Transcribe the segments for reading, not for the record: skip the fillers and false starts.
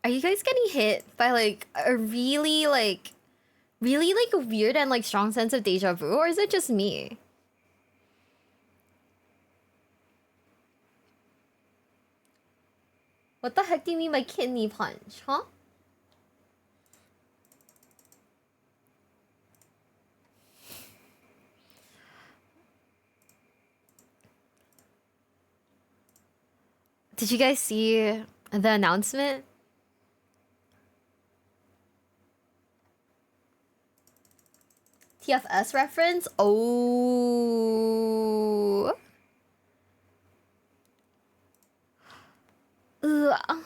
Are you guys getting hit by like a really like a weird and like strong sense of deja vu, or is it just me? What the heck do you mean by kidney punch, huh? Did you guys see the announcement? TFS reference? Oh. Ugh.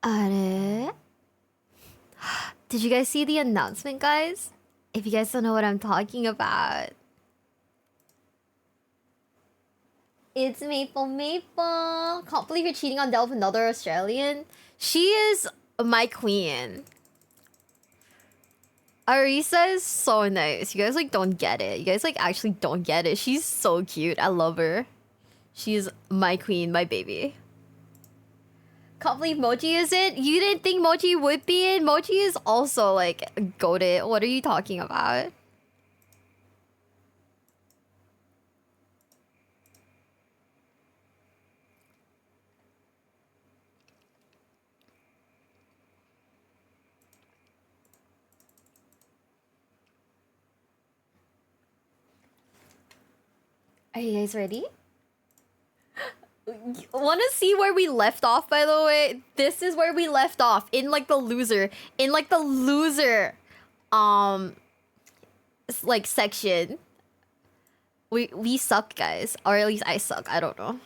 Are? Did you guys see the announcement, guys? If you guys don't know what I'm talking about. It's Maple Maple. Can't believe you're cheating on Delph, another Australian. She is my queen. Arisa is so nice. You guys like don't get it. You guys like actually don't get it. She's so cute. I love her. She's my queen, my baby. Can't believe Mochi is in. You didn't think Mochi would be in? Mochi is also like goated. What are you talking about? Are you guys ready? Want to see where we left off, by the way? This is where we left off. In like the loser. In like the loser. Like section. We suck, guys. Or at least I suck. I don't know.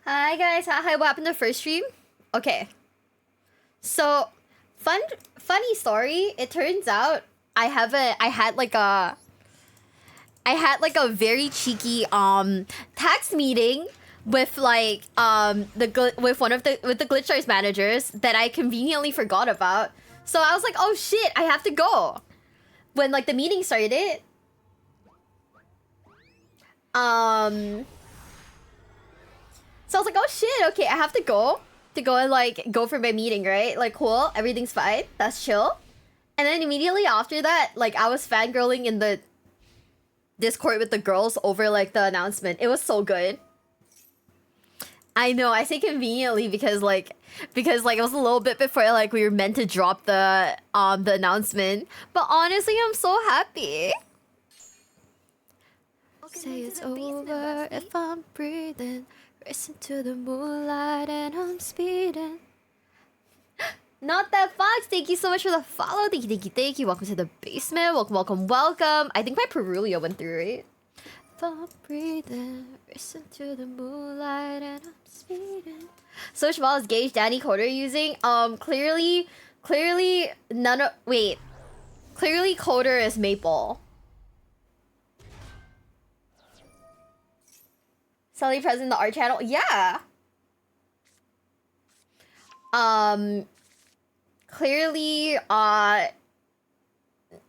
Hi, guys. Hi, what happened to the first stream? Okay. So, funny story. It turns out I had like a very cheeky tax meeting with like with one of the Glitch Stars managers that I conveniently forgot about. So I was like, oh shit, I have to go. When like the meeting started. So I was like, oh shit, okay, I have to go and like go for my meeting, right? Like cool, everything's fine, that's chill. And then immediately after that, like I was fangirling in the Discord with the girls over like the announcement. It was so good. I know, I say conveniently because like it was a little bit before like we were meant to drop the announcement. But honestly, I'm so happy. Say it's over if I'm breathing. Racing to the moonlight and I'm speeding. Not that Fox, thank you so much for the follow. Thank you. Welcome to the basement. Welcome. I think my Perulio went through, right? If I'm breathing, racing to the moonlight and I'm speeding. So small is Gage, Danny Coder using? Clearly none of, wait. Clearly Coder is Maple. Suddenly present in the art channel? Yeah. Clearly,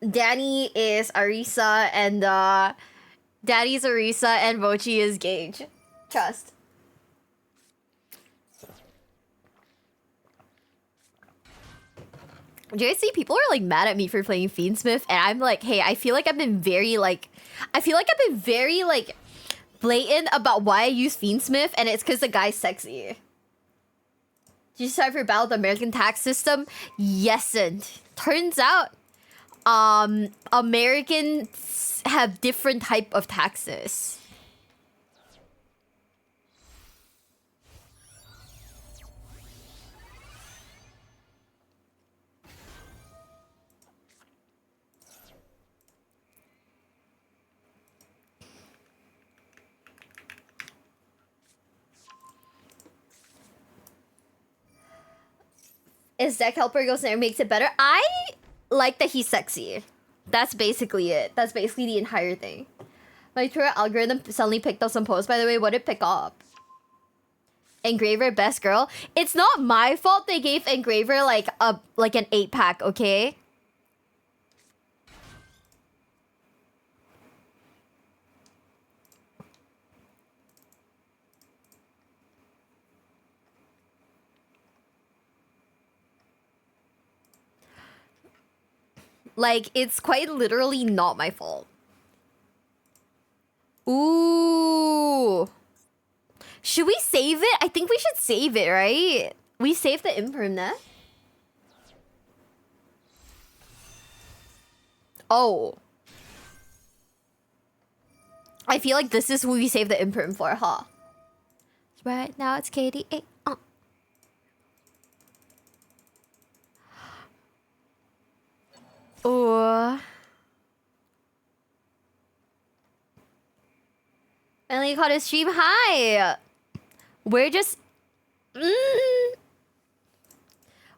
Danny is Arisa and, Daddy's Arisa and Mochi is Gage. Trust. Do you guys see people are like mad at me for playing Fiendsmith? And I'm like, hey, I feel like I've been very blatant about why I use Fiendsmith, and it's because the guy's sexy. Did you decide for battle the American tax system? Yes, and turns out, Americans have different type of taxes. Is deck helper goes in there makes it better. I like that he's sexy. That's basically it. That's basically the entire thing. My Twitter algorithm suddenly picked up some posts, by the way. What did it pick up? Engraver best girl. It's not my fault they gave Engraver like an 8-pack, okay? Like, it's quite literally not my fault. Ooh. Should we save it? I think we should save it, right? We saved the imperm, né? Oh. I feel like this is who we saved the imperm for, huh? Right now it's KDA. Oh. Finally caught his stream. Hi. We're just...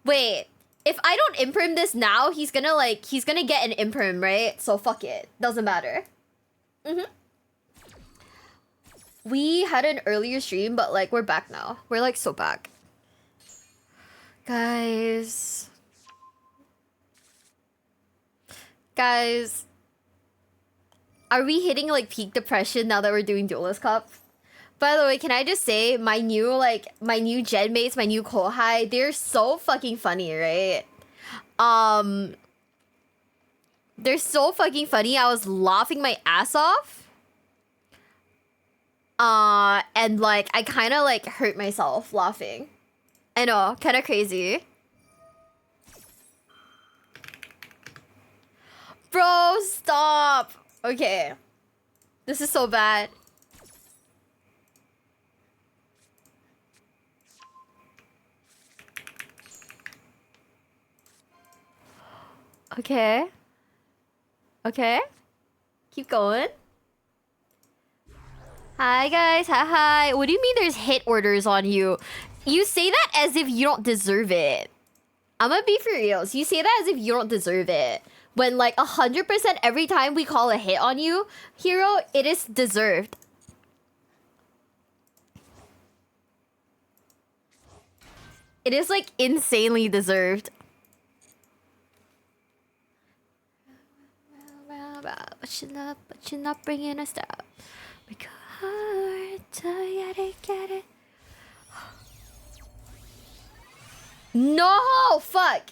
Wait. If I don't imperm this now, he's gonna get an imperm, right? So fuck it. Doesn't matter. We had an earlier stream, but like, we're back now. We're like so back. Guys. Are we hitting like peak depression now that we're doing Duelist Cup? By the way, can I just say my new gen mates, my new kohai, they're so fucking funny, right? They're so fucking funny. I was laughing my ass off. And like I kind of like hurt myself laughing. I know, kind of crazy. Bro, stop. Okay. This is so bad. Okay. Okay. Keep going. Hi, guys. Hi. What do you mean there's hit orders on you? You say that as if you don't deserve it. I'm gonna be for reals. You say that as if you don't deserve it. When like 100% every time we call a hit on you, hero, it is deserved. It is like insanely deserved. But you're not bringing us down. We go hard to get it. No, fuck.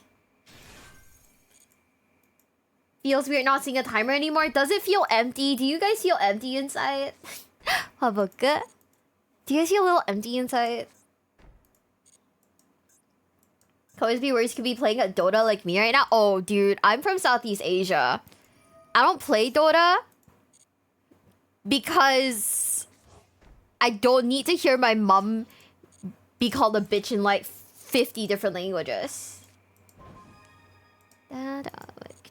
Feels weird not seeing a timer anymore. Does it feel empty? Do you guys feel empty inside? How about good? Do you guys feel a little empty inside? Could always be worse. Could be playing a Dota like me right now. Oh, dude, I'm from Southeast Asia. I don't play Dota because I don't need to hear my mom be called a bitch in like 50 different languages.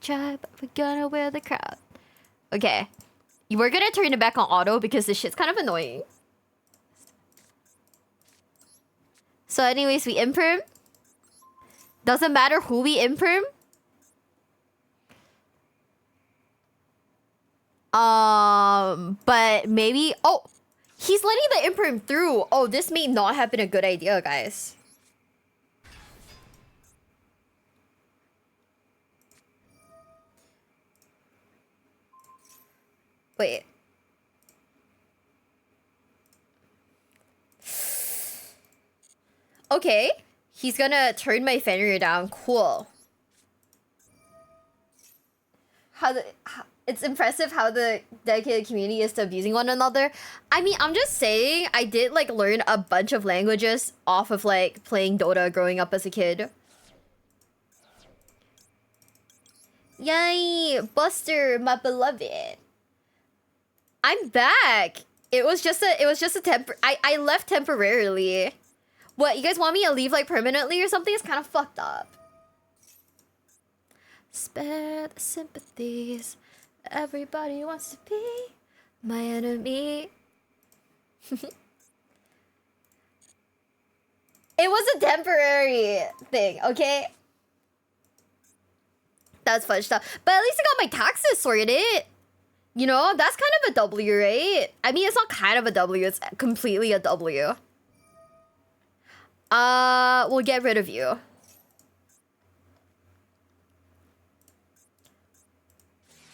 Try, but we're gonna wear the crowd. Okay. We're gonna turn it back on auto because this shit's kind of annoying. So anyways, we imperm. Doesn't matter who we imperm. But maybe... Oh! He's letting the imperm through! Oh, this may not have been a good idea, guys. Wait. Okay. He's gonna turn my Fenrir down. Cool. It's impressive how the dedicated community is to abusing one another. I mean, I'm just saying, I did like learn a bunch of languages off of like playing Dota growing up as a kid. Yay, Buster, my beloved. I'm back. It was just a I left temporarily. What, you guys want me to leave like permanently or something? It's kind of fucked up. Spare the sympathies. Everybody wants to be my enemy. It was a temporary thing, okay? That's fudged up. But at least I got my taxes sorted. You know, that's kind of a W, right? I mean, it's not kind of a W, it's completely a W. We'll get rid of you.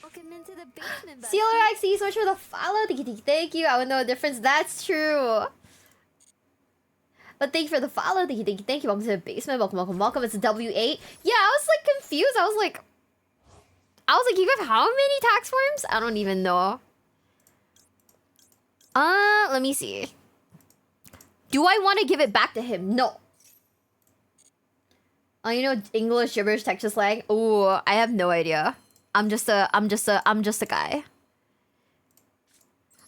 Welcome into the basement, CLRX, thank you so much for the follow. Thank you. I would know the difference. That's true. But thank you for the follow. Thank you. Welcome to the basement. Welcome. It's a W8. Yeah, I was like confused. I was like, you have how many tax forms? I don't even know. Let me see. Do I want to give it back to him? No. Oh, you know English, gibberish, Texas slang? Ooh, I have no idea. I'm just a guy.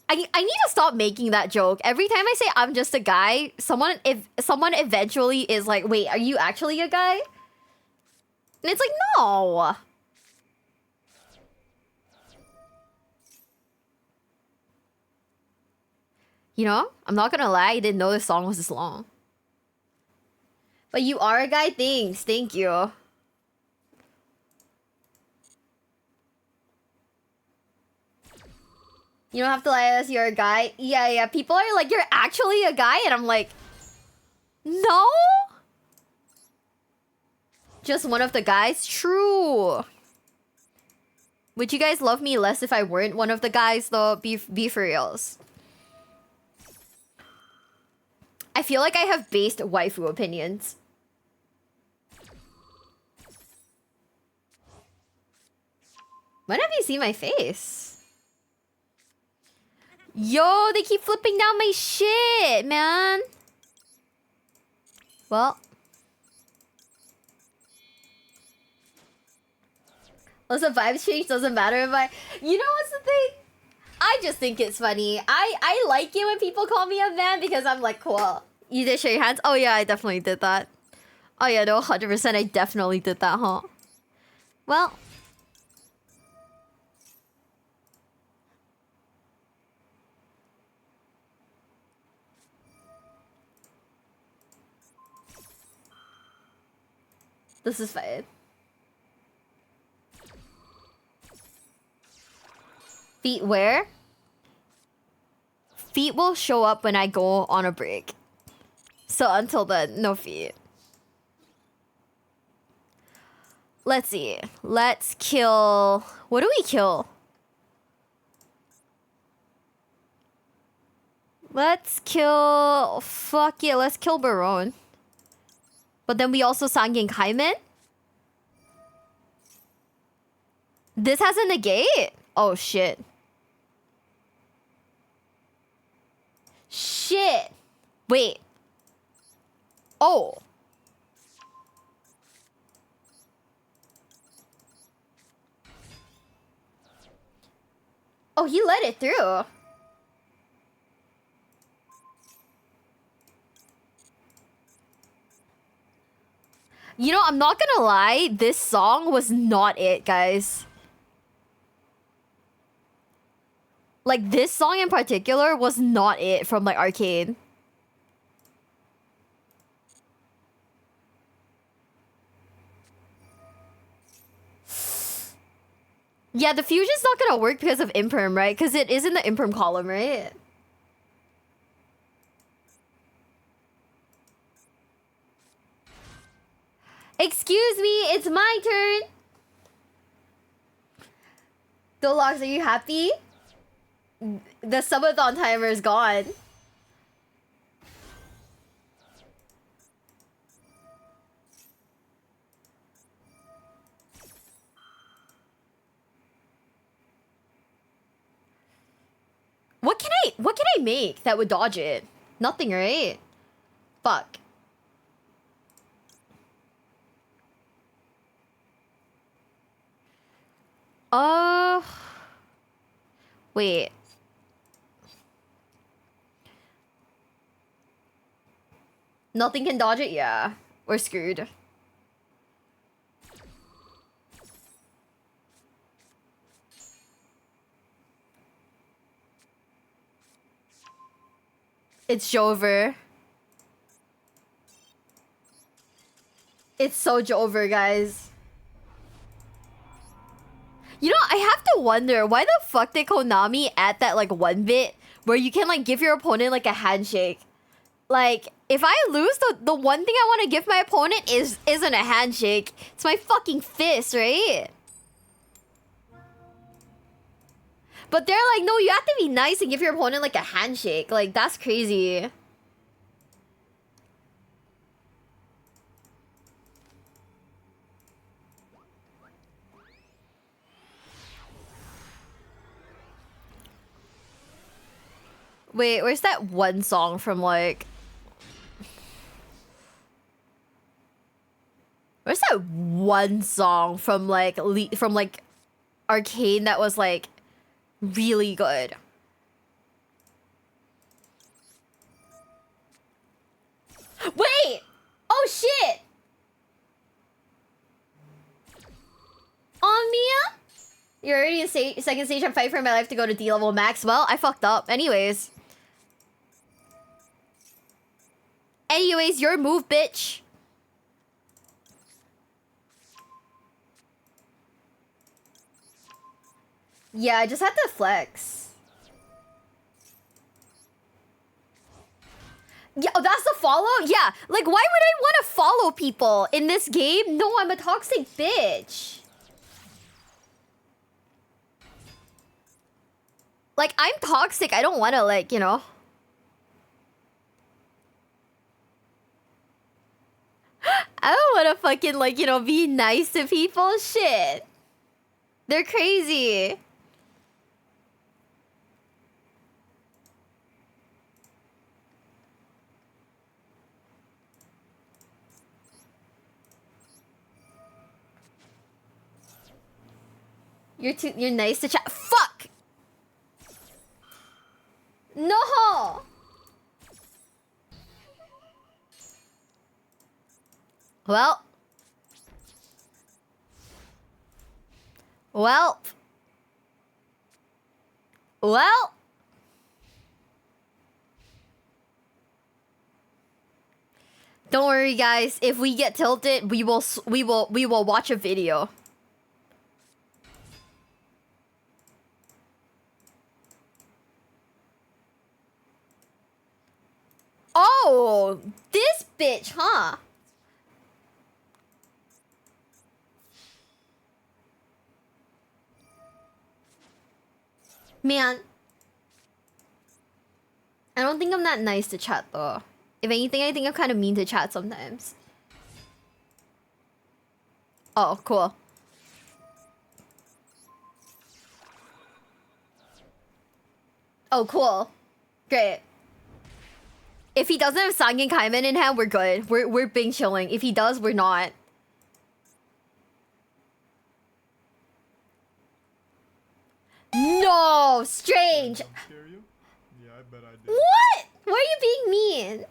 I need to stop making that joke. Every time I say I'm just a guy, someone eventually is like, wait, are you actually a guy? And it's like, no. You know, I'm not gonna lie, I didn't know this song was this long. But you are a guy? Thanks, thank you. You don't have to lie to us, you're a guy. Yeah, people are like, you're actually a guy? And I'm like, no? Just one of the guys? True. Would you guys love me less if I weren't one of the guys though? Be for reals. I feel like I have based waifu opinions. When have you seen my face? Yo, they keep flipping down my shit, man. Well. Also, vibes change doesn't matter if I... You know what's the thing? I just think it's funny. I like it when people call me a man because I'm like, cool. You did show your hands? Oh yeah, I definitely did that. Oh yeah, no, 100% I definitely did that, huh? Well... This is fine. Feet where? Feet will show up when I go on a break. So until then, no feet. Let's see. Let's kill... What do we kill? Let's kill... Fuck yeah, let's kill Baron. But then we also Sangin Kaimen? This has a negate? Oh shit. Shit. Wait. Oh. Oh, he let it through. You know, I'm not gonna lie, this song was not it, guys. Like, this song in particular was not it from, like, Arcade. Yeah, the fusion's not gonna work because of imperm, right? Because it is in the imperm column, right? Excuse me, it's my turn. Dolox, are you happy? The subathon timer is gone. What can I make that would dodge it? Nothing, right? Fuck. Wait. Nothing can dodge it? Yeah. We're screwed. It's Jover. It's so Jover, guys. You know, I have to wonder why the fuck did Konami add that like one bit where you can like give your opponent like a handshake. Like, if I lose, the one thing I want to give my opponent isn't a handshake. It's my fucking fist, right? But they're like, no, you have to be nice and give your opponent like a handshake. Like, that's crazy. Wait, where's that one song from like... Where's that one song from like Arcane that was like really good? Wait! Oh shit! Omnia? You're already in second stage. I'm fighting for my life to go to D level max. Well, I fucked up. Anyways, your move, bitch. Yeah, I just had to flex. Yeah, oh, that's the follow? Yeah, like, why would I want to follow people in this game? No, I'm a toxic bitch. Like, I'm toxic. I don't want to, like, you know. I don't want to fucking, like, you know, be nice to people. Shit. They're crazy. You're nice to chat. Fuck! No! Well. Well. Well. Don't worry, guys. If we get tilted, we will watch a video. Oh, this bitch, huh? Man. I don't think I'm that nice to chat, though. If anything, I think I'm kind of mean to chat sometimes. Oh, cool. Oh, cool. Great. If he doesn't have Sangen Kaiman in hand, we're good. We're bing chilling. If he does, we're not. No, strange. Yeah, I bet I did. What? Why are you being mean?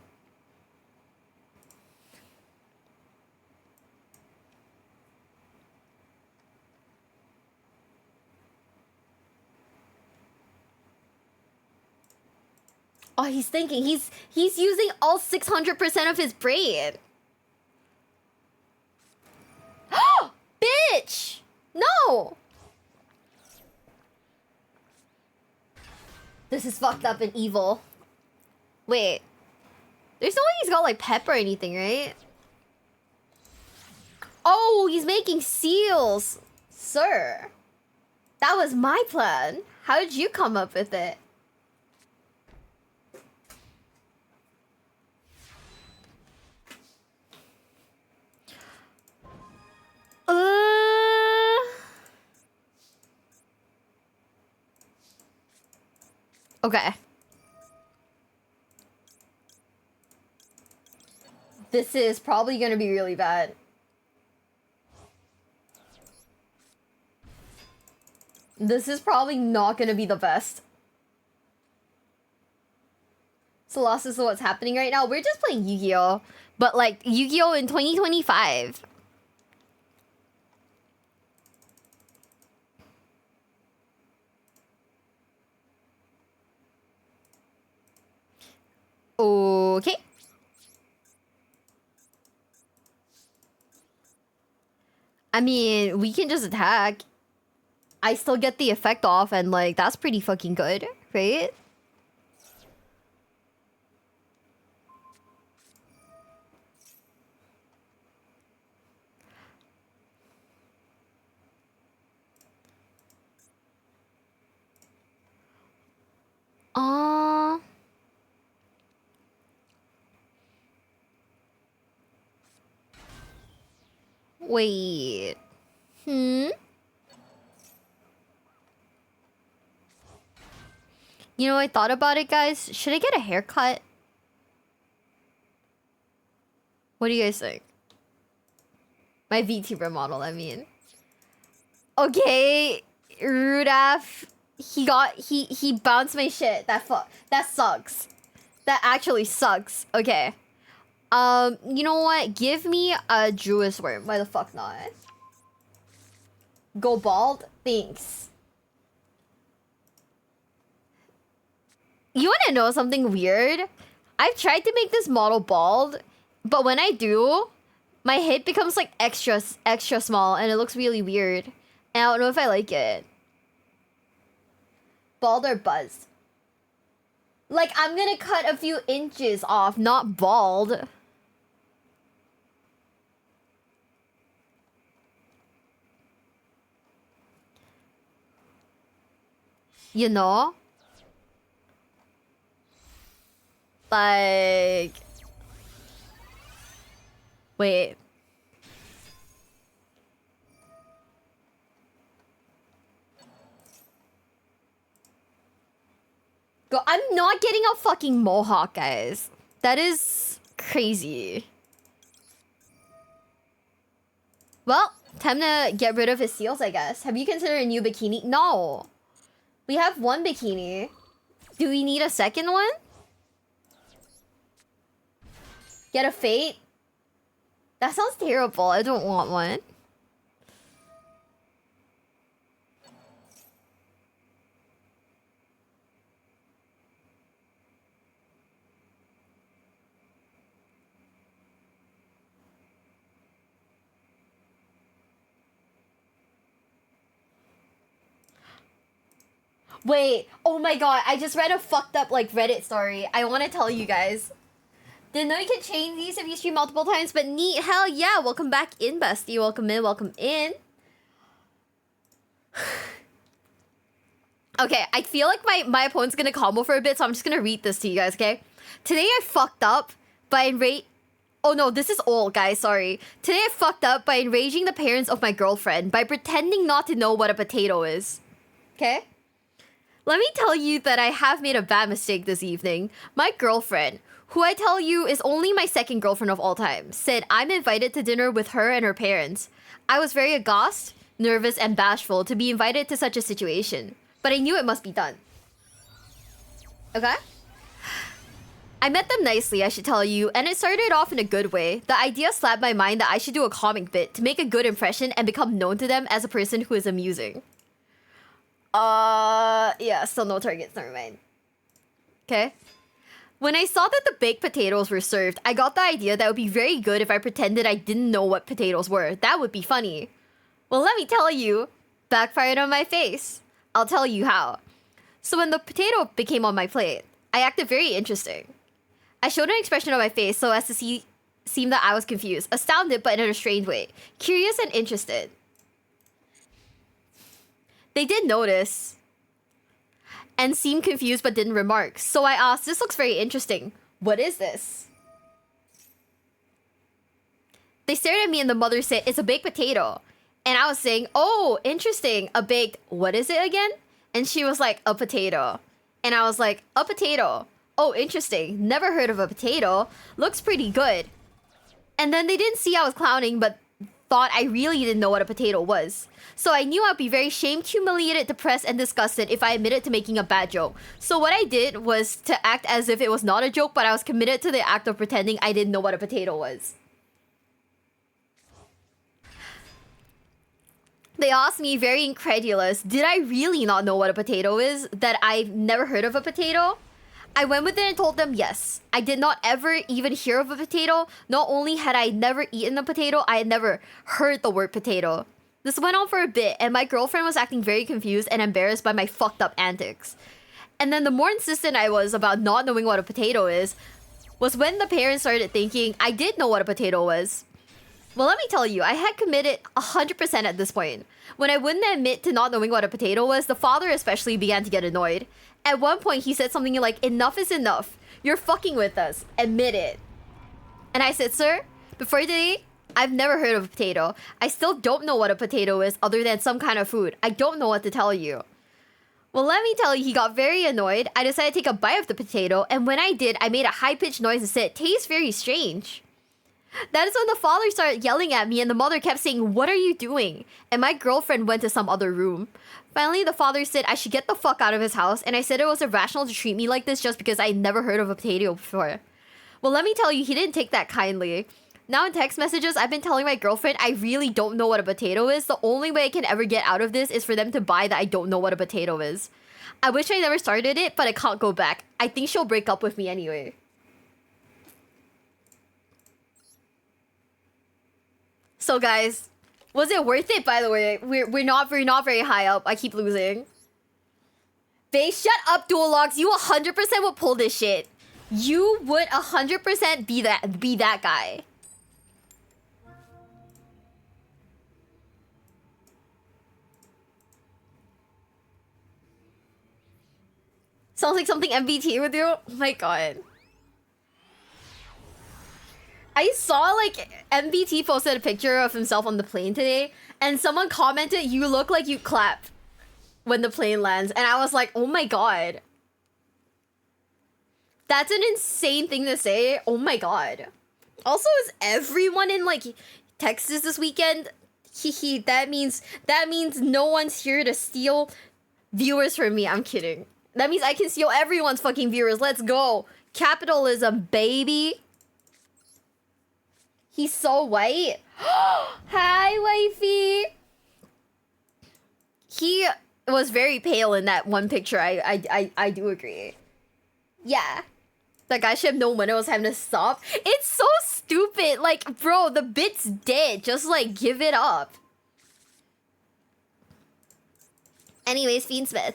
Oh, he's thinking. He's using all 600% of his brain. Bitch! No! This is fucked up and evil. Wait. There's no way he's got like pep or anything, right? Oh, he's making seals. Sir. That was my plan. How did you come up with it? Okay. This is probably gonna be really bad. This is probably not gonna be the best. So lost is what's happening right now. We're just playing Yu-Gi-Oh! But like Yu-Gi-Oh! In 2025. Okay. I mean, we can just attack. I still get the effect off, and like that's pretty fucking good, right? Uh Wait. Hmm? You know, I thought about it, guys. Should I get a haircut? What do you guys think? My VTuber model, I mean. Okay, Rudaf. He bounced my shit. That sucks. That actually sucks. Okay. You know what? Give me a Druid's worm. Why the fuck not? Go bald? Thanks. You wanna know something weird? I've tried to make this model bald, but when I do, my head becomes like extra small and it looks really weird. And I don't know if I like it. Bald or buzz? Like, I'm gonna cut a few inches off, not bald. You know? Like... Wait. Go. I'm not getting a fucking mohawk, guys. That is crazy. Well, time to get rid of his seals, I guess. Have you considered a new bikini? No. We have one bikini. Do we need a second one? Get a fate? That sounds terrible. I don't want one. Wait, oh my god, I just read a fucked up like Reddit story. I want to tell you guys. Didn't know you could change these if you stream multiple times, but neat. Hell yeah, welcome back in, bestie. Welcome in, welcome in. Okay, I feel like my opponent's gonna combo for a bit, so I'm just gonna read this to you guys, okay? Today I fucked up by Oh no, this is old, guys, sorry. Today I fucked up by enraging the parents of my girlfriend by pretending not to know what a potato is. Okay? Let me tell you that I have made a bad mistake this evening. My girlfriend, who I tell you is only my second girlfriend of all time, said I'm invited to dinner with her and her parents. I was very aghast, nervous, and bashful to be invited to such a situation, but I knew it must be done. Okay? I met them nicely, I should tell you, and it started off in a good way. The idea slapped my mind that I should do a comic bit to make a good impression and become known to them as a person who is amusing. Yeah, still no targets, never mind. Okay. When I saw that the baked potatoes were served, I got the idea that it would be very good if I pretended I didn't know what potatoes were. That would be funny. Well, let me tell you, backfired on my face. I'll tell you how. So when the potato became on my plate, I acted very interesting. I showed an expression on my face so as to seem that I was confused, astounded but in a strange way, curious and interested. They did notice and seemed confused but didn't remark. So I asked, this looks very interesting. What is this? They stared at me and the mother said, it's a baked potato. And I was saying, oh, interesting. A baked, what is it again? And she was like, a potato. And I was like, a potato. Oh, interesting. Never heard of a potato. Looks pretty good. And then they didn't see I was clowning, but thought I really didn't know what a potato was. So I knew I'd be very shamed, humiliated, depressed, and disgusted if I admitted to making a bad joke. So what I did was to act as if it was not a joke, but I was committed to the act of pretending I didn't know what a potato was. They asked me, very incredulous, did I really not know what a potato is? That I've never heard of a potato? I went with it and told them yes. I did not ever even hear of a potato. Not only had I never eaten a potato, I had never heard the word potato. This went on for a bit, and my girlfriend was acting very confused and embarrassed by my fucked up antics. And then the more insistent I was about not knowing what a potato is, was when the parents started thinking I did know what a potato was. Well, let me tell you, I had committed 100% at this point. When I wouldn't admit to not knowing what a potato was, the father especially began to get annoyed. At one point, he said something like, "Enough is enough. You're fucking with us. Admit it." And I said, "Sir, before today, I've never heard of a potato. I still don't know what a potato is other than some kind of food. I don't know what to tell you." Well, let me tell you, he got very annoyed. I decided to take a bite of the potato, and when I did, I made a high-pitched noise and said, "It tastes very strange." That is when the father started yelling at me, and the mother kept saying, "What are you doing?" And my girlfriend went to some other room. Finally, the father said I should get the fuck out of his house, and I said it was irrational to treat me like this just because I never heard of a potato before. Well, let me tell you, he didn't take that kindly. Now in text messages, I've been telling my girlfriend I really don't know what a potato is. The only way I can ever get out of this is for them to buy that I don't know what a potato is. I wish I never started it, but I can't go back. I think she'll break up with me anyway. So guys, was it worth it, by the way? We're not very high up. I keep losing. Bae, shut up, Dual Logs. You 100% would pull this shit. You would 100% be that guy. Sounds like something MBT would do. Oh my god. I saw like MBT posted a picture of himself on the plane today, and someone commented, "You look like you clap when the plane lands," and I was like, oh my god. That's an insane thing to say. Oh my god. Also, is everyone in like Texas this weekend? Hehe, that means no one's here to steal viewers from me. I'm kidding. That means I can steal everyone's fucking viewers. Let's go. Capitalism, baby. He's so white. Hi, wifey. He was very pale in that one picture. I do agree. Yeah. That guy should have known when it was time to stop. It's so stupid. Like, bro, the bit's dead. Just, like, give it up. Anyways, Fiend Smith.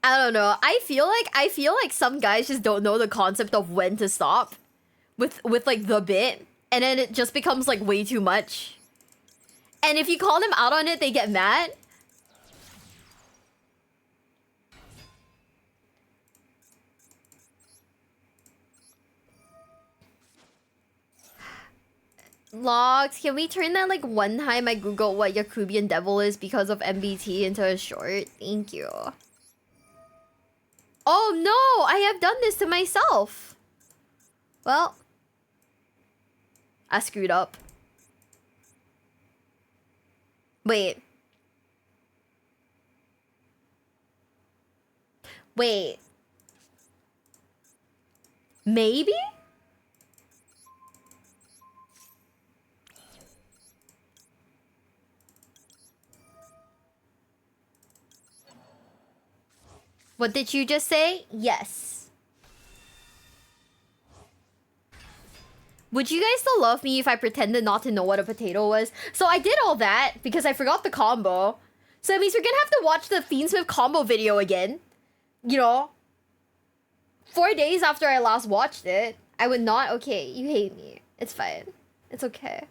I don't know. I feel like some guys just don't know the concept of when to stop with like the bit, and then it just becomes like way too much. And if you call them out on it, they get mad. Logs, can we turn that like one time I googled what Yakubian devil is because of MBT into a short? Thank you. Oh no, I have done this to myself. Well, I screwed up. Wait. Wait. Maybe? What did you just say? Yes. Would you guys still love me if I pretended not to know what a potato was? So I did all that because I forgot the combo. So that means we're gonna have to watch the Fiendsmith combo video again. You know? 4 days after I last watched it. I would not? Okay, you hate me. It's fine. It's okay.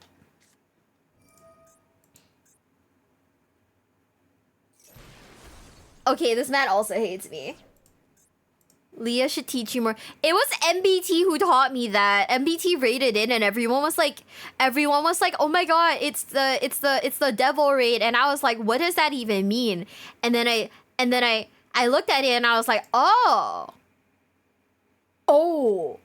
Okay, this man also hates me. Leah should teach you more. It was MBT who taught me that. MBT raided in and everyone was like, oh my god, it's the devil raid. And I was like, what does that even mean? And then I looked at it and I was like, oh. Oh.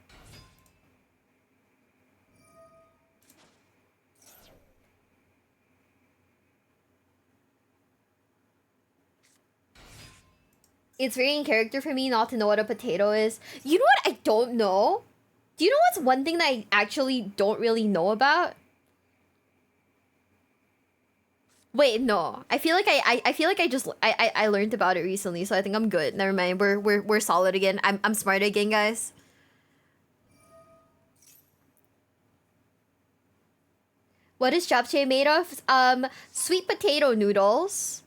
It's very in character for me not to know what a potato is. You know what I don't know? Do you know what's one thing that I actually don't really know about? Wait, no. I feel like I learned about it recently, so I think I'm good. Never mind. We're solid again. I'm smart again, guys. What is japchae made of? Sweet potato noodles,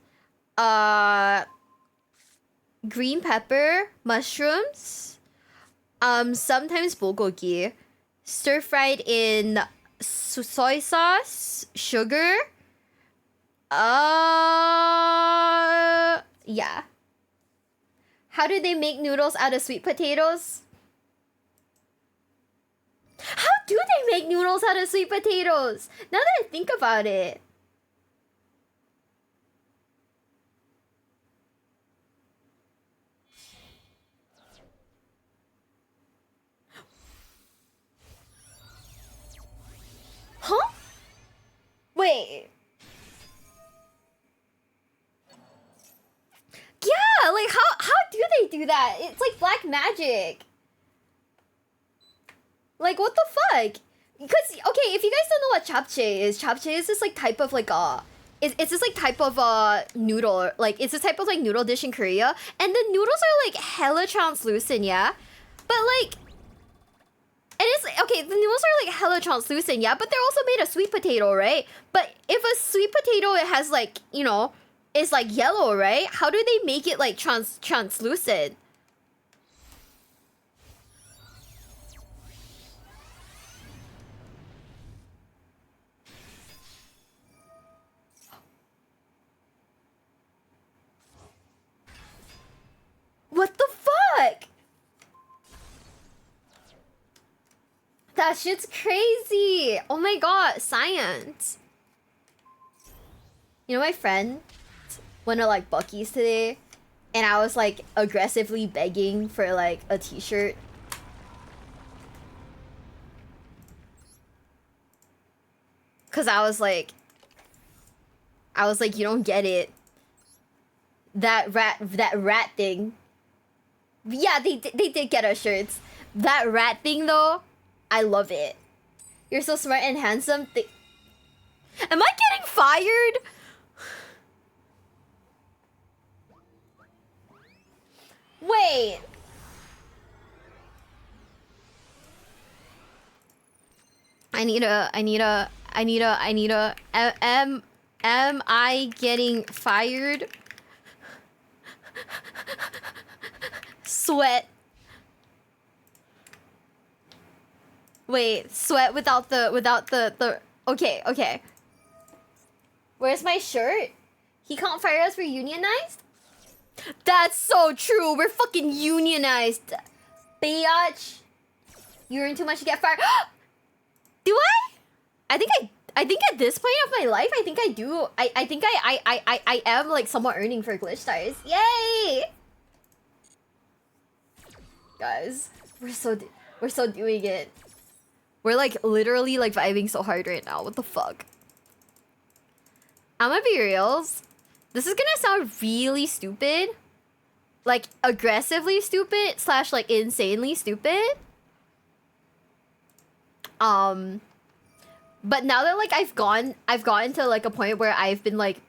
green pepper, mushrooms, sometimes bulgogi, stir fried in soy sauce, sugar. Yeah. How do they make noodles out of sweet potatoes? How do they make noodles out of sweet potatoes? Now that I think about it. Huh? Wait. Yeah, like how do they do that? It's like black magic. Like what the fuck? Because okay, if you guys don't know what japchae is this like type of like it's this like type of noodle, like it's this type of like noodle dish in Korea, and the noodles are like hella translucent, yeah? But like and it's okay, the noodles are like hella translucent, yeah, but they're also made of sweet potato, right? But if a sweet potato it has like, you know, it's like yellow, right? How do they make it like translucent? What the fuck? That shit's crazy. Oh my god, science. You know my friend went to like Buc-ee's today, and I was like aggressively begging for like a t-shirt. Cause I was like, you don't get it. That rat thing. Yeah, they did get us shirts. That rat thing though, I love it. You're so smart and handsome. Am I getting fired? Wait. Am I getting fired? Sweat. Wait, sweat without the okay. Where's my shirt? He can't fire us, we're unionized? That's so true, we're fucking unionized. Biatch. You're in too much to get fired. Do I? I think at this point of my life, I think I do. I think I am like somewhat earning for glitch stars. Yay! Guys, we're so doing it. We're like literally like vibing so hard right now. What the fuck? I'm gonna be reals. This is gonna sound really stupid. Like aggressively stupid / like insanely stupid. But now that like I've gotten to like a point where I've been like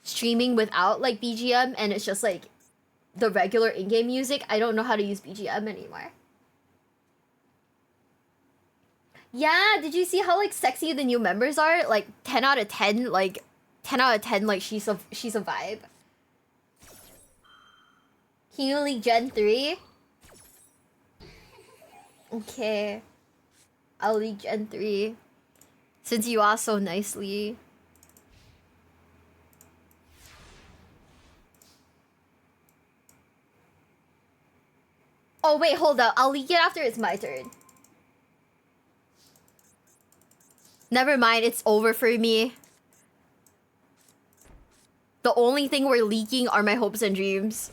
streaming without like BGM and it's just like the regular in-game music, I don't know how to use BGM anymore. Yeah, did you see how like sexy the new members are? Like 10 out of 10, like 10 out of 10, like she's a vibe. Can you leak Gen 3? Okay. I'll leak Gen 3. Since you asked so nicely. Oh wait, hold up. I'll leak it after it's my turn. Never mind, it's over for me. The only thing we're leaking are my hopes and dreams.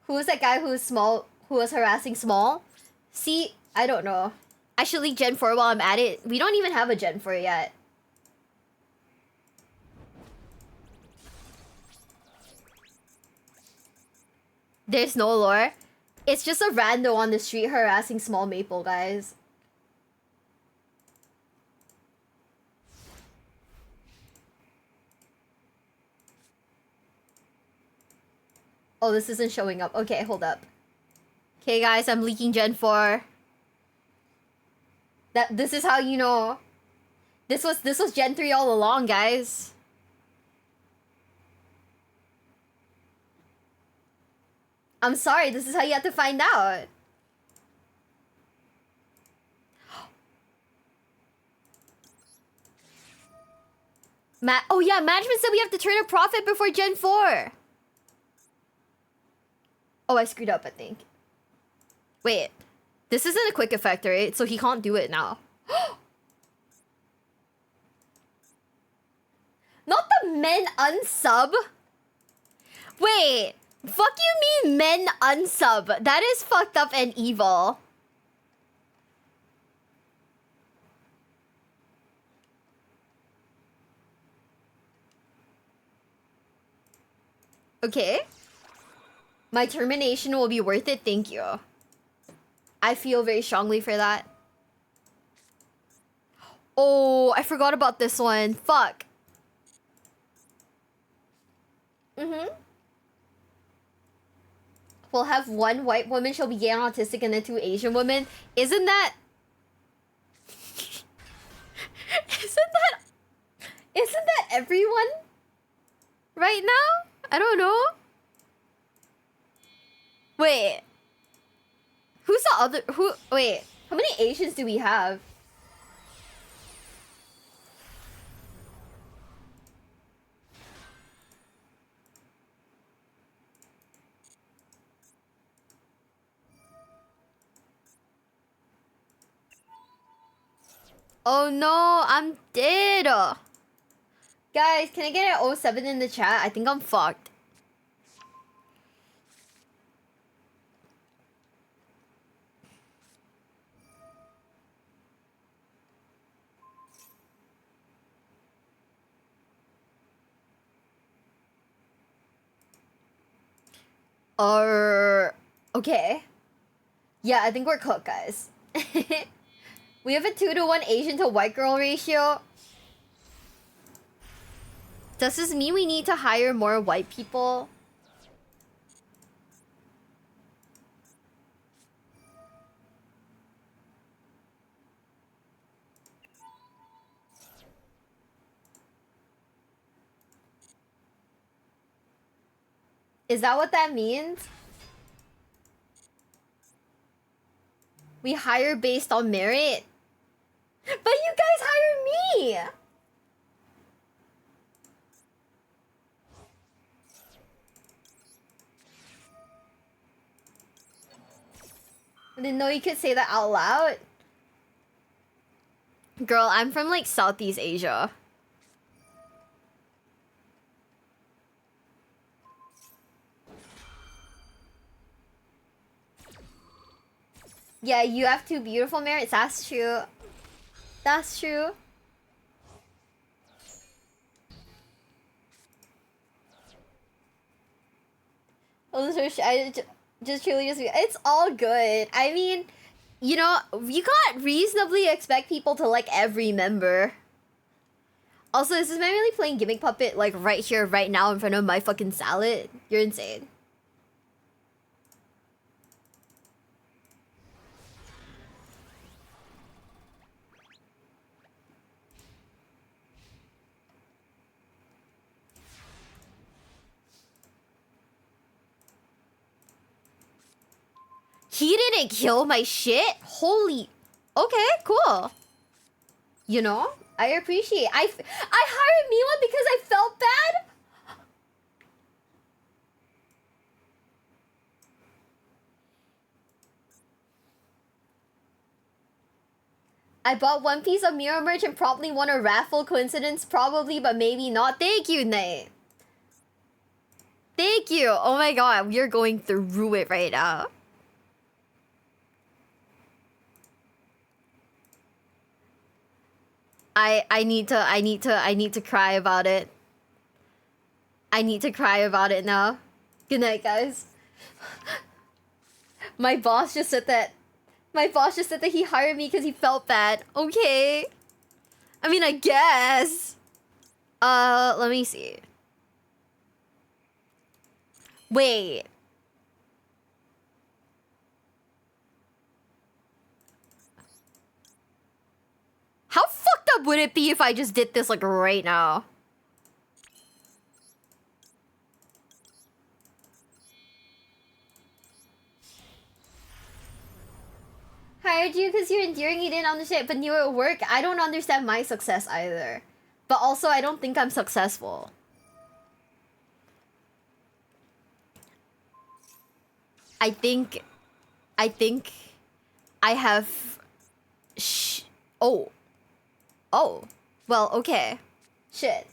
Who was that guy who was harassing Small? See, I don't know. I should leak Gen 4 while I'm at it. We don't even have a Gen 4 yet. There's no lore. It's just a rando on the street harassing Small Maple, guys. Oh, this isn't showing up. Okay, hold up. Okay, guys, I'm leaking Gen 4. This is how you know. This was Gen 3 all along, guys. I'm sorry, this is how you have to find out. Oh yeah, management said we have to turn a profit before Gen 4. Oh, I screwed up, I think. Wait. This isn't a quick effect, right? So he can't do it now. Not the men unsub? Wait. Fuck you mean men unsub? That is fucked up and evil. Okay. My termination will be worth it, thank you. I feel very strongly for that. Oh, I forgot about this one. Fuck. We'll have one white woman, she'll be gay and autistic, and then 2 Asian women. Isn't that... Isn't that everyone? Right now? I don't know. Wait. Who's the other... Wait. How many Asians do we have? Oh no, I'm dead. Guys, can I get an 07 in the chat? I think I'm fucked. Okay. Yeah, I think we're cooked, guys. We have a 2-to-1 Asian to white girl ratio. Does this mean we need to hire more white people? Is that what that means? We hire based on merit? But you guys hire me! I didn't know you could say that out loud. Girl, I'm from like Southeast Asia. Yeah, you have 2 beautiful merits. That's true. That's true. I just truly just... It's all good. I mean, you know, you can't reasonably expect people to like every member. Also, this is manually playing Gimmick Puppet like right here, right now in front of my fucking salad. You're insane. He didn't kill my shit? Holy... Okay, cool. You know? I appreciate... I hired Mila because I felt bad? I bought one piece of Mira merch and probably won a raffle. Coincidence? Probably, but maybe not. Thank you, Nate. Thank you. Oh my god, we are going through it right now. I need to cry about it. I need to cry about it now. Good night, guys. My boss just said that he hired me because he felt bad. Okay. I mean, I guess. Let me see. Wait. How fucked up would it be if I just did this like right now? Hired you because you're endearing, you didn't understand, but you were at work. I don't understand my success either. But also, I don't think I'm successful. I think I have oh. Oh. Well, okay. Shit.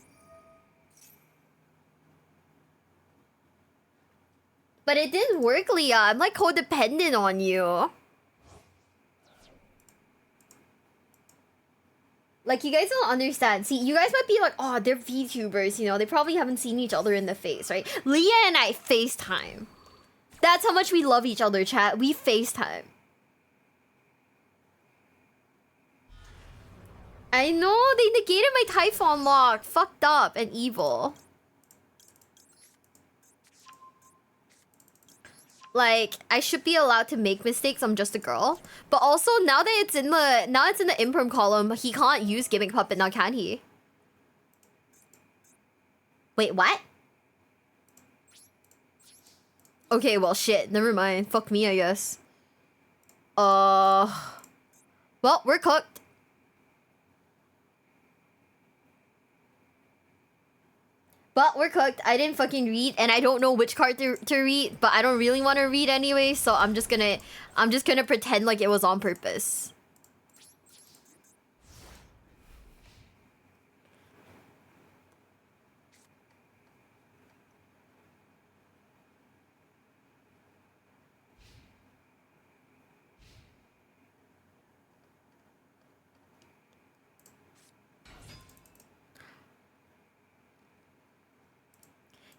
But it didn't work, Leah. I'm like codependent on you. Like, you guys don't understand. See, you guys might be like, oh, they're VTubers, you know? They probably haven't seen each other in the face, right? Leah and I FaceTime. That's how much we love each other, chat. We FaceTime. I know, they negated my Typhon lock. Fucked up and evil. Like, I should be allowed to make mistakes. I'm just a girl. But also, now that it's in the imperm column, he can't use Gimmick Puppet now, can he? Wait, what? Okay, well, shit. Never mind. Fuck me, I guess. Well, we're cooked. But we're cooked. I didn't fucking read, and I don't know which card to read, but I don't really want to read anyway, so I'm just gonna pretend like it was on purpose.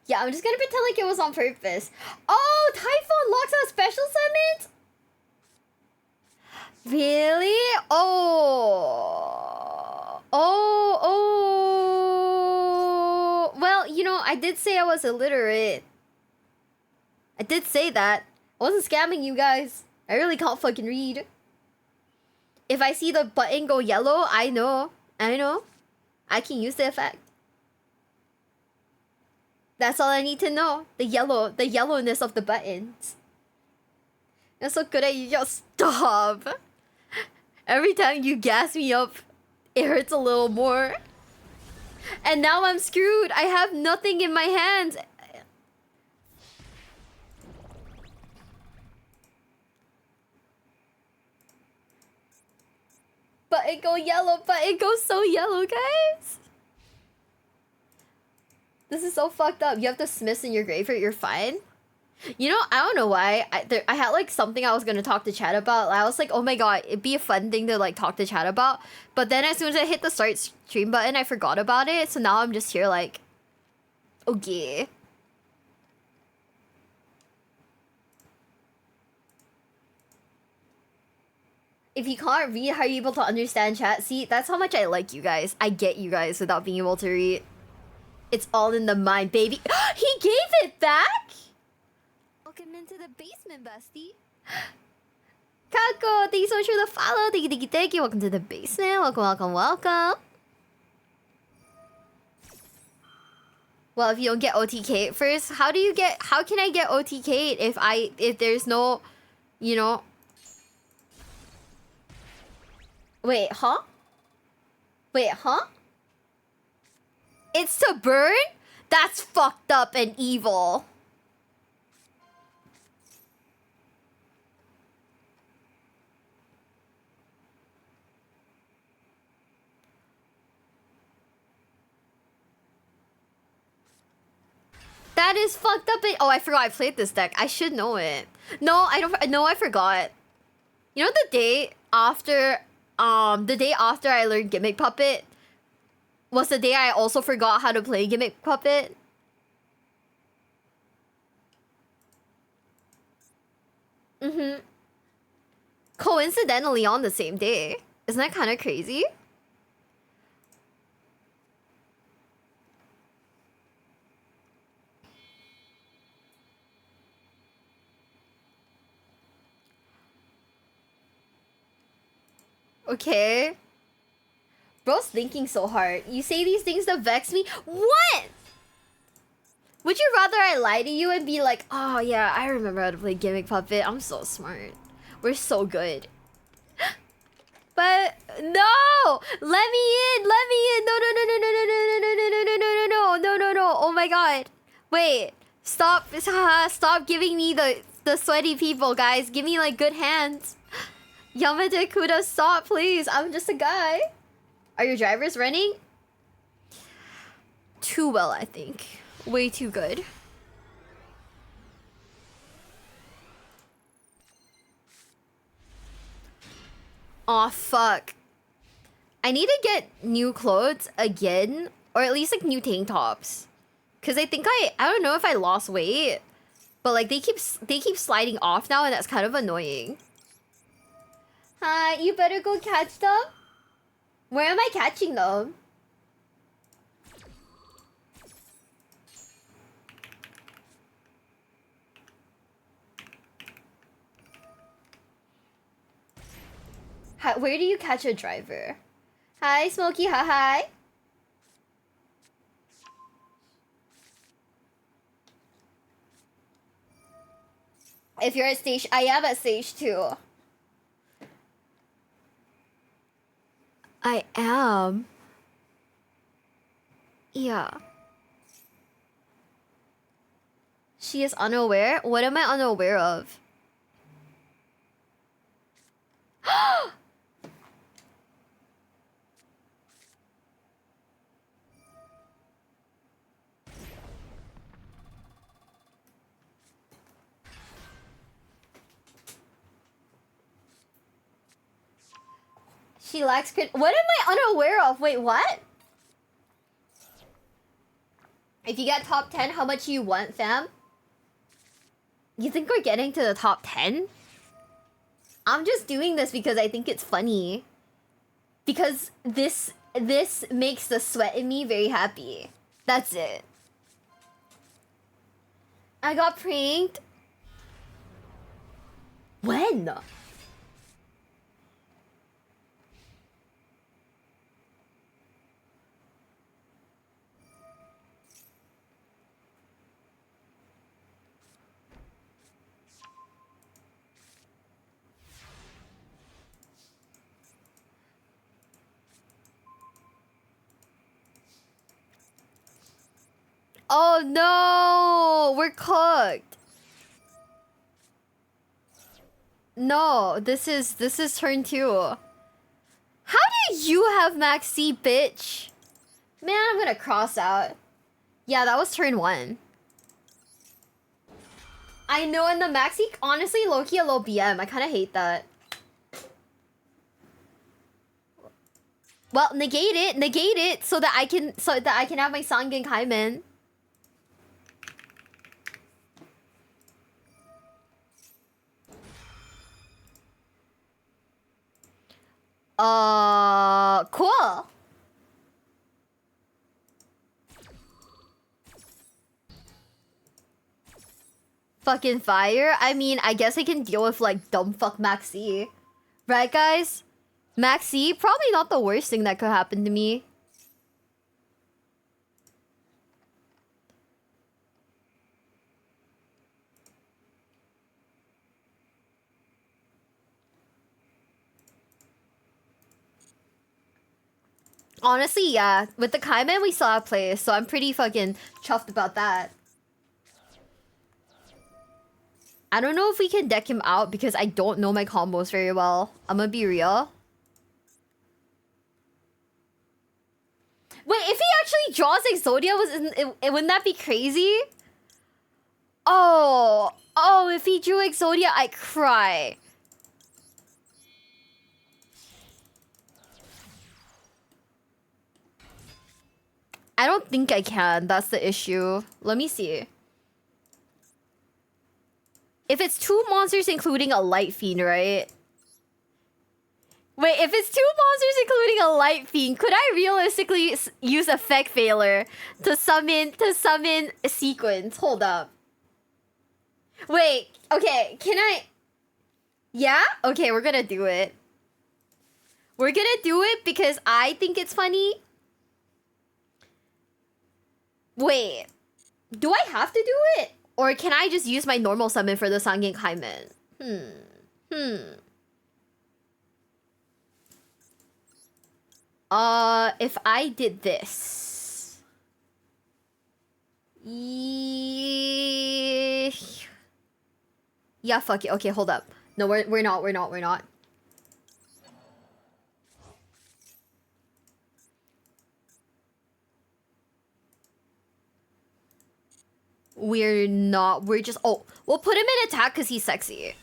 Yeah, I'm just gonna pretend like it was on purpose. Oh, Typhon locks out special summons? Really? Oh. Oh. Well, you know, I did say I was illiterate. I did say that. I wasn't scamming you guys. I really can't fucking read. If I see the button go yellow, I know. I can use the effect. That's all I need to know. The yellowness of the buttons. You're so good at you. Just stop. Every time you gas me up, it hurts a little more. And now I'm screwed. I have nothing in my hands. But it go yellow. But it goes so yellow, guys. This is so fucked up. You have the Smiths in your graveyard. You're fine. You know, I don't know why. I had like something I was gonna talk to chat about. I was like, oh my god, it'd be a fun thing to like talk to chat about. But then as soon as I hit the start stream button, I forgot about it. So now I'm just here like, okay. If you can't read, how are you able to understand chat? See, that's how much I like you guys. I get you guys without being able to read. It's all in the mind, baby. He gave it back? Welcome into the basement, bestie. Kako, thank you so much for the follow. Thank you. Welcome to the basement. Welcome. Well, if you don't get OTK first, how can I get OTK if there's no, you know? Wait, huh? It's to burn? That's fucked up and evil. That is fucked up. Oh, I forgot I played this deck. I should know it. No, I don't. No, I forgot. You know the day after I learned Gimmick Puppet was the day I also forgot how to play Gimmick Puppet. Coincidentally on the same day. Isn't that kind of crazy? Okay. Bro's thinking so hard. You say these things to vex me? What? Would you rather I lie to you and be like, oh yeah, I remember how to play Gimmick Puppet. I'm so smart. We're so good. But no! Let me in! Let me in! No, no, no, no, no, no, no, no, no, no, no, no, no, no, no, no, no. Oh my god. Wait. Stop. Stop giving me the sweaty people, guys. Give me like good hands. Yamada Kuda, stop, please. I'm just a guy. Are your drivers running? Too well, I think. Way too good. Aw, fuck. I need to get new clothes again. Or at least like new tank tops. Cause I think I don't know if I lost weight. But like they keep sliding off now and that's kind of annoying. Hi, you better go catch them. Where am I catching them? Hi, where do you catch a driver? Hi, Smokey. Hi, hi. If you're at stage, I am at stage 2. I am. Yeah. She is unaware? What am I unaware of? She lacks crit. What am I unaware of? Wait, what? If you get top 10, how much you want, fam? You think we're getting to the top 10? I'm just doing this because I think it's funny. Because this makes the sweat in me very happy. That's it. I got pranked. When? Oh no! We're cooked. No, this is turn 2. How do you have Max C, bitch? Man, I'm gonna cross out. Yeah, that was turn 1. I know, and the Maxi, honestly, low-key a low BM. I kind of hate that. Well, negate it, so that I can have my Sangen Kaimen. Cool. Fucking fire. I mean, I guess I can deal with like dumb fuck Maxi. Right, guys? Maxi, probably not the worst thing that could happen to me. Honestly, yeah. With the Kaiman, we still have plays, so I'm pretty fucking chuffed about that. I don't know if we can deck him out because I don't know my combos very well. I'm gonna be real. Wait, if he actually draws Exodia, wouldn't that be crazy? Oh, if he drew Exodia, I cry. I don't think I can. That's the issue. Let me see. If it's 2 monsters including a Light Fiend, right? Wait, if it's 2 monsters including a Light Fiend, could I realistically use Effect Failure to summon a sequence? Hold up. Wait, okay, can I... Yeah? Okay, we're gonna do it. We're gonna do it because I think it's funny. Wait, do I have to do it? Or can I just use my normal summon for the Sangin Kaimen? If I did this. Yeah, fuck it. Okay, hold up. No, we're not. We're not. We're just... Oh, we'll put him in attack because he's sexy.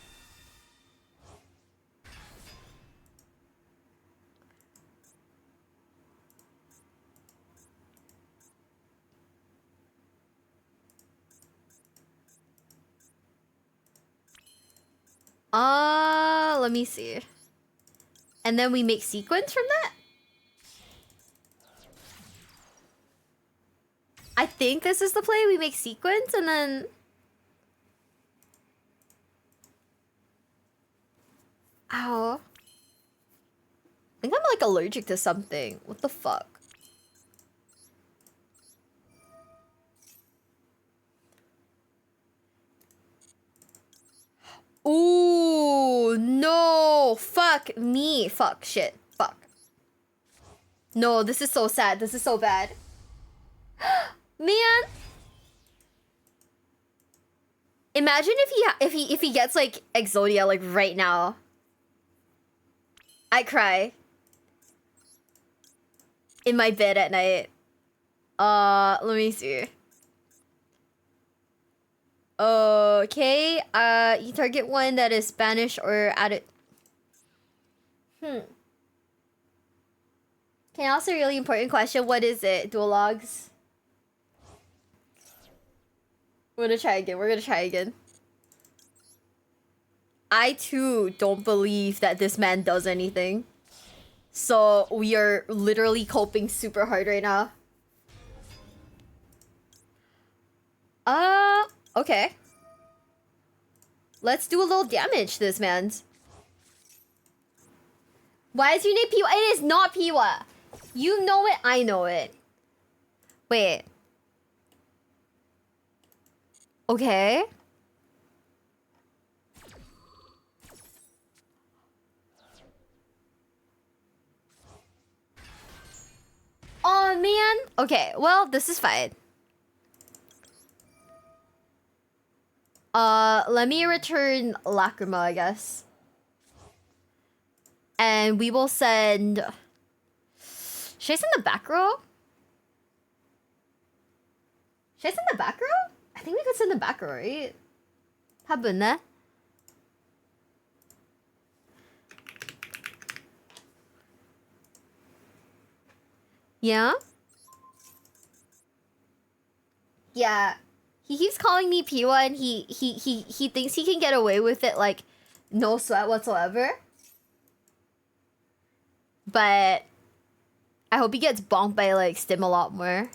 Let me see. And then we make sequence from that? I think this is the play. We make sequence and then... Ow. I think I'm like allergic to something. What the fuck? Ooh, no. Fuck me. Fuck, shit. Fuck. No, this is so sad. This is so bad. Man. Imagine if he gets like Exodia like right now. I cry. In my bed at night. Let me see. Okay, you target one that is Spanish or added. Can I ask a really important question? What is it? Dual logs? We're gonna try again. I too don't believe that this man does anything. So we are literally coping super hard right now. Okay. Let's do a little damage to this man's. Why is your name Piwa? It is not Piwa. You know it, I know it. Wait. Okay. Oh man. Okay, well, this is fine. Let me return Lacrima, I guess. And we will send... Should I send the back row? Should I send the back row? I think we could send the back row, right? Habune. Yeah? Yeah. He keeps calling me Piwa and he thinks he can get away with it like no sweat whatsoever. But I hope he gets bonked by like Stim a lot more.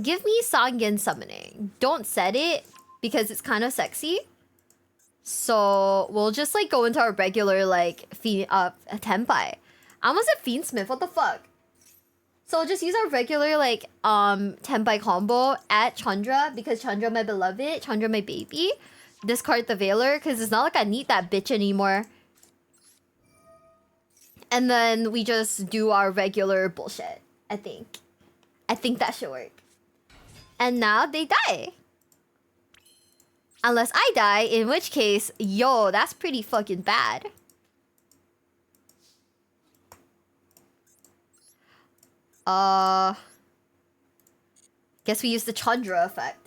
Give me Sangen summoning. Don't set it because it's kind of sexy. So we'll just like go into our regular like Tenpai. I almost said Fiendsmith, what the fuck? So we'll just use our regular like Tenpai combo at Chandra because Chandra my beloved, Chandra my baby. Discard the Veiler because it's not like I need that bitch anymore. And then we just do our regular bullshit, I think. I think that should work. And now they die. Unless I die, in which case, yo, that's pretty fucking bad. Guess we use the Chandra effect.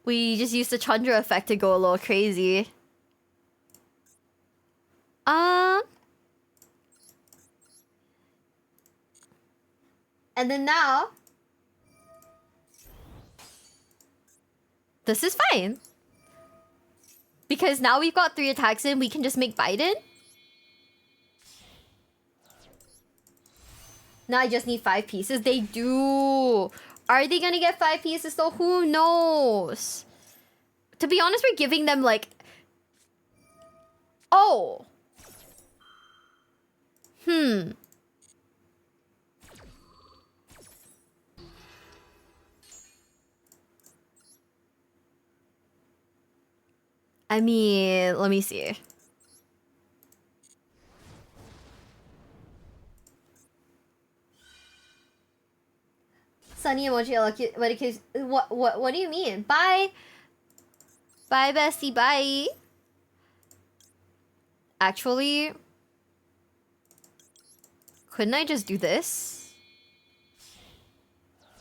We just use the Chandra effect to go a little crazy. And then now... This is fine. Because now we've got 3 attacks in, we can just make Biden. Now I just need 5 pieces. They do. Are they gonna get 5 pieces though? Who knows? To be honest, we're giving them like... Oh. I mean, let me see. Sunny emoji, what do you mean? Bye. Bye, bestie, bye. Actually, couldn't I just do this?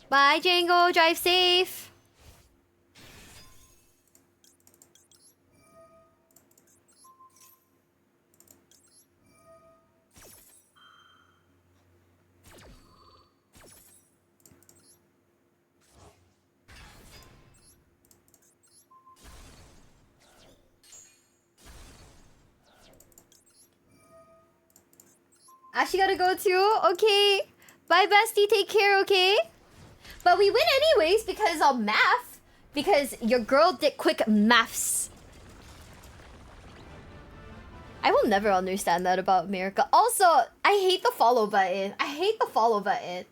Bye, Django, drive safe. Ashley gotta go too? Okay. Bye, bestie. Take care, okay? But we win anyways because of math. Because your girl did quick maths. I will never understand that about America. Also, I hate the follow button. I hate the follow button.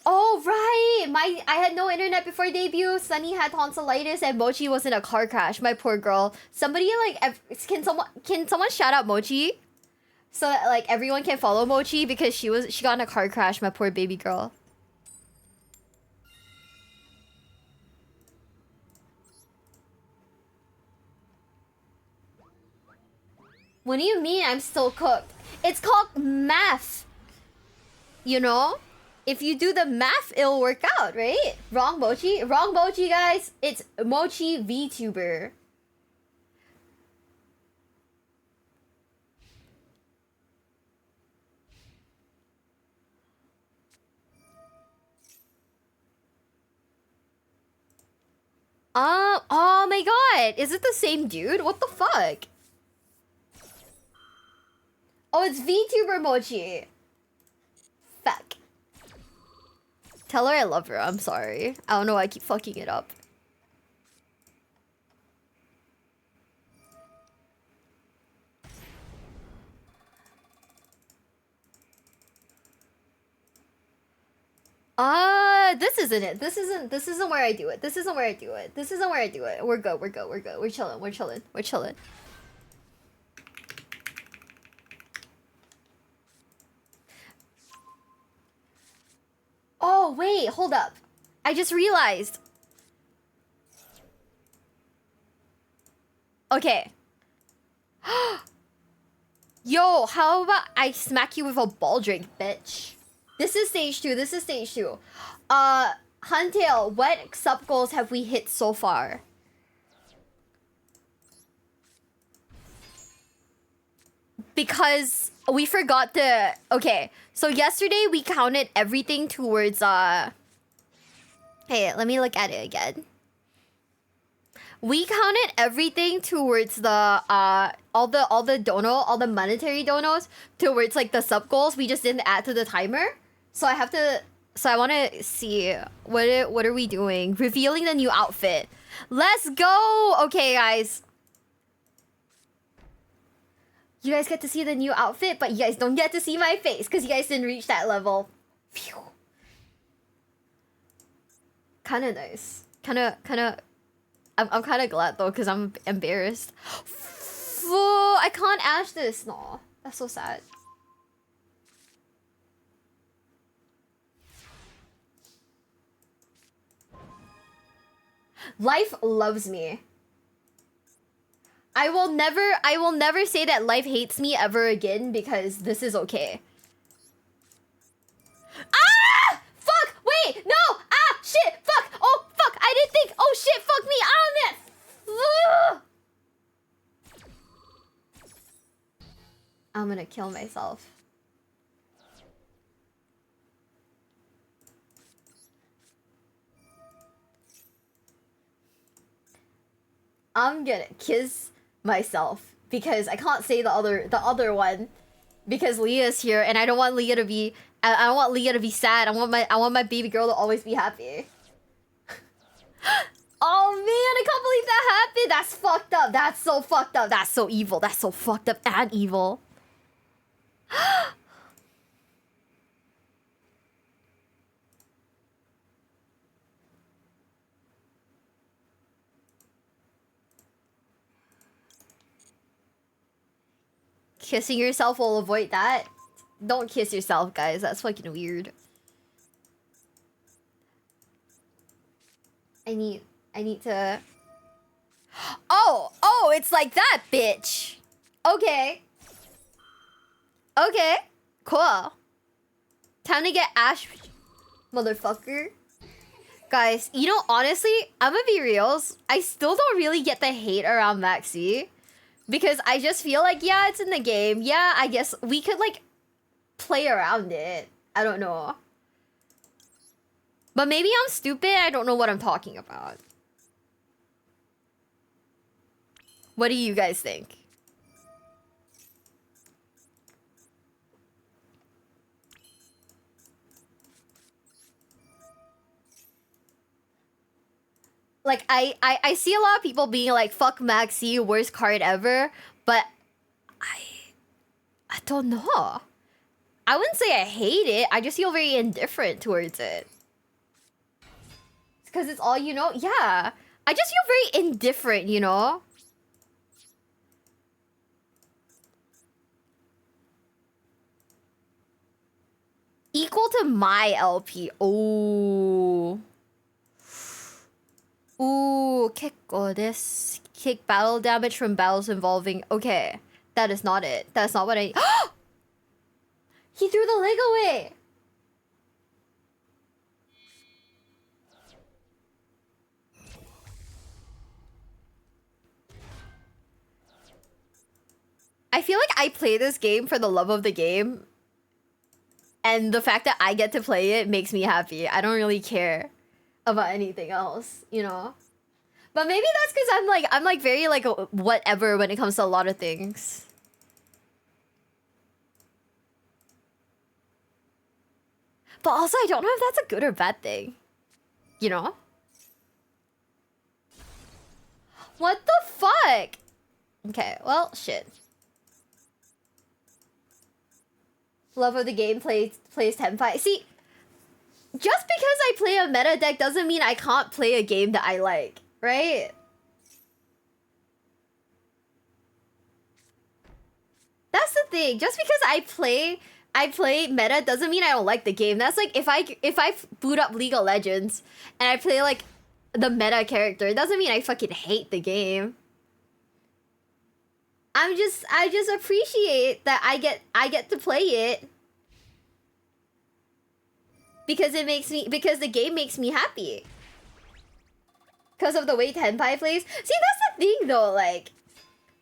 Oh, right. I had no internet before debut. Sunny had tonsillitis and Mochi was in a car crash. My poor girl. Somebody like... Can someone shout out Mochi? So that like everyone can follow Mochi because she got in a car crash, my poor baby girl. What do you mean I'm still cooked? It's called math. You know? If you do the math, it'll work out, right? Wrong Mochi? Wrong Mochi, guys. It's Mochi VTuber. Oh my god. Is it the same dude? What the fuck? Oh, it's VTuber Mochi. Fuck. Tell her I love her. I'm sorry. I don't know why I keep fucking it up. This isn't it. This isn't where I do it. This isn't where I do it. This isn't where I do it. We're good. We're good. We're good. We're chilling. We're chilling. We're chilling. Oh, wait. Hold up. I just realized. Okay. Yo, how about I smack you with a ball drink, bitch? This is stage 2. This is stage 2. Huntail, what sub goals have we hit so far? Because we forgot to... Okay, so yesterday we counted everything towards, Hey, let me look at it again. We counted everything towards the, all the monetary donos towards, like, the sub goals. We just didn't add to the timer. So I have to... So I want to see, what are we doing? Revealing the new outfit. Let's go! Okay, guys. You guys get to see the new outfit, but you guys don't get to see my face because you guys didn't reach that level. Phew. Kind of nice. Kind of... I'm kind of glad, though, because I'm embarrassed. I can't ash this. No, that's so sad. Life loves me. I will never say that life hates me ever again because this is okay. Ah! Fuck! Wait! No! Ah! Shit! Fuck! Oh, fuck! I didn't think! Oh, shit! Fuck me! I'm gonna kill myself. I'm gonna kiss myself because I can't say the other one because Leah's here and I don't want Leah to be I don't want Leah to be sad. I want my baby girl to always be happy. Oh man, I can't believe that happened. That's fucked up. That's so fucked up. That's so evil. That's so fucked up and evil. Kissing yourself will avoid that. Don't kiss yourself, guys. That's fucking weird. I need to... Oh, it's like that, bitch. Okay. Okay, cool. Time to get Ash, motherfucker. Guys, you know, honestly, I'm gonna be real. I still don't really get the hate around Maxi. Because I just feel like, yeah, it's in the game. Yeah, I guess we could, like, play around it. I don't know. But maybe I'm stupid. I don't know what I'm talking about. What do you guys think? Like, I see a lot of people being like, fuck Maxi, worst card ever. But I don't know. I wouldn't say I hate it. I just feel very indifferent towards it. Because it's all you know? Yeah. I just feel very indifferent, you know? Equal to my LP. Oh. Ooh, kekko desu. Kick battle damage from battles involving... Okay. That is not it. That's not what I... He threw the leg away! I feel like I play this game for the love of the game. And the fact that I get to play it makes me happy. I don't really care about anything else, you know? But maybe that's because I'm like very like whatever when it comes to a lot of things. But also I don't know if that's a good or bad thing. You know? What the fuck? Okay, well, shit. Love of the game plays Tenpai. See, just because I play a meta deck doesn't mean I can't play a game that I like, right? That's the thing. Just because I play meta doesn't mean I don't like the game. That's like if I boot up League of Legends and I play like the meta character, it doesn't mean I fucking hate the game. I just appreciate that I get to play it because the game makes me happy. Because of the way Tenpai plays. See, that's the thing though, like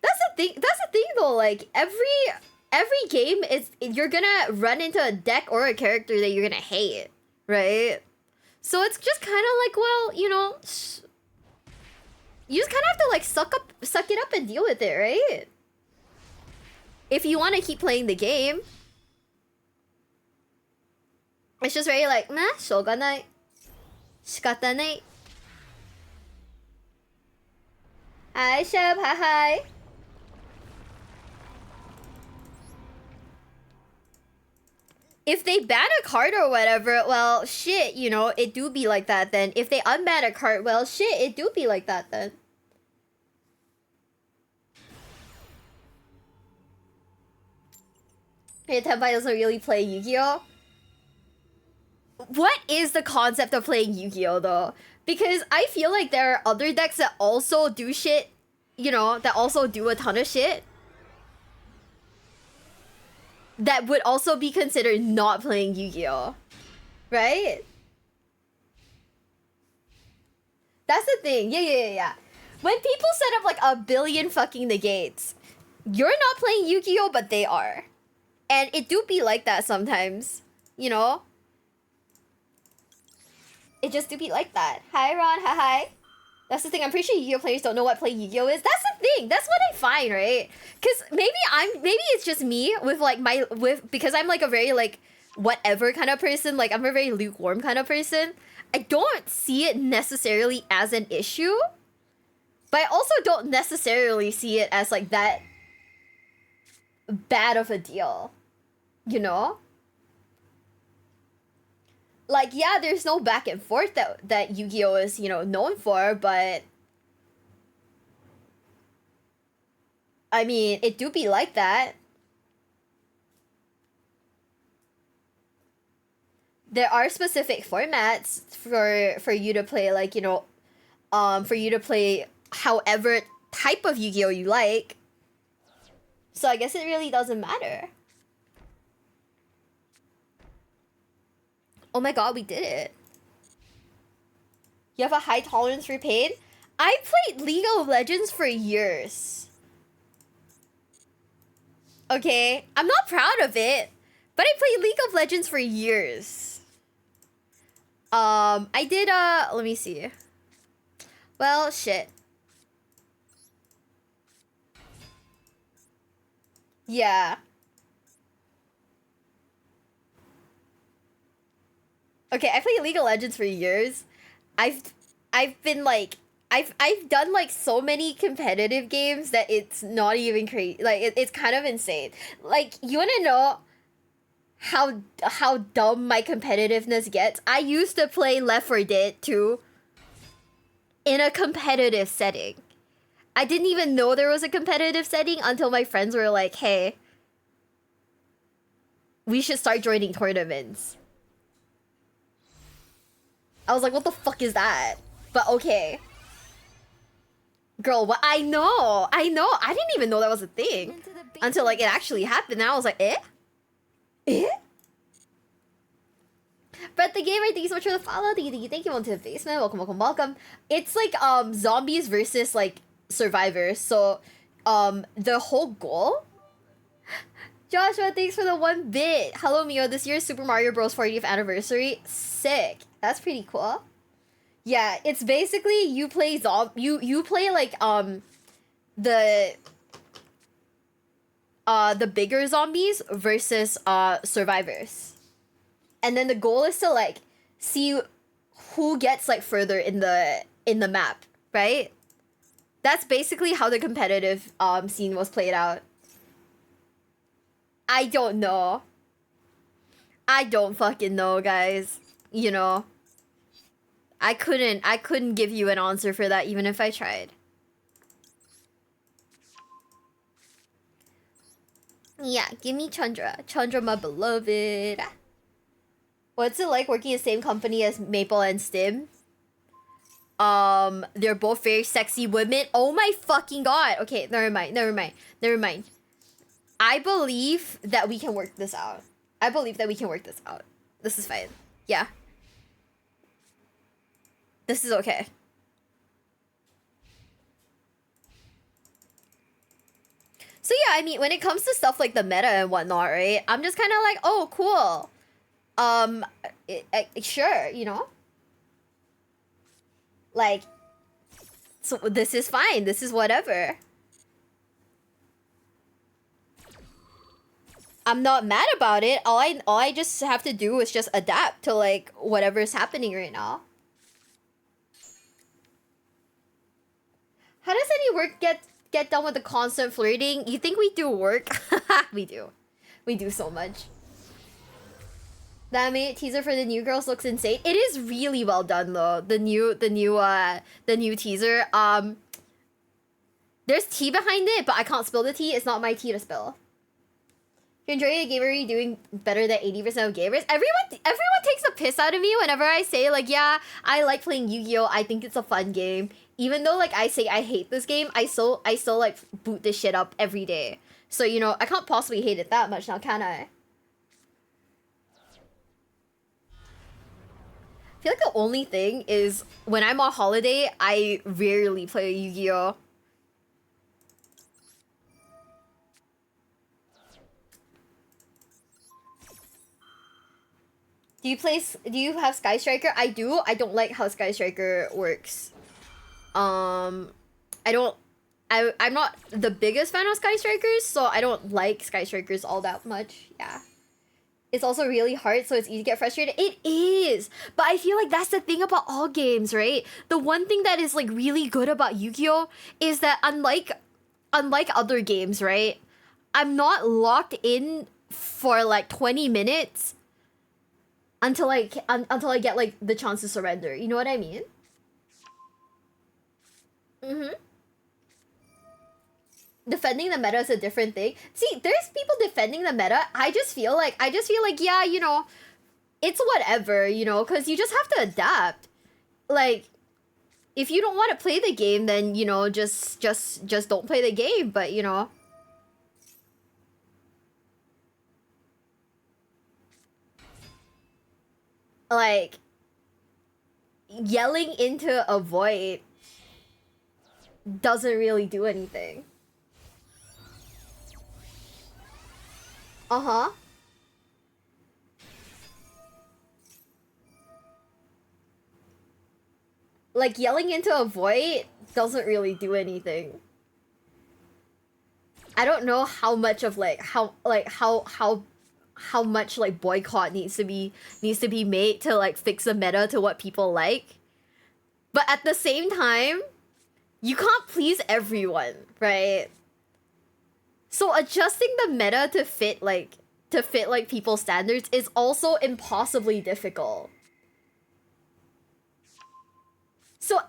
that's the thing though, like every game is you're gonna run into a deck or a character that you're gonna hate, right? So it's just kind of like, well, you know, you just kind of have to like suck it up and deal with it, right? If you want to keep playing the game. It's just very like, meh, しょうがない. 仕方ない. Hi, Shep, hi. If they ban a card or whatever, well, shit, you know, it do be like that then. If they unban a card, well, shit, it do be like that then. Hey, Tenpai doesn't really play Yu-Gi-Oh! What is the concept of playing Yu-Gi-Oh though? Because I feel like there are other decks that also do shit, you know, that also do a ton of shit. That would also be considered not playing Yu-Gi-Oh! Right? That's the thing. Yeah. When people set up like a billion fucking negates, you're not playing Yu-Gi-Oh! But they are. And it do be like that sometimes, you know? It just do be like that. Hi, Ron. Hi. That's the thing. I'm pretty sure Yu-Gi-Oh players don't know what play Yu-Gi-Oh is. That's the thing. That's what I find, right? Because maybe it's just me with like because I'm like a very like whatever kind of person. Like I'm a very lukewarm kind of person. I don't see it necessarily as an issue, but I also don't necessarily see it as like that bad of a deal, you know? Like, yeah, there's no back and forth that Yu-Gi-Oh is, you know, known for, but I mean, it do be like that. There are specific formats for you to play, like, you know, for you to play however type of Yu-Gi-Oh you like. So I guess it really doesn't matter. Oh my god, we did it. You have a high tolerance for pain? I played League of Legends for years. Okay, I'm not proud of it, but I played League of Legends for years. I did, let me see. Well, shit. Yeah. Okay, I played League of Legends for years. I've been like I've done like so many competitive games that it's not even crazy. Like it's kind of insane. Like you want to know how dumb my competitiveness gets? I used to play Left 4 Dead 2 in a competitive setting. I didn't even know there was a competitive setting until my friends were like, "Hey, we should start joining tournaments." I was like, what the fuck is that? But okay. Girl, what? I know. I didn't even know that was a thing. Until, like, it actually happened. And I was like, eh? Eh? But the gamer, thank you so much for the follow. Thank you. Welcome to the basement. Welcome. It's like, zombies versus, like, survivors. So, the whole goal... Joshua, thanks for the 1 bit. Hello, Mio. This year's Super Mario Bros. 40th anniversary. Sick. That's pretty cool. Yeah, it's basically you play you play like the bigger zombies versus survivors. And then the goal is to like see who gets like further in the map, right? That's basically how the competitive scene was played out. I don't know. I don't fucking know, guys. You know, I couldn't give you an answer for that even if I tried. Yeah, give me Chandra. Chandra, my beloved. What's it like working in the same company as Maple and Stim? They're both very sexy women. Oh my fucking god. Okay, never mind. I believe that we can work this out. This is fine. Yeah. This is okay. So yeah, I mean, when it comes to stuff like the meta and whatnot, right? I'm just kind of like, oh, cool. Sure, you know? Like, so this is fine. This is whatever. I'm not mad about it. All I just have to do is just adapt to like whatever's happening right now. How does any work get done with the constant flirting? You think we do work? We do. We do so much. That teaser for the new girls looks insane. It is really well done though. The new teaser. There's tea behind it, but I can't spill the tea. It's not my tea to spill. If you're enjoying a game, are you doing better than 80% of gamers? Everyone takes a piss out of me whenever I say like, yeah, I like playing Yu-Gi-Oh. I think it's a fun game. Even though like I say I hate this game, I still like boot this shit up every day. So you know, I can't possibly hate it that much now, can I? I feel like the only thing is when I'm on holiday, I rarely play Yu-Gi-Oh. Do you have Sky Striker? I do. I don't like how Sky Striker works. I don't. I'm not the biggest fan of Sky Strikers, so I don't like Sky Strikers all that much. Yeah. It's also really hard, so it's easy to get frustrated. It is! But I feel like that's the thing about all games, right? The one thing that is like really good about Yu-Gi-Oh! Is that unlike other games, right? I'm not locked in for like 20 minutes until until I get like the chance to surrender. You know what I mean? Mm-hmm. Defending the meta is a different thing. See, there's people defending the meta. I just feel like yeah, you know, it's whatever, you know, because you just have to adapt. Like, if you don't want to play the game, then you know, just don't play the game. But you know, like yelling into a void doesn't really do anything. Uh-huh. Like yelling into a void doesn't really do anything. I don't know how much of how much like boycott needs to be made to like fix the meta to what people like. But at the same time, you can't please everyone, right? So adjusting the meta to fit like people's standards is also impossibly difficult. So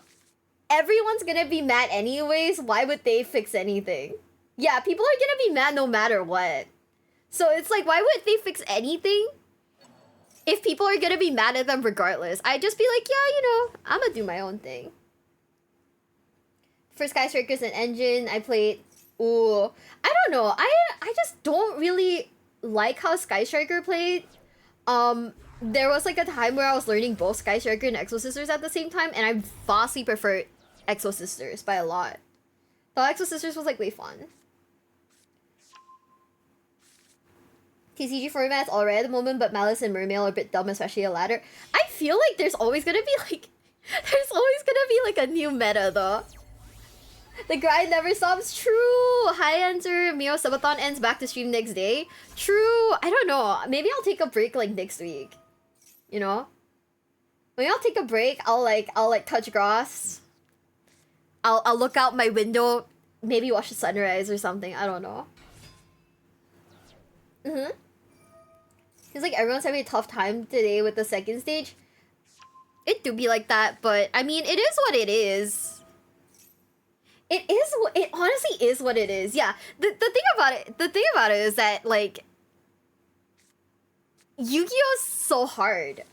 everyone's gonna be mad anyways. Why would they fix anything? Yeah, people are gonna be mad no matter what. So it's like, why would they fix anything if people are gonna be mad at them regardless? I'd just be like, yeah, you know, I'm gonna do my own thing. For Sky Strikers and Engine, I played... Ooh, I don't know. I just don't really like how Sky Striker played. There was like a time where I was learning both Sky Striker and Exo Sisters at the same time, and I vastly preferred Exo Sisters by a lot. Thought Exo Sisters was like way fun. TCG format's alright at the moment, but Malice and Mermail are a bit dumb, especially a ladder. I feel like there's always gonna be like... There's always gonna be like a new meta though. The grind never stops. True. Hi, Answer. Mio Subathon ends back to stream next day. True. I don't know. Maybe I'll take a break like next week. You know? Maybe I'll take a break. I'll touch grass. I'll look out my window. Maybe watch the sunrise or something. I don't know. Feels like everyone's having a tough time today with the second stage. It do be like that, but I mean, it is what it is. It honestly is what it is. Yeah. The thing about it is that like Yu-Gi-Oh! Is so hard.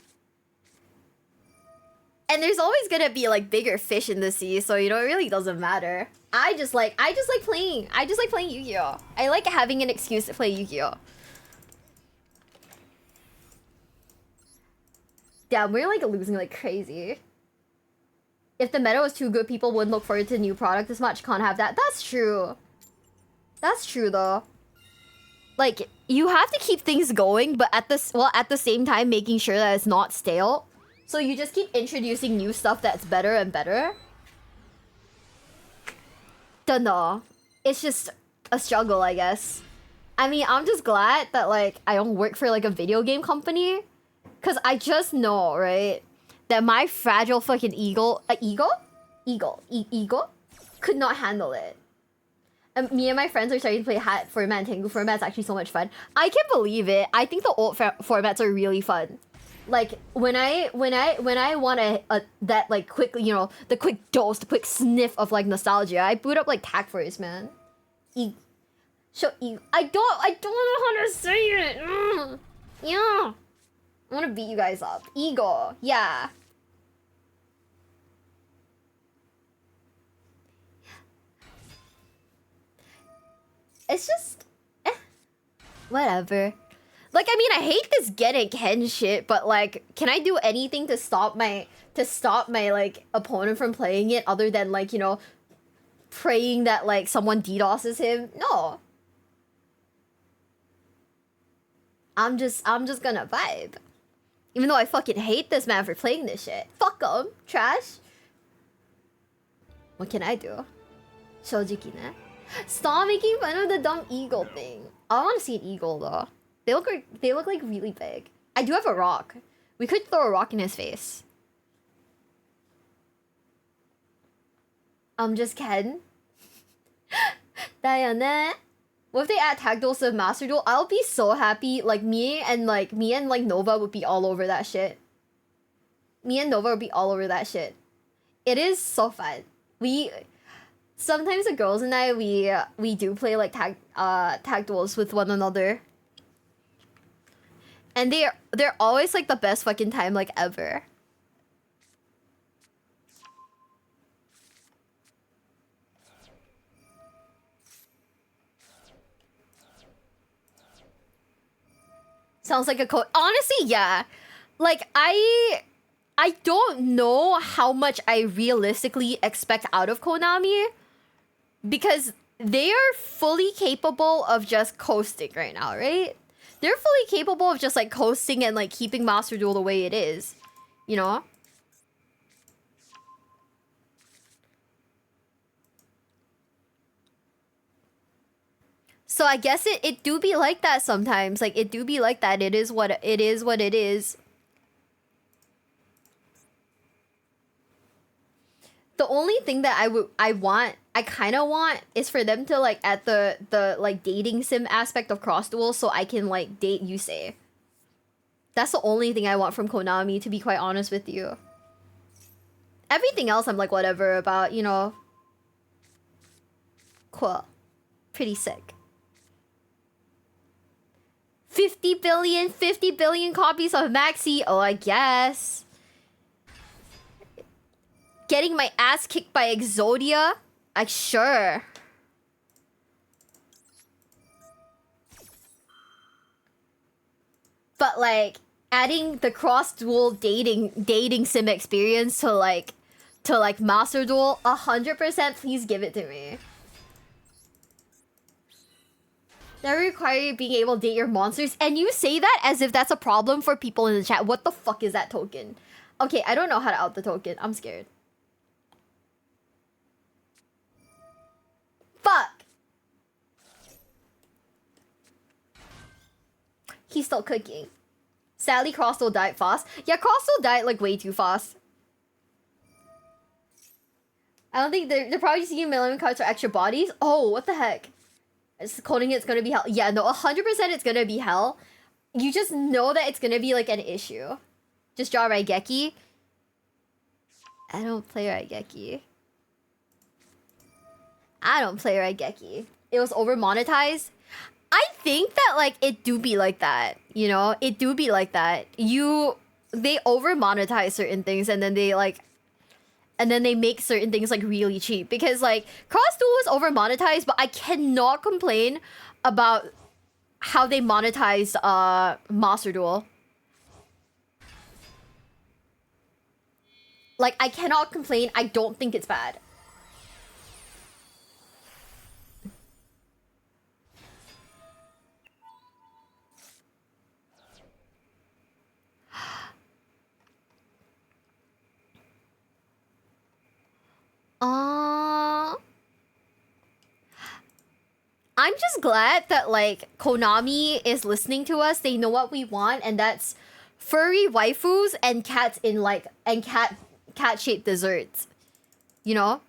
And there's always gonna be like bigger fish in the sea, so you know it really doesn't matter. I just like playing Yu-Gi-Oh! I like having an excuse to play Yu-Gi-Oh! Damn, we're like losing like crazy. If the meta was too good, people wouldn't look forward to new product as much. Can't have that. That's true. That's true though. Like, you have to keep things going, but at the same time making sure that it's not stale. So you just keep introducing new stuff that's better and better. Dunno. It's just a struggle, I guess. I mean, I'm just glad that like I don't work for like a video game company. Cause I just know, right? That my fragile fucking ego could not handle it. And me and my friends are starting to play Hat format and Tengu format. It's actually so much fun. I can't believe it. I think the old formats are really fun. Like when I want that like quick, you know, the quick dose, the quick sniff of like nostalgia, I boot up like Tac Force, man. I don't know how to say it. Yeah. I want to beat you guys up. Ego, yeah. It's just... whatever. Like, I mean, I hate this get it Ken shit, but like, can I do anything to stop my like opponent from playing it other than like, you know, praying that like someone DDoSes him? No. I'm just gonna vibe. Even though I fucking hate this man for playing this shit. Fuck him. Trash. What can I do? 正直ね. Stop making fun of the dumb eagle thing. I want to see an eagle though. They look like really big. I do have a rock. We could throw a rock in his face. I'm just kidding. だよね. What if they add tag duels to Master Duel? I'll be so happy. Like me and Nova would be all over that shit. Me and Nova would be all over that shit. It is so fun. Sometimes the girls and I we do play like tag duels with one another. And they're always like the best fucking time like ever. Sounds like a code. Honestly, yeah. Like I don't know how much I realistically expect out of Konami, because they are fully capable of just coasting right now, right? They're fully capable of just like coasting and like keeping Master Duel the way it is, you know? So I guess it do be like that sometimes. Like it do be like that. It is what it is. The only thing that I kind of want is for them to like add the like dating sim aspect of Cross Duel, so I can like date Yusei. That's the only thing I want from Konami, to be quite honest with you. Everything else I'm like whatever about, you know. Cool. Pretty sick. 50 billion copies of Maxi. Oh, I guess. Getting my ass kicked by Exodia? Like, sure. But like adding the cross duel dating sim experience to like Master Duel, 100%, please give it to me. That require you being able to date your monsters, and you say that as if that's a problem for people in the chat. What the fuck is that token? Okay, I don't know how to out the token. I'm scared. Fuck! He's still cooking. Sadly, Crossduel died fast. Yeah, Crossduel died like way too fast. I don't think they're probably just using Millennium cards for extra bodies. Oh, what the heck? It's coding it's gonna be hell. Yeah, no, 100% it's gonna be hell. You just know that it's gonna be like an issue. Just draw Raigeki. I don't play Raigeki. It was over monetized. I think that like it do be like that, you know? It do be like that. They over monetize certain things and then they make certain things like really cheap, because like Cross Duel was over monetized, but I cannot complain about how they monetized Master Duel. Like I cannot complain. I don't think it's bad. I'm just glad that like Konami is listening to us. They know what we want, and that's furry waifus and cats in like cat-shaped desserts. You know?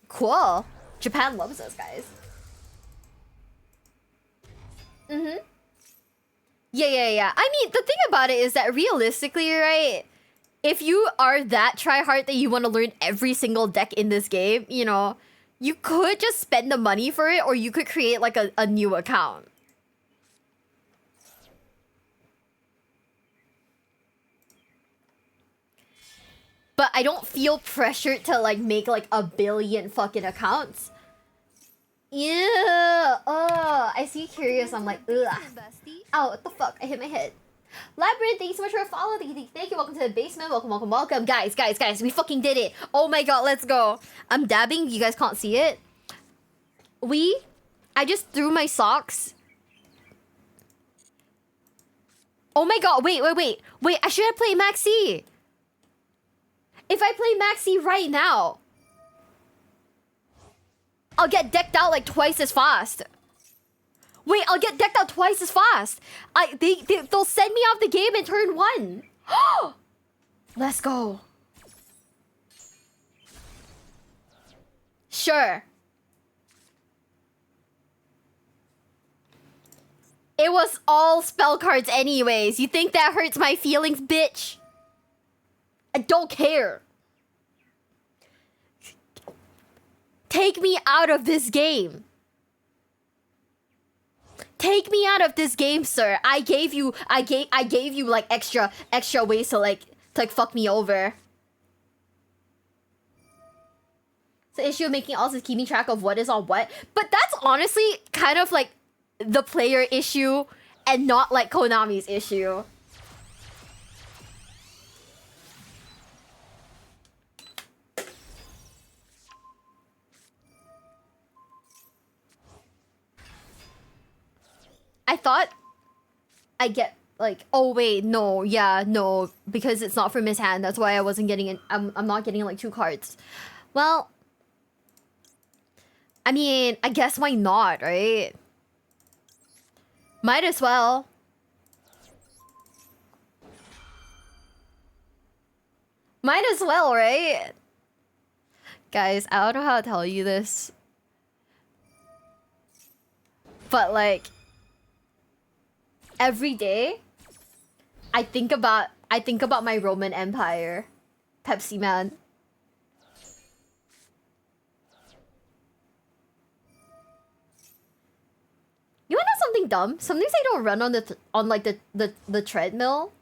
Cool. Japan loves us, guys. Mm-hmm. Yeah. I mean, the thing about it is that realistically, right? If you are that tryhard that you want to learn every single deck in this game, you know, you could just spend the money for it, or you could create like a new account. But I don't feel pressured to like make like 1 billion fucking accounts. Yeah. Oh, I see curious. I'm like, ugh. Ow, what the fuck? I hit my head. Labyrinth, thank you so much for following. Thank you. Welcome to the basement. Welcome. Guys. We fucking did it. Oh my god, let's go. I'm dabbing. You guys can't see it. I just threw my socks. Oh my god, wait. I should have played Maxi. If I play Maxi right now. I'll get decked out like twice as fast. Wait, I'll get decked out twice as fast. They'll send me off the game in turn 1. Let's go. Sure. It was all spell cards anyways. You think that hurts my feelings, bitch? I don't care. Take me out of this game. Take me out of this game, sir. I gave you like extra ways to like fuck me over. The issue of making also is keeping track of what is on what. But that's honestly kind of like the player issue and not like Konami's issue. I thought I get like, oh wait, no, yeah, no, because it's not from his hand. That's why I wasn't getting it. I'm not getting like 2 cards. Well, I mean, I guess why not, right? Might as well. Might as well, right? Guys, I don't know how to tell you this. But like every day I think about my Roman Empire. Pepsi Man. You wanna know something dumb? Sometimes I don't run on the treadmill.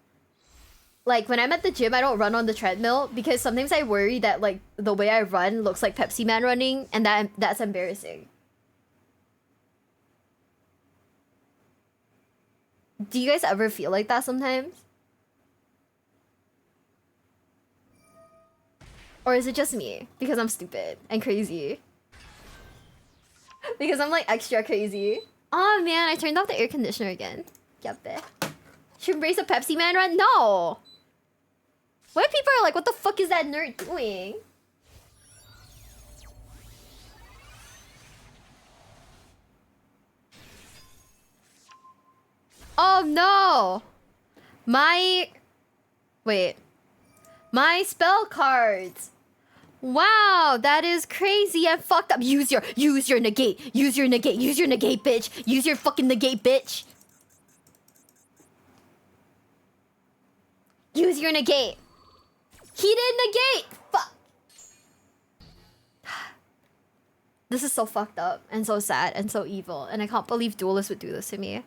Like when I'm at the gym, I don't run on the treadmill because sometimes I worry that like the way I run looks like Pepsi Man running, and that's embarrassing. Do you guys ever feel like that sometimes? Or is it just me? Because I'm stupid and crazy. Because I'm like extra crazy. Oh man, I turned off the air conditioner again. Yappe. Should embrace a Pepsi Man run? No! Why people are like, what the fuck is that nerd doing? Oh no! Wait. My spell cards. Wow, that is crazy and fucked up. Use your negate. Use your negate, bitch. Use your fucking negate, bitch. Use your negate. He did negate. Fuck. This is so fucked up and so sad and so evil, and I can't believe Duelist would do this to me.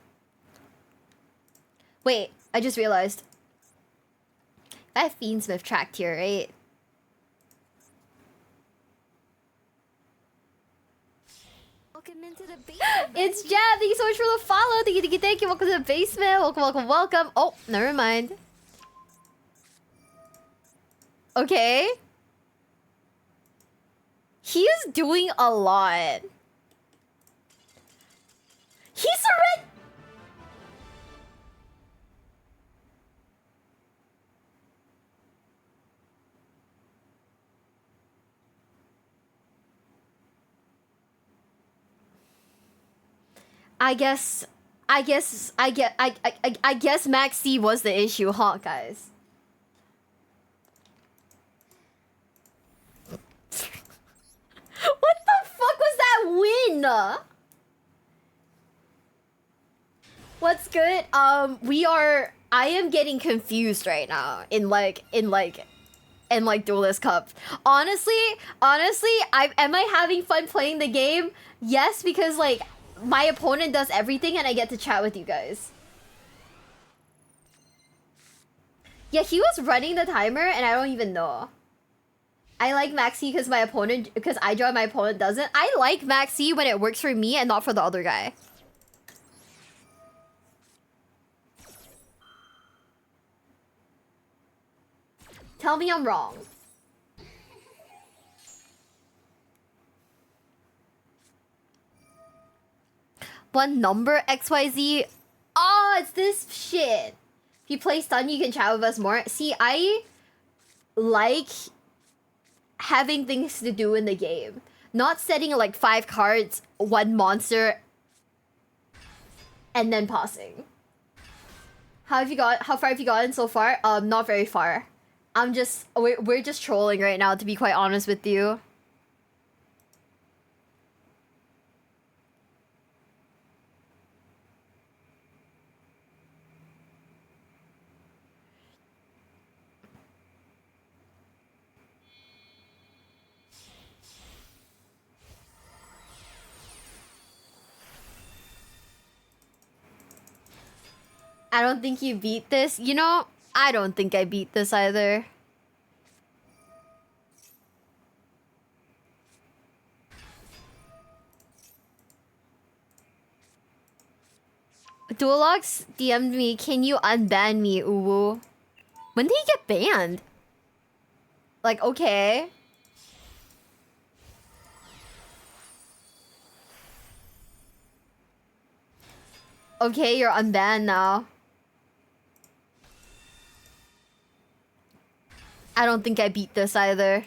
Wait, I just realized. I have Fiendsmith tracked here, right? Welcome into the basement. It's Jab. Thank you so much for the follow. Thank you. Welcome to the basement. Welcome. Oh, never mind. Okay. He is doing a lot. He surrendered. I guess Max C was the issue, huh, guys? What the fuck was that win? What's good? I am getting confused right now in Duelist Cup. Honestly, am I having fun playing the game? Yes, because like my opponent does everything and I get to chat with you guys. Yeah, he was running the timer and I don't even know. I like Maxi because I draw and my opponent doesn't. I like Maxi when it works for me and not for the other guy. Tell me I'm wrong. One number XYZ. Oh, it's this shit. If you play stun, you can chat with us more. See, I like having things to do in the game. Not setting like 5 cards, 1 monster, and then pausing. How far have you gotten so far? Not very far. We're just trolling right now, to be quite honest with you. I don't think you beat this. You know, I don't think I beat this either. Duelox DM'd me, can you unban me, Uwu? When did he get banned? Like, okay. Okay, you're unbanned now. I don't think I beat this either.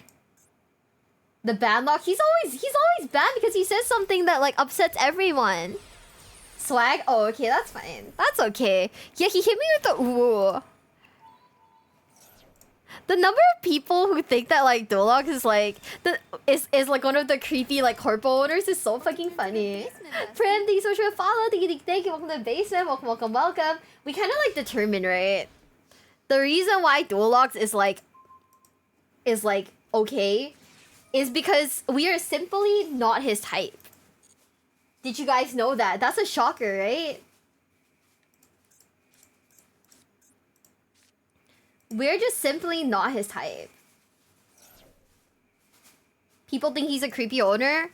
The ban lock, he's always banned because he says something that like upsets everyone. Swag? Oh, okay, that's fine. That's okay. Yeah, he hit me with the ooh. The number of people who think that like Duelox is like is like one of the creepy like corpo owners is so fucking funny. Prim, thank you so much for the follow. Thank you. Welcome to the basement. Welcome. We kind of like determined, right? The reason why Duelox is like okay is because we are simply not his type. Did you guys know that? That's a shocker, right? We're just simply not his type. People think he's a creepy owner?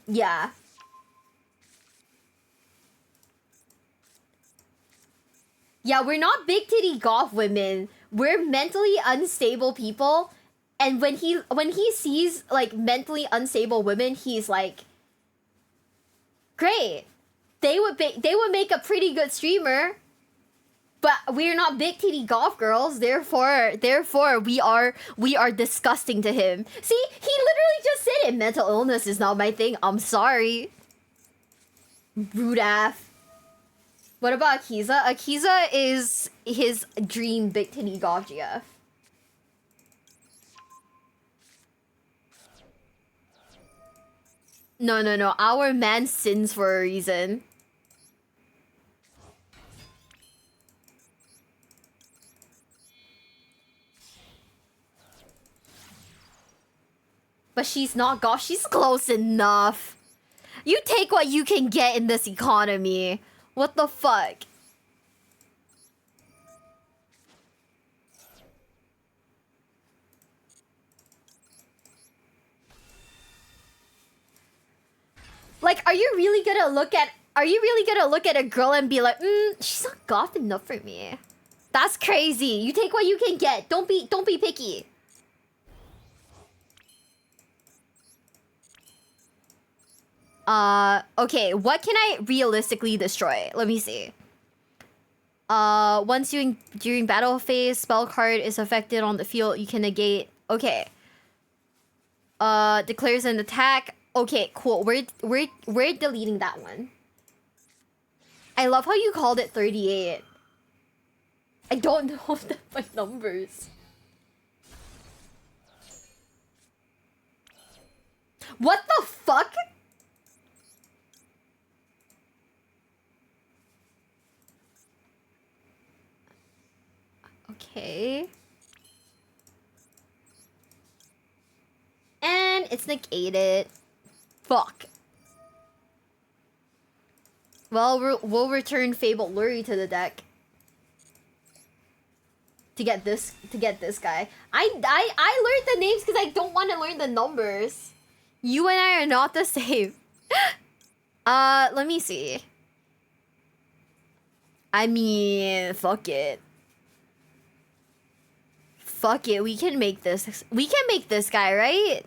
Yeah. Yeah, we're not big titty goth women. We're mentally unstable people. And when he sees like mentally unstable women, he's like, great. They would make a pretty good streamer. But we're not big titty golf girls, therefore we are disgusting to him. See, he literally just said it. Mental illness is not my thing. I'm sorry. Rude af. What about Akiza? Akiza is his dream big titty golf GF. No. Our man sins for a reason. But she's not goth. She's close enough. You take what you can get in this economy. What the fuck? Like, are you really gonna look at a girl and be like, she's not goth enough for me? That's crazy. You take what you can get. Don't be picky. Okay, what can I realistically destroy? Let me see. Once during battle phase, spell card is affected on the field, you can negate. Okay. Declares an attack. Okay, cool. We're deleting that one. I love how you called it 38. I don't know my numbers. What the fuck? Okay. And it's negated. Fuck. Well, we'll return Fabled Lurie to the deck. To get this guy. I learned the names because I don't want to learn the numbers. You and I are not the same. Let me see. I mean, fuck it. Fuck it, we can make this. We can make this guy, right?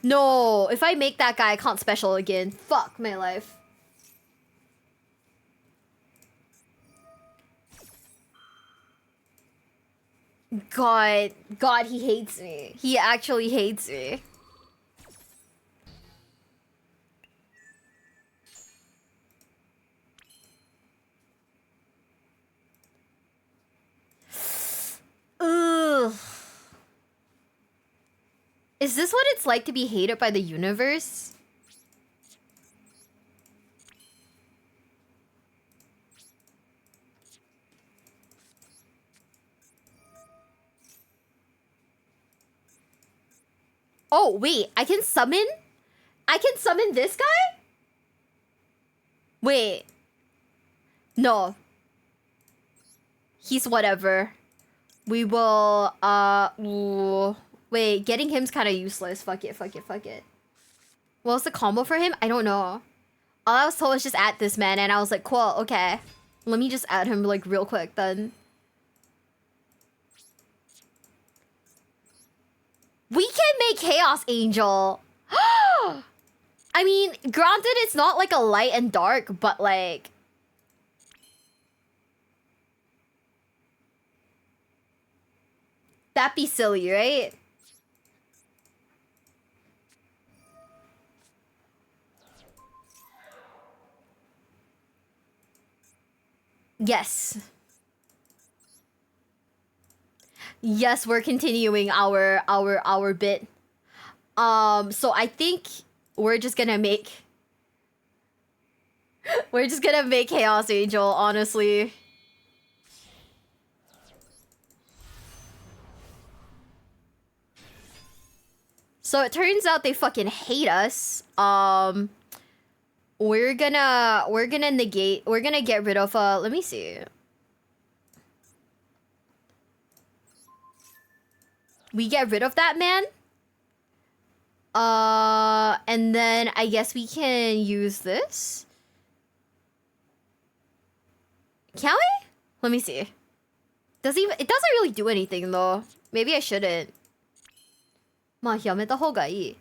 No, if I make that guy, I can't special again. Fuck my life. God, he hates me. He actually hates me. Is this what it's like to be hated by the universe? Oh, wait, I can summon this guy? Wait. No. He's whatever. We will, ooh. Wait, getting him's kind of useless. Fuck it. What was the combo for him? I don't know. All I was told was just add this man, and I was like, cool, okay. Let me just add him, like, real quick, then. We can make Chaos Angel. I mean, granted, it's not like a light and dark, but like... That'd be silly, right? Yes. Yes, we're continuing our bit. So I think we're just gonna make Chaos Angel, honestly. So it turns out they fucking hate us. We're gonna get rid of let me see. We get rid of that man. And then I guess we can use this. Can we? Let me see. It doesn't really do anything though. Maybe I shouldn't. まあやめた方がいい。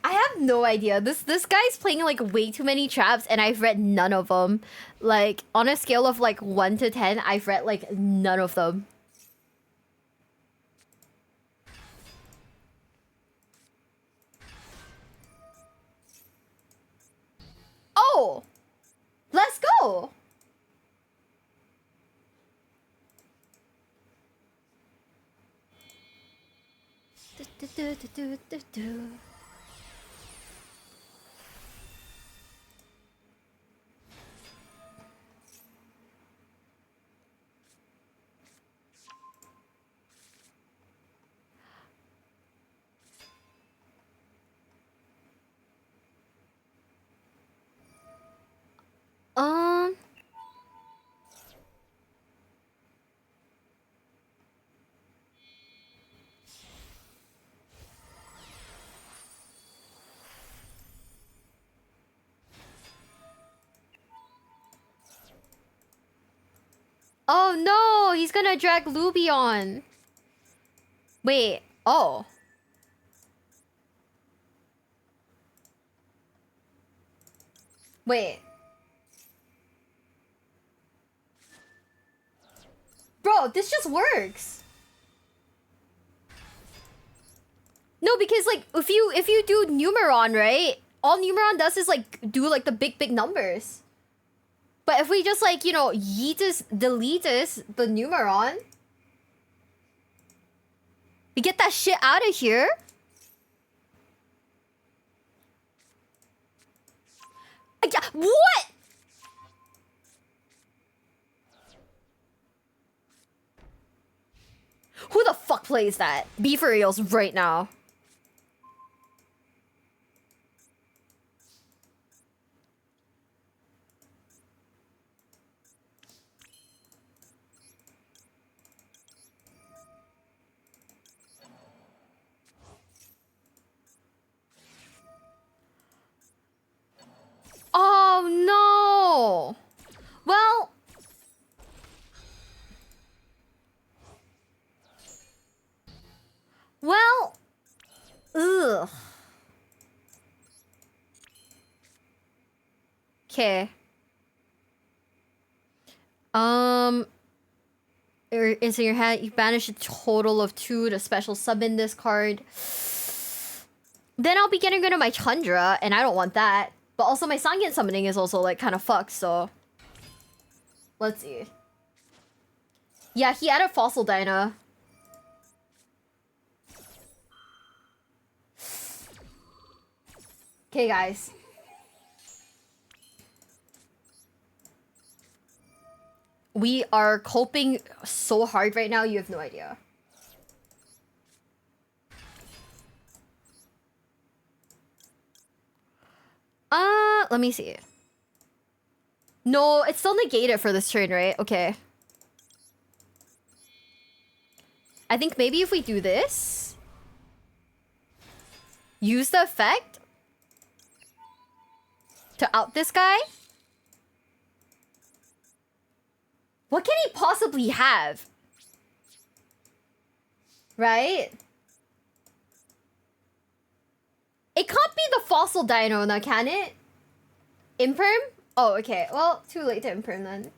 I have no idea. This guy's playing like way too many traps, and I've read none of them. Like on a scale of like 1 to 10, I've read like none of them. Oh, let's go. Oh no, he's gonna drag Lubion. Wait, oh. Wait. Bro, this just works. No, because like if you do Numeron, right? All Numeron does is like do like the big numbers. But if we just like, you know, deletus the Numeron, we get that shit out of here. What? Who the fuck plays that? Be for reals right now. Oh no! Well... Ugh. Okay. Is in your hand, you banish a total of 2 to special summon this card. Then I'll be getting rid of my Chandra, and I don't want that. But also my Sangen summoning is also like kind of fucked, so... Let's see. Yeah, he added Fossil Dino. Okay, guys. We are coping so hard right now, you have no idea. Let me see. No, it's still negated for this turn, right? Okay. I think maybe if we do this... Use the effect... to out this guy? What can he possibly have? Right? It can't be the Fossil Dino now, can it? Imperm? Oh, okay. Well, too late to Imperm then.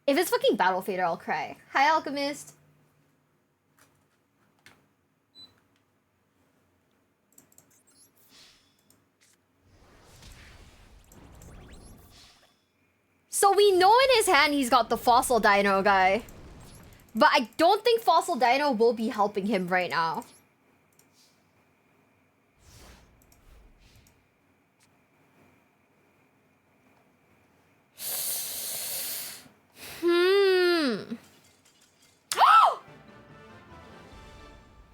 If it's fucking Battle Fader, I'll cry. Hi, Alchemist. So we know in his hand he's got the Fossil Dino guy. But I don't think Fossil Dino will be helping him right now.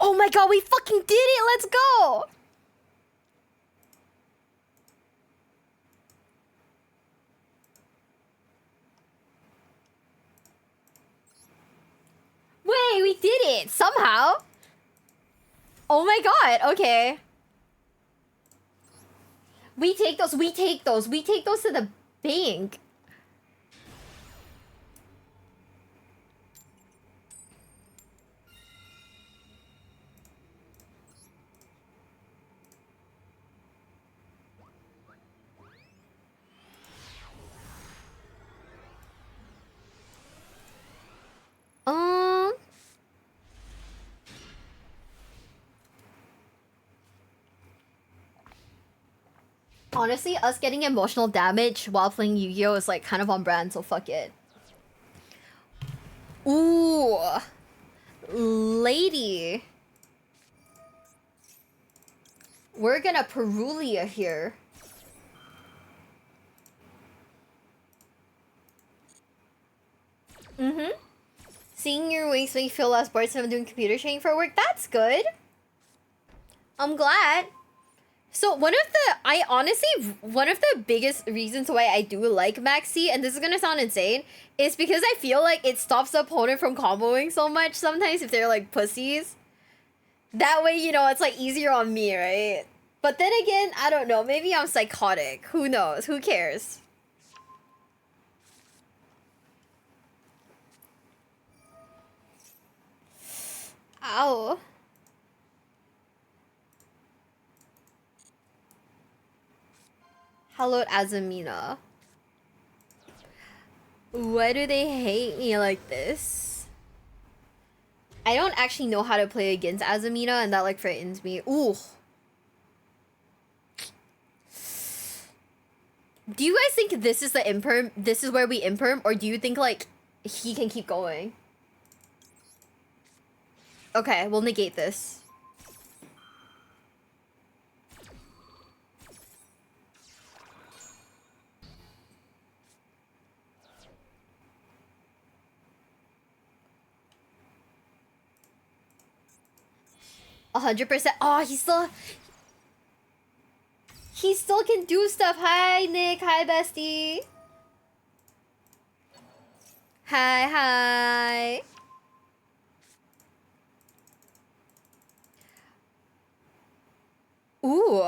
Oh my god, we fucking did it! Let's go! Wait, we did it! Somehow! Oh my god, okay. We take those to the bank. Honestly, us getting emotional damage while playing Yu-Gi-Oh! Is like kind of on brand, so fuck it. Ooh. Lady. We're gonna Perulia here. Seeing your wings make you feel less bored from doing computer training for work, that's good. I'm glad. So one of the biggest reasons why I do like Maxi, and this is gonna sound insane, is because I feel like it stops the opponent from comboing so much sometimes if they're like pussies. That way, you know, it's like easier on me, right? But then again, I don't know, maybe I'm psychotic. Who knows? Who cares? Ow. Hallowed Azamina. Why do they hate me like this? I don't actually know how to play against Azamina, and that like frightens me. Ooh. Do you guys think this is the imperm? This is where we imperm, or do you think like he can keep going? Okay, we'll negate this. %. Oh, he still can do stuff. Hi, Nick. Hi, bestie. Hi. Ooh.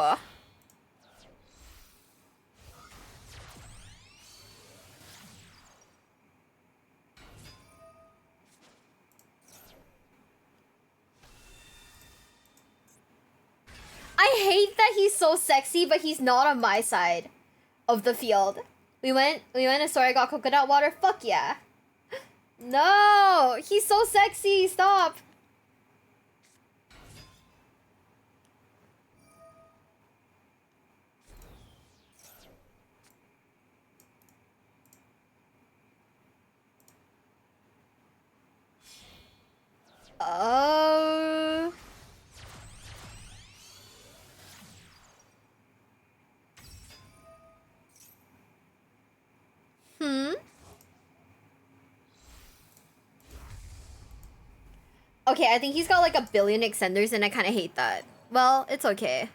I hate that he's so sexy, but he's not on my side of the field. We went and sorry, I got coconut water. Fuck yeah. No, he's so sexy. Stop. Okay, I think he's got like a billion extenders and I kind of hate that. Well, it's okay.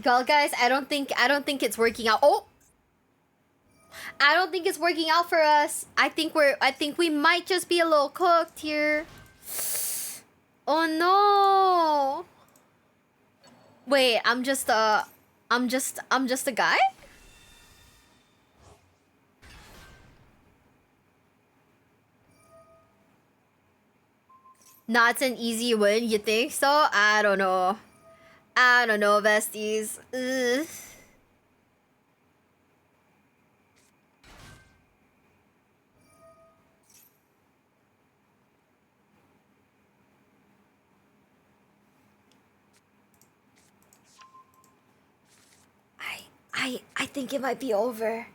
Well, guys, I don't think it's working out. Oh, I don't think it's working out for us. I think we might just be a little cooked here. Oh no. Wait, I'm just a guy? Not an easy win, you think so? I don't know. I don't know, besties. Ugh. I think it might be over.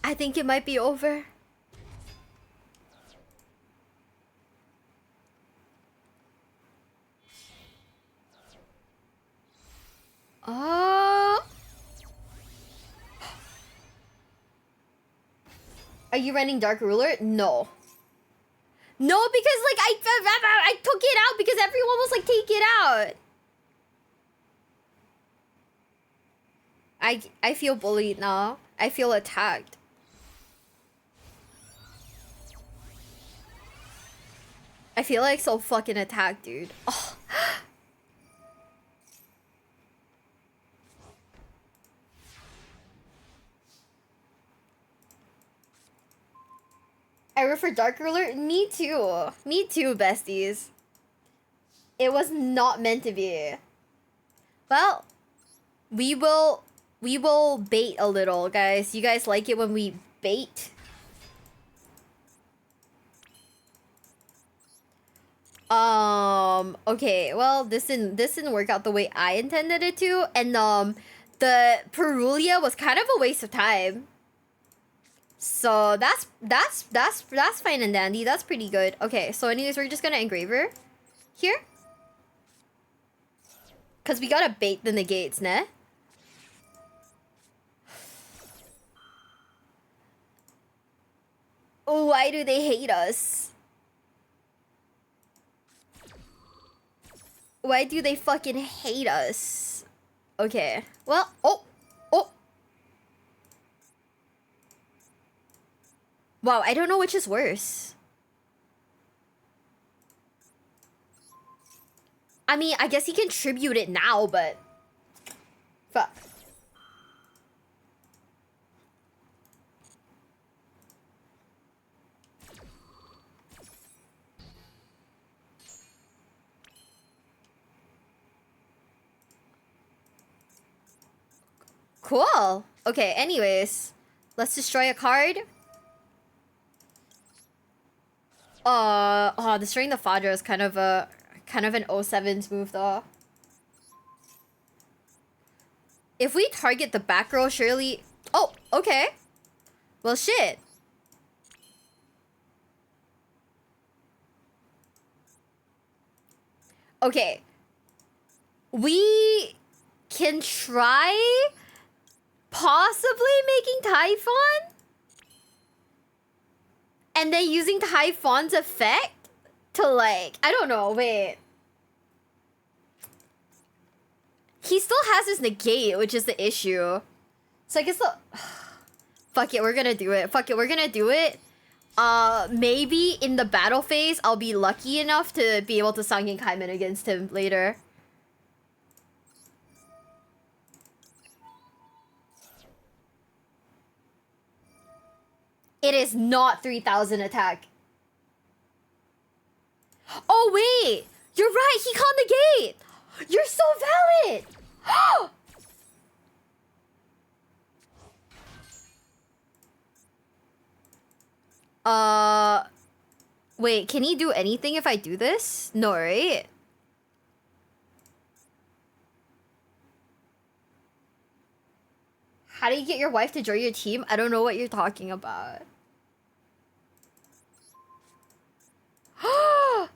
I think it might be over. Oh. Are you running Dark Ruler? No. No, because like I took it out because everyone was like, take it out. I feel bullied now. I feel attacked. I feel like so fucking attacked, dude. Oh. I root for Dark Ruler? Me too. Me too, besties. It was not meant to be. Well, we will bait a little, guys. You guys like it when we bait? Okay, well, this didn't work out the way I intended it to, and the Perulia was kind of a waste of time. So that's fine and dandy. That's pretty good. Okay, so anyways, we're just gonna engraver here. Cause we gotta bait the negates, nah? Oh, why do they hate us? Why do they fucking hate us? Okay, well, oh. Wow, I don't know which is worse. I mean, I guess he can tribute it now, but... Fuck. Cool. Okay, anyways. Let's destroy a card. Destroying the Fadra is kind of an 07's move though. If we target the back row, surely... Oh, okay. Well, shit. Okay. We can try possibly making Typhon? And then using Typhon's effect to like... I don't know, wait. He still has his negate, which is the issue. So I guess the... Fuck it, we're gonna do it. Fuck it, we're gonna do it. Maybe in the battle phase, I'll be lucky enough to be able to Sangin Kaiman against him later. It is not 3000 attack. Oh, wait! You're right, he can't negate! You're so valid! Wait, can he do anything if I do this? No, right? How do you get your wife to join your team? I don't know what you're talking about.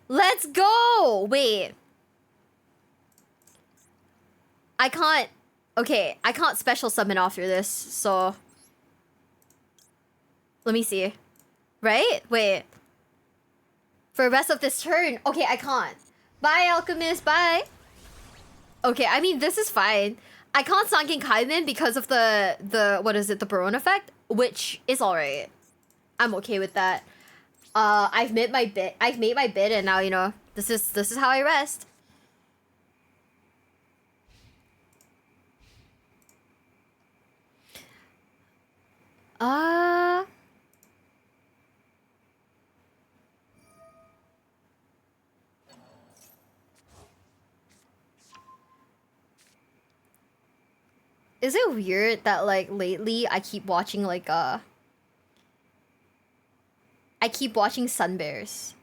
Let's go! Wait. I can't... Okay, I can't special summon after this, so... Let me see. Right? Wait. For the rest of this turn. Okay, I can't. Bye, Alchemist. Bye. Okay, I mean, this is fine. I can't Sanken Kaimin because of the what is it, the Baron effect, which is alright. I'm okay with that. I've made my bid, and now, you know, this is how I rest. Is it weird that, like, lately I keep watching, like, I keep watching Sun Bears?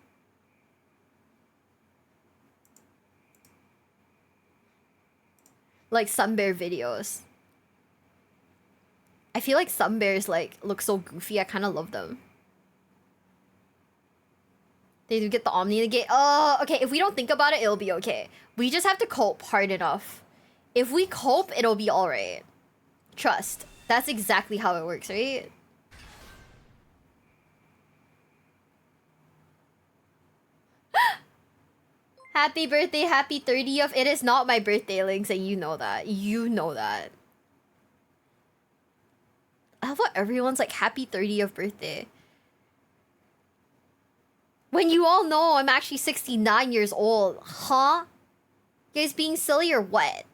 Like, Sun Bear videos. I feel like Sun Bears, like, look so goofy. I kind of love them. They do get the Omni negate. Oh, okay. If we don't think about it, it'll be okay. We just have to cope hard enough. If we cope, it'll be alright. Trust. That's exactly how it works, right? Happy birthday, happy 30th. It is not my birthday, Lynx, and you know that. You know that. I thought everyone's like, happy 30th birthday. When you all know I'm actually 69 years old. Huh? You guys being silly or what?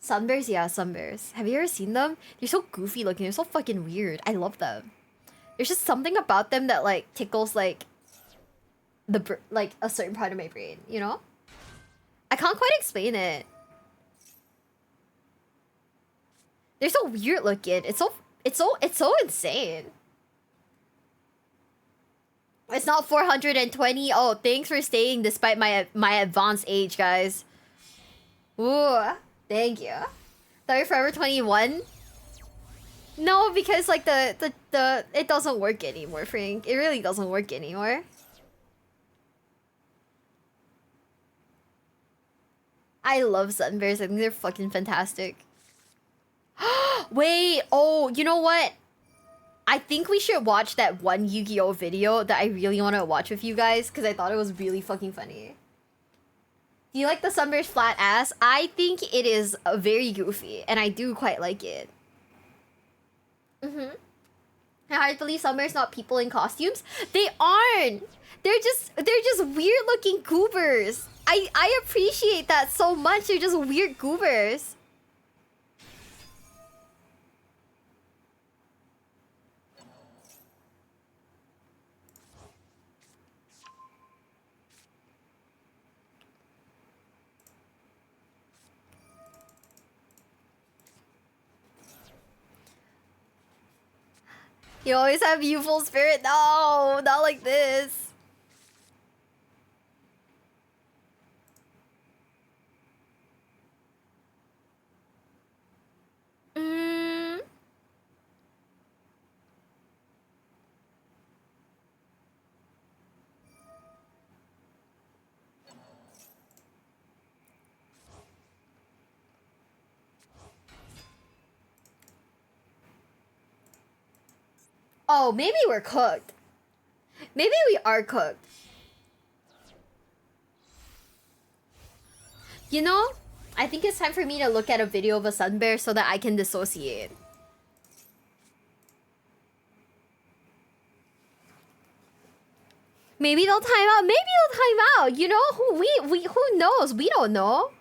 Sunbears? Yeah, Sunbears. Have you ever seen them? They're so goofy looking. They're so fucking weird. I love them. There's just something about them that, like, tickles, like, like, a certain part of my brain, you know? I can't quite explain it. They're so weird looking. It's so insane. It's not 420. Oh, thanks for staying despite my advanced age, guys. Ooh, thank you. Thought you're forever 21. No, because like the it doesn't work anymore, Frank. It really doesn't work anymore. I love Sunbears. I think they're fucking fantastic. Wait, oh, you know what? I think we should watch that one Yu-Gi-Oh video that I really want to watch with you guys because I thought it was really fucking funny. Do you like the Sunbear's flat ass? I think it is very goofy, and I do quite like it. I hard to believe Sunbear's not people in costumes. They aren't. They're just weird looking goobers. I appreciate that so much. They're just weird goobers. You always have youthful spirit. No, not like this. Oh, maybe we're cooked. Maybe we are cooked. You know, I think it's time for me to look at a video of a sun bear so that I can dissociate. Maybe they'll time out. Maybe they'll time out. You know, who knows? We don't know.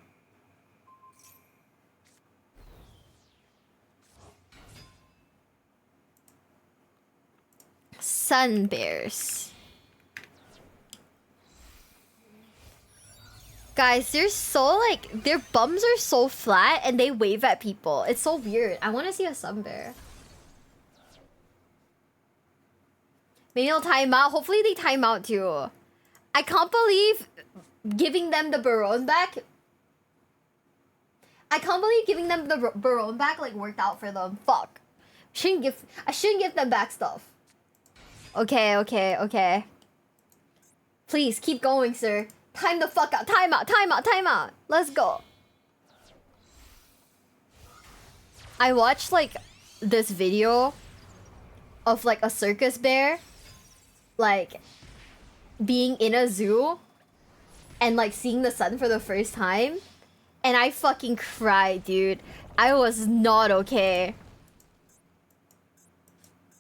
Sun bears. Guys, they're so like, their bums are so flat and they wave at people. It's so weird. I want to see a sun bear. Maybe they'll time out. Hopefully they time out too. I can't believe giving them the Baron back. I can't believe giving them the Baron back like worked out for them. Fuck. I shouldn't give them back stuff. Okay. Please keep going, sir. Time the fuck out. Time out. Let's go. I watched like this video of like a circus bear like being in a zoo and like seeing the sun for the first time, and I fucking cried, dude. I was not okay.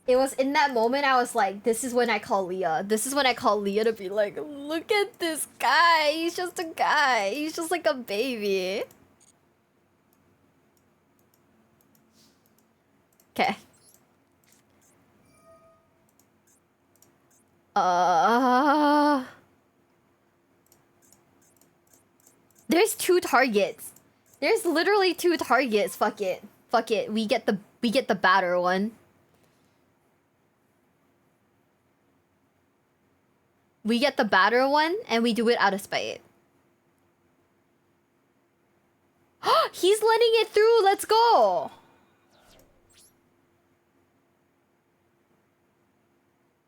It was in that moment I was like, this is when I call Leah. This is when I call Leah to be like, look at this guy. He's just a guy. He's just like a baby. Okay. There's 2 targets. There's literally 2 targets. Fuck it. We get the batter one. We get the batter one and we do it out of spite. He's letting it through. Let's go.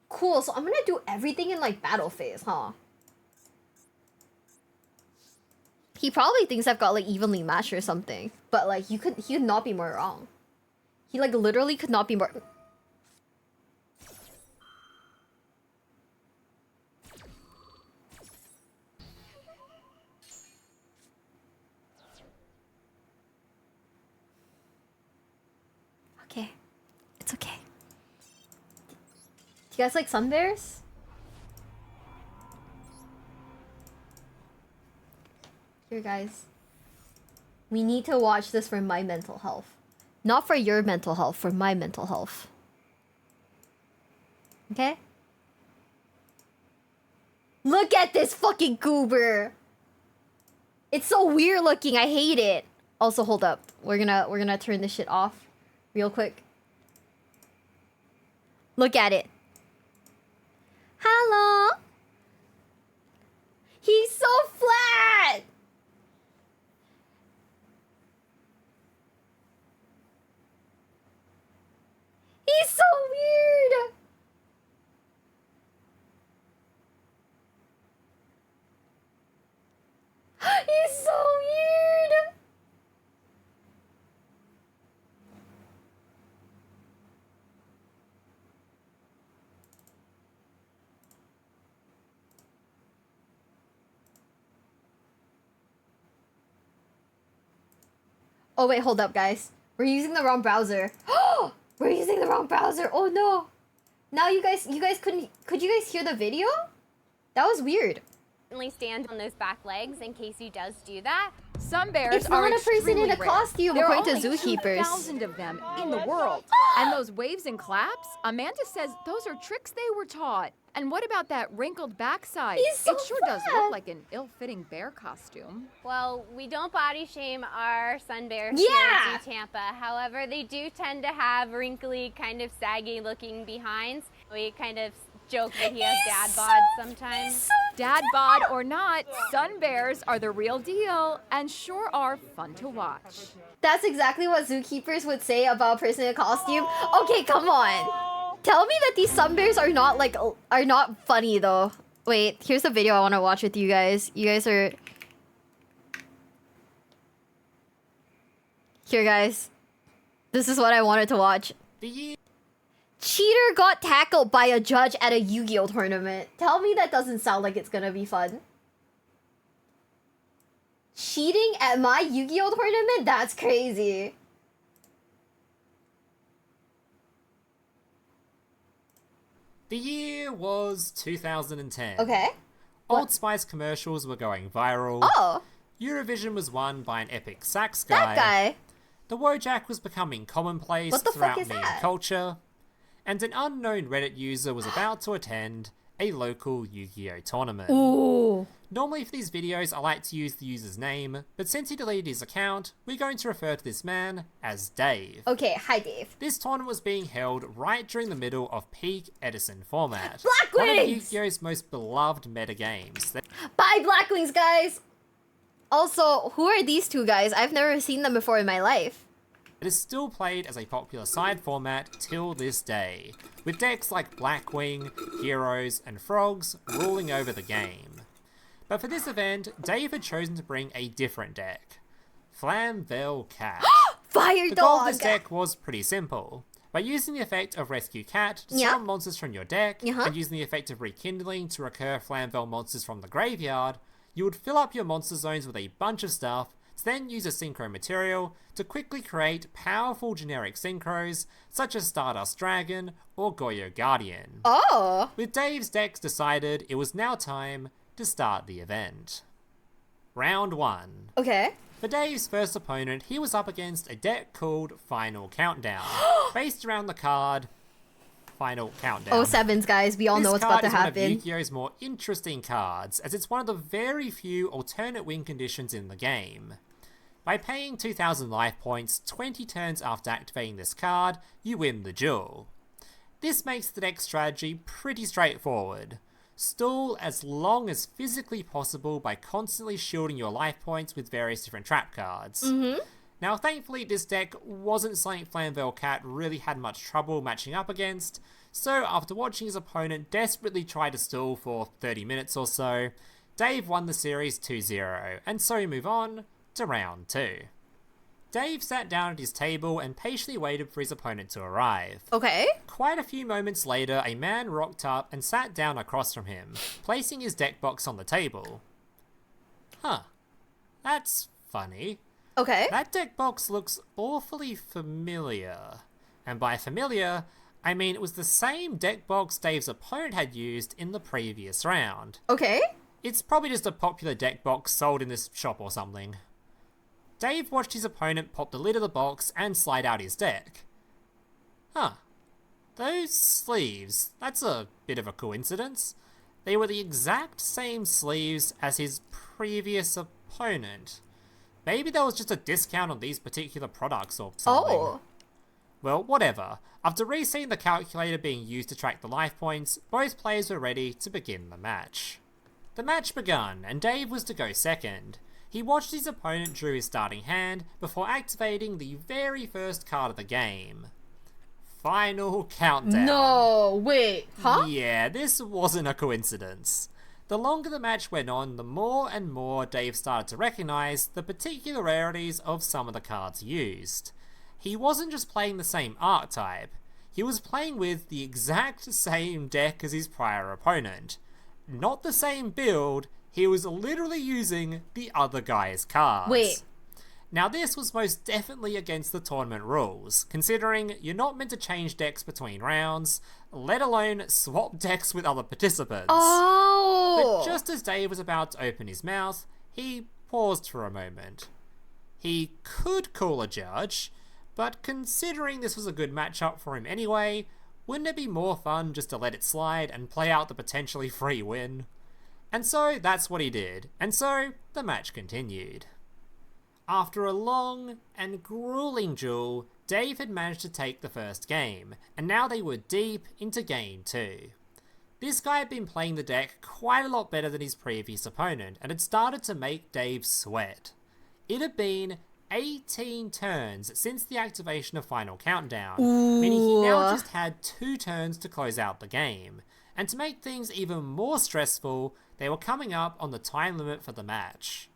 Cool. So I'm gonna do everything in like battle phase, huh? He probably thinks I've got like evenly matched or something, but like he could not be more wrong. He like literally could not be more. Okay, it's okay. Do you guys like sun bears? Here, guys. We need to watch this for my mental health. Not for your mental health, for my mental health. Okay? Look at this fucking goober! It's so weird looking, I hate it. Also, hold up. We're gonna turn this shit off real quick. Look at it. Hello? He's so flat! He's so weird! He's so weird! Oh wait, hold up, guys. We're using the wrong browser. We're using the wrong browser. Oh no. Now you guys could you guys hear the video? That was weird. Stand on those back legs in case he does do that. Some bears It's are not a person in a rare. costume, There are according to only zookeepers. 2,000 of them in the world. And those waves and claps, Amanda says those are tricks they were taught. And what about that wrinkled backside? He's so It sure does fat. look like an ill-fitting bear costume. Well, we don't body shame our sun bears Yeah! here at Zoo Tampa. However, they do tend to have wrinkly, kind of saggy looking behinds. We kind of joke that he has dad bod sometimes. Dad bod or not, sun bears are the real deal and sure are fun to watch. That's exactly what zookeepers would say about a person in a costume. Okay, come on. Tell me that these sun bears are not funny though. Wait, here's the video I want to watch with you guys. You guys are here, guys. This is what I wanted to watch. Cheater got tackled by a judge at a Yu-Gi-Oh tournament. Tell me that doesn't sound like it's gonna be fun. Cheating at my Yu-Gi-Oh tournament? That's crazy. The year was 2010. Okay. Old Spice commercials were going viral. Oh, Eurovision was won by an epic sax that guy. The Wojak was becoming commonplace What the fuck throughout is meme that? culture. And an unknown Reddit user was about to attend a local Yu-Gi-Oh tournament. Ooh. Normally for these videos I like to use the user's name, but since he deleted his account, we're going to refer to this man as Dave. Okay, hi Dave. This tournament was being held right during the middle of peak Edison format. Black One of Wings! Yu-Gi-Oh's most beloved meta games. Bye, Black Wings, guys! Also, who are these two guys? I've never seen them before in my life. It is still played as a popular side format till this day, with decks like Blackwing, Heroes, and Frogs ruling over the game. But for this event, Dave had chosen to bring a different deck, Flamvell Cat. Fire The goal of Dog! this deck was pretty simple. By using the effect of Rescue Cat to Yeah. summon monsters from your deck, Uh-huh. and using the effect of Rekindling to recur Flamvell monsters from the graveyard, you would fill up your monster zones with a bunch of stuff, to then use a synchro material to quickly create powerful generic synchros, such as Stardust Dragon or Goyo Guardian. Oh! With Dave's decks decided, it was now time to start the event. Round 1. Okay. For Dave's first opponent, he was up against a deck called Final Countdown, based around the card Final Countdown. Oh, sevens, guys. We all know what's about to This card is happen. one of Yu-Gi-Oh's more interesting cards, as it's one of the very few alternate win conditions in the game. By paying 2,000 life points 20 turns after activating this card, you win the duel. This makes the deck strategy pretty straightforward. Stall as long as physically possible by constantly shielding your life points with various different trap cards. Now, thankfully, this deck wasn't something Flamvell Cat really had much trouble matching up against, so after watching his opponent desperately try to stall for 30 minutes or so, Dave won the series 2-0, and so we move on to round 2. Dave sat down at his table and patiently waited for his opponent to arrive. Okay. Quite a few moments later, a man rocked up and sat down across from him, placing his deck box on the table. Huh. That's funny. Okay. That deck box looks awfully familiar. And by familiar, I mean it was the same deck box Dave's opponent had used in the previous round. Okay. It's probably just a popular deck box sold in this shop or something. Dave watched his opponent pop the lid of the box and slide out his deck. Huh. Those sleeves, that's a bit of a coincidence. They were the exact same sleeves as his previous opponent. Maybe there was just a discount on these particular products or something. Oh. Well, whatever. After reseeing the calculator being used to track the life points, both players were ready to begin the match. The match begun, and Dave was to go second. He watched his opponent drew his starting hand before activating the very first card of the game. Final Countdown. No, wait. Huh? Yeah, this wasn't a coincidence. The longer the match went on, the more and more Dave started to recognize the particularities of some of the cards used. He wasn't just playing the same archetype, he was playing with the exact same deck as his prior opponent. Not the same build, he was literally using the other guy's cards. Wait. Now this was most definitely against the tournament rules, considering you're not meant to change decks between rounds, let alone swap decks with other participants. Oh. But just as Dave was about to open his mouth, he paused for a moment. He could call a judge, but considering this was a good matchup for him anyway, wouldn't it be more fun just to let it slide and play out the potentially free win? And so that's what he did, and so the match continued. After a long and grueling duel, Dave had managed to take the first game, and now they were deep into game 2. This guy had been playing the deck quite a lot better than his previous opponent, and had started to make Dave sweat. It had been 18 turns since the activation of Final Countdown, meaning he now just had 2 turns to close out the game. And to make things even more stressful, they were coming up on the time limit for the match.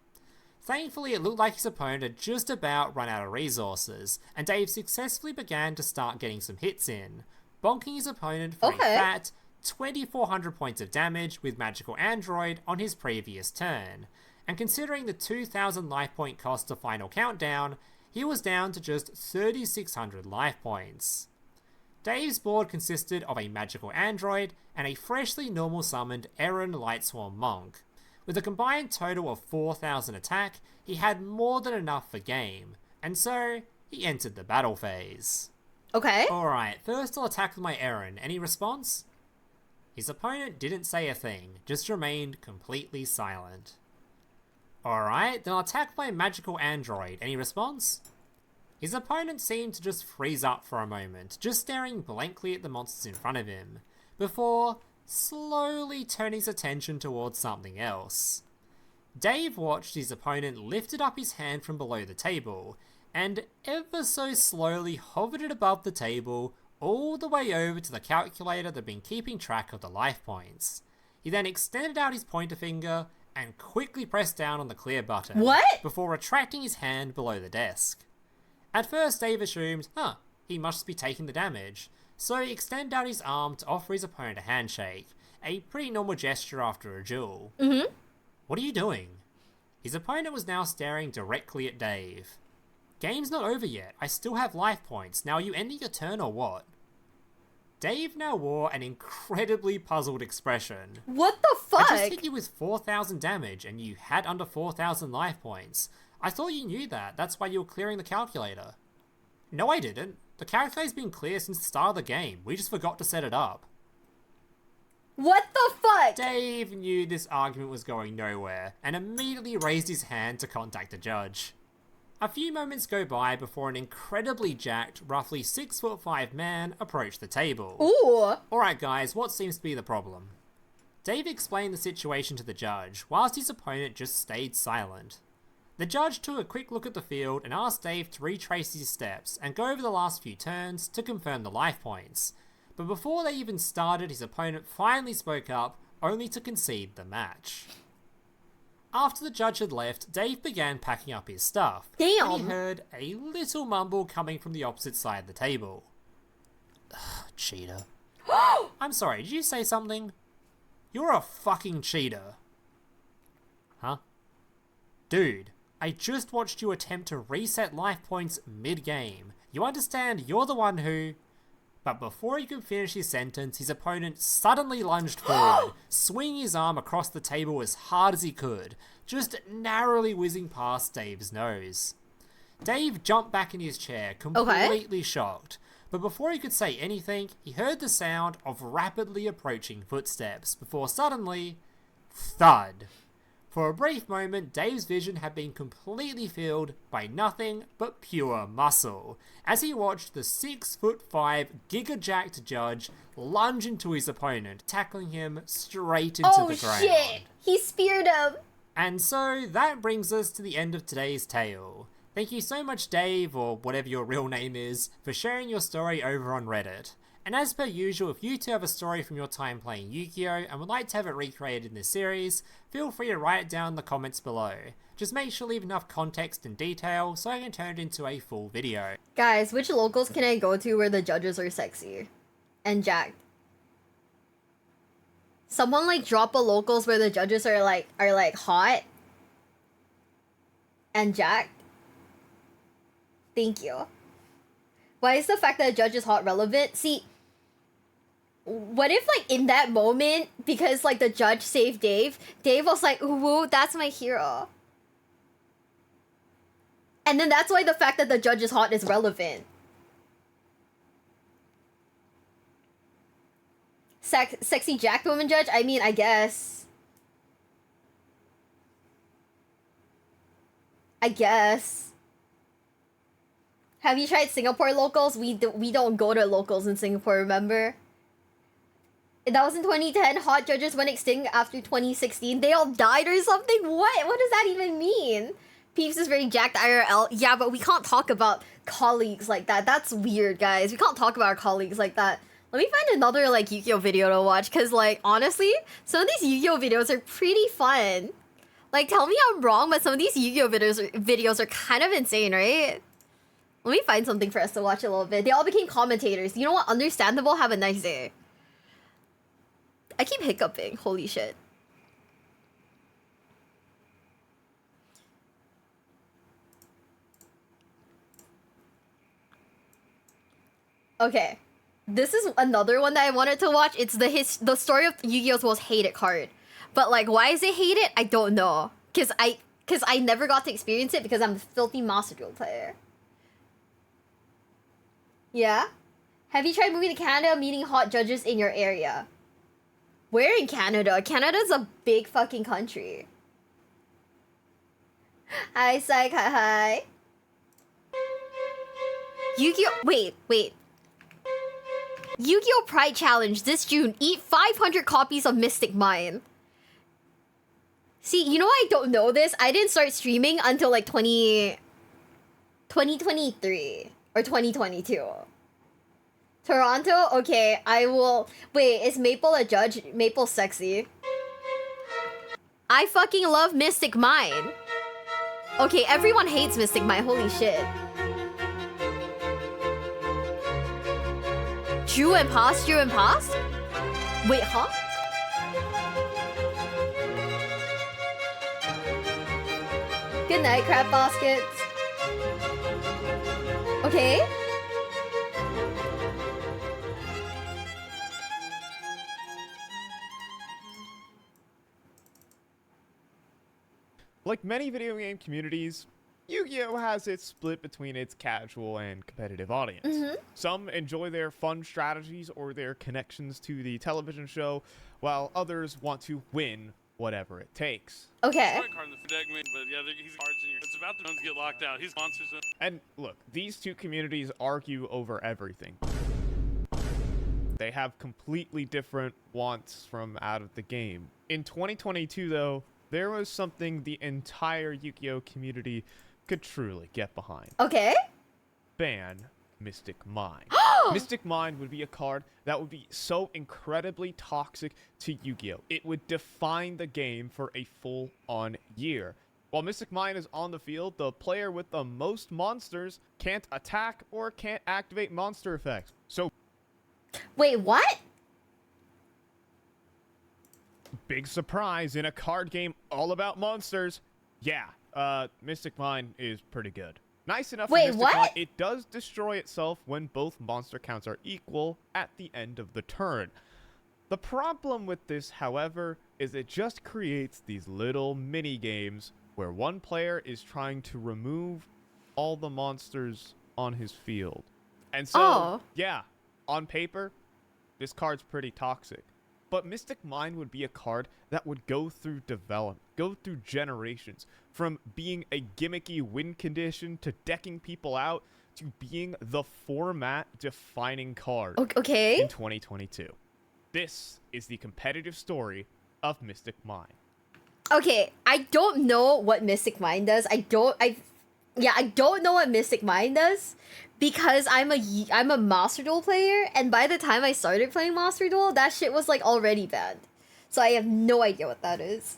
Thankfully, it looked like his opponent had just about run out of resources, and Dave successfully began to start getting some hits in, bonking his opponent for a fat 2,400 points of damage with Magical Android on his previous turn. And considering the 2,000 life point cost of Final Countdown, he was down to just 3,600 life points. Dave's board consisted of a Magical Android and a freshly normal summoned Eren Lightswarm Monk. With a combined total of 4,000 attack, he had more than enough for game, and so he entered the battle phase. Okay. Alright, first I'll attack with my Eren. Any response? His opponent didn't say a thing, just remained completely silent. Alright, then I'll attack my magical android. Any response? His opponent seemed to just freeze up for a moment, just staring blankly at the monsters in front of him, before slowly turning his attention towards something else. Dave watched his opponent lifted up his hand from below the table, and ever so slowly hovered it above the table all the way over to the calculator that had been keeping track of the life points. He then extended out his pointer finger and quickly pressed down on the clear button. What? Before retracting his hand below the desk. At first, Dave assumed, he must be taking the damage, so he extended out his arm to offer his opponent a handshake, a pretty normal gesture after a duel. Mm-hmm. What are you doing? His opponent was now staring directly at Dave. Game's not over yet, I still have life points, now are you ending your turn or what? Dave now wore an incredibly puzzled expression. What the fuck? I just hit you with 4,000 damage and you had under 4,000 life points. I thought you knew that, that's why you were clearing the calculator. No, I didn't. The calculator's been clear since the start of the game, we just forgot to set it up. What the fuck? Dave knew this argument was going nowhere, and immediately raised his hand to contact the judge. A few moments go by before an incredibly jacked, roughly 6'5" man approached the table. Ooh. Alright guys, what seems to be the problem? Dave explained the situation to the judge, whilst his opponent just stayed silent. The judge took a quick look at the field and asked Dave to retrace his steps and go over the last few turns to confirm the life points. But before they even started, his opponent finally spoke up, only to concede the match. After the judge had left, Dave began packing up his stuff. Damn! And he heard a little mumble coming from the opposite side of the table. Cheater. I'm sorry, did you say something? You're a fucking cheater. Huh? Dude, I just watched you attempt to reset life points mid-game. You understand you're the one who... But before he could finish his sentence, his opponent suddenly lunged forward, swinging his arm across the table as hard as he could, just narrowly whizzing past Dave's nose. Dave jumped back in his chair, completely shocked, but before he could say anything, he heard the sound of rapidly approaching footsteps, before suddenly... thud. For a brief moment, Dave's vision had been completely filled by nothing but pure muscle, as he watched the 6'5" giga-jacked judge lunge into his opponent, tackling him straight into the ground. Oh shit! He speared him! And so, that brings us to the end of today's tale. Thank you so much, Dave, or whatever your real name is, for sharing your story over on Reddit. And as per usual, if you too have a story from your time playing Yu-Gi-Oh! And would like to have it recreated in this series, feel free to write it down in the comments below. Just make sure to leave enough context and detail so I can turn it into a full video. Guys, which locals can I go to where the judges are sexy and jacked? Someone like drop a locals where the judges are like hot and jacked. Thank you. Why is the fact that a judge is hot relevant? See, what if like in that moment, because like the judge saved Dave, Dave was like, ooh, that's my hero. And then that's why the fact that the judge is hot is relevant. Sexy jacked woman judge? I mean, I guess. Have you tried Singapore locals? We don't go to locals in Singapore, remember? That was in 2010. Hot judges went extinct after 2016. They all died or something? What? What does that even mean? Peeps is very jacked IRL. Yeah, but we can't talk about colleagues like that. That's weird, guys. We can't talk about our colleagues like that. Let me find another, like, Yu-Gi-Oh! Video to watch. Because, like, honestly, some of these Yu-Gi-Oh! Videos are pretty fun. Like, tell me I'm wrong, but some of these Yu-Gi-Oh! Videos are kind of insane, right? Let me find something for us to watch a little bit. They all became commentators. You know what? Understandable. Have a nice day. I keep hiccuping. Holy shit. Okay. This is another one that I wanted to watch. It's the story of Yu-Gi-Oh's most hated card. But like, why is it hated? I don't know. Cause I never got to experience it because I'm a filthy Master Duel player. Yeah? Have you tried moving to Canada, meeting hot judges in your area? Where in Canada? Canada's a big fucking country. Hi, Psych. Hi. Yu-Gi-Oh! Wait. Yu-Gi-Oh! Pride Challenge this June. Eat 500 copies of Mystic Mine. See, you know I don't know this? I didn't start streaming until like 2023 or 2022. Toronto? Okay, I will... Wait, is Maple a judge? Maple's sexy. I fucking love Mystic Mine. Okay, everyone hates Mystic Mine. Holy shit. Drew and Pass? Wait, huh? Good night, crab baskets. Okay. Like many video game communities, Yu-Gi-Oh! Has its split between its casual and competitive audience. Some enjoy their fun strategies or their connections to the television show, while others want to win whatever it takes. Okay. It's about to get locked out. He's monsters. And look, these two communities argue over everything. They have completely different wants from out of the game. In 2022, though, there was something the entire Yu-Gi-Oh! Community could truly get behind. Okay. Ban Mystic Mine. Mystic Mine would be a card that would be so incredibly toxic to Yu-Gi-Oh! It would define the game for a full-on year. While Mystic Mine is on the field, the player with the most monsters can't attack or can't activate monster effects. So, Wait, what? big surprise in a card game all about monsters. Yeah, Mystic Mine is pretty good. Nice enough Wait, for Mystic what? Mine, it does destroy itself when both monster counts are equal at the end of the turn. The problem with this, however, is it just creates these little mini games where one player is trying to remove all the monsters on his field. And so, yeah, on paper, this card's pretty toxic. But Mystic Mine would be a card that would go through development, go through generations, from being a gimmicky win condition to decking people out to being the format-defining card Okay. in 2022. This is the competitive story of Mystic Mine. Okay, I don't know what Mystic Mine does. I don't know what Mystic Mine does because I'm a Master Duel player, and by the time I started playing Master Duel, that shit was like already banned. So I have no idea what that is.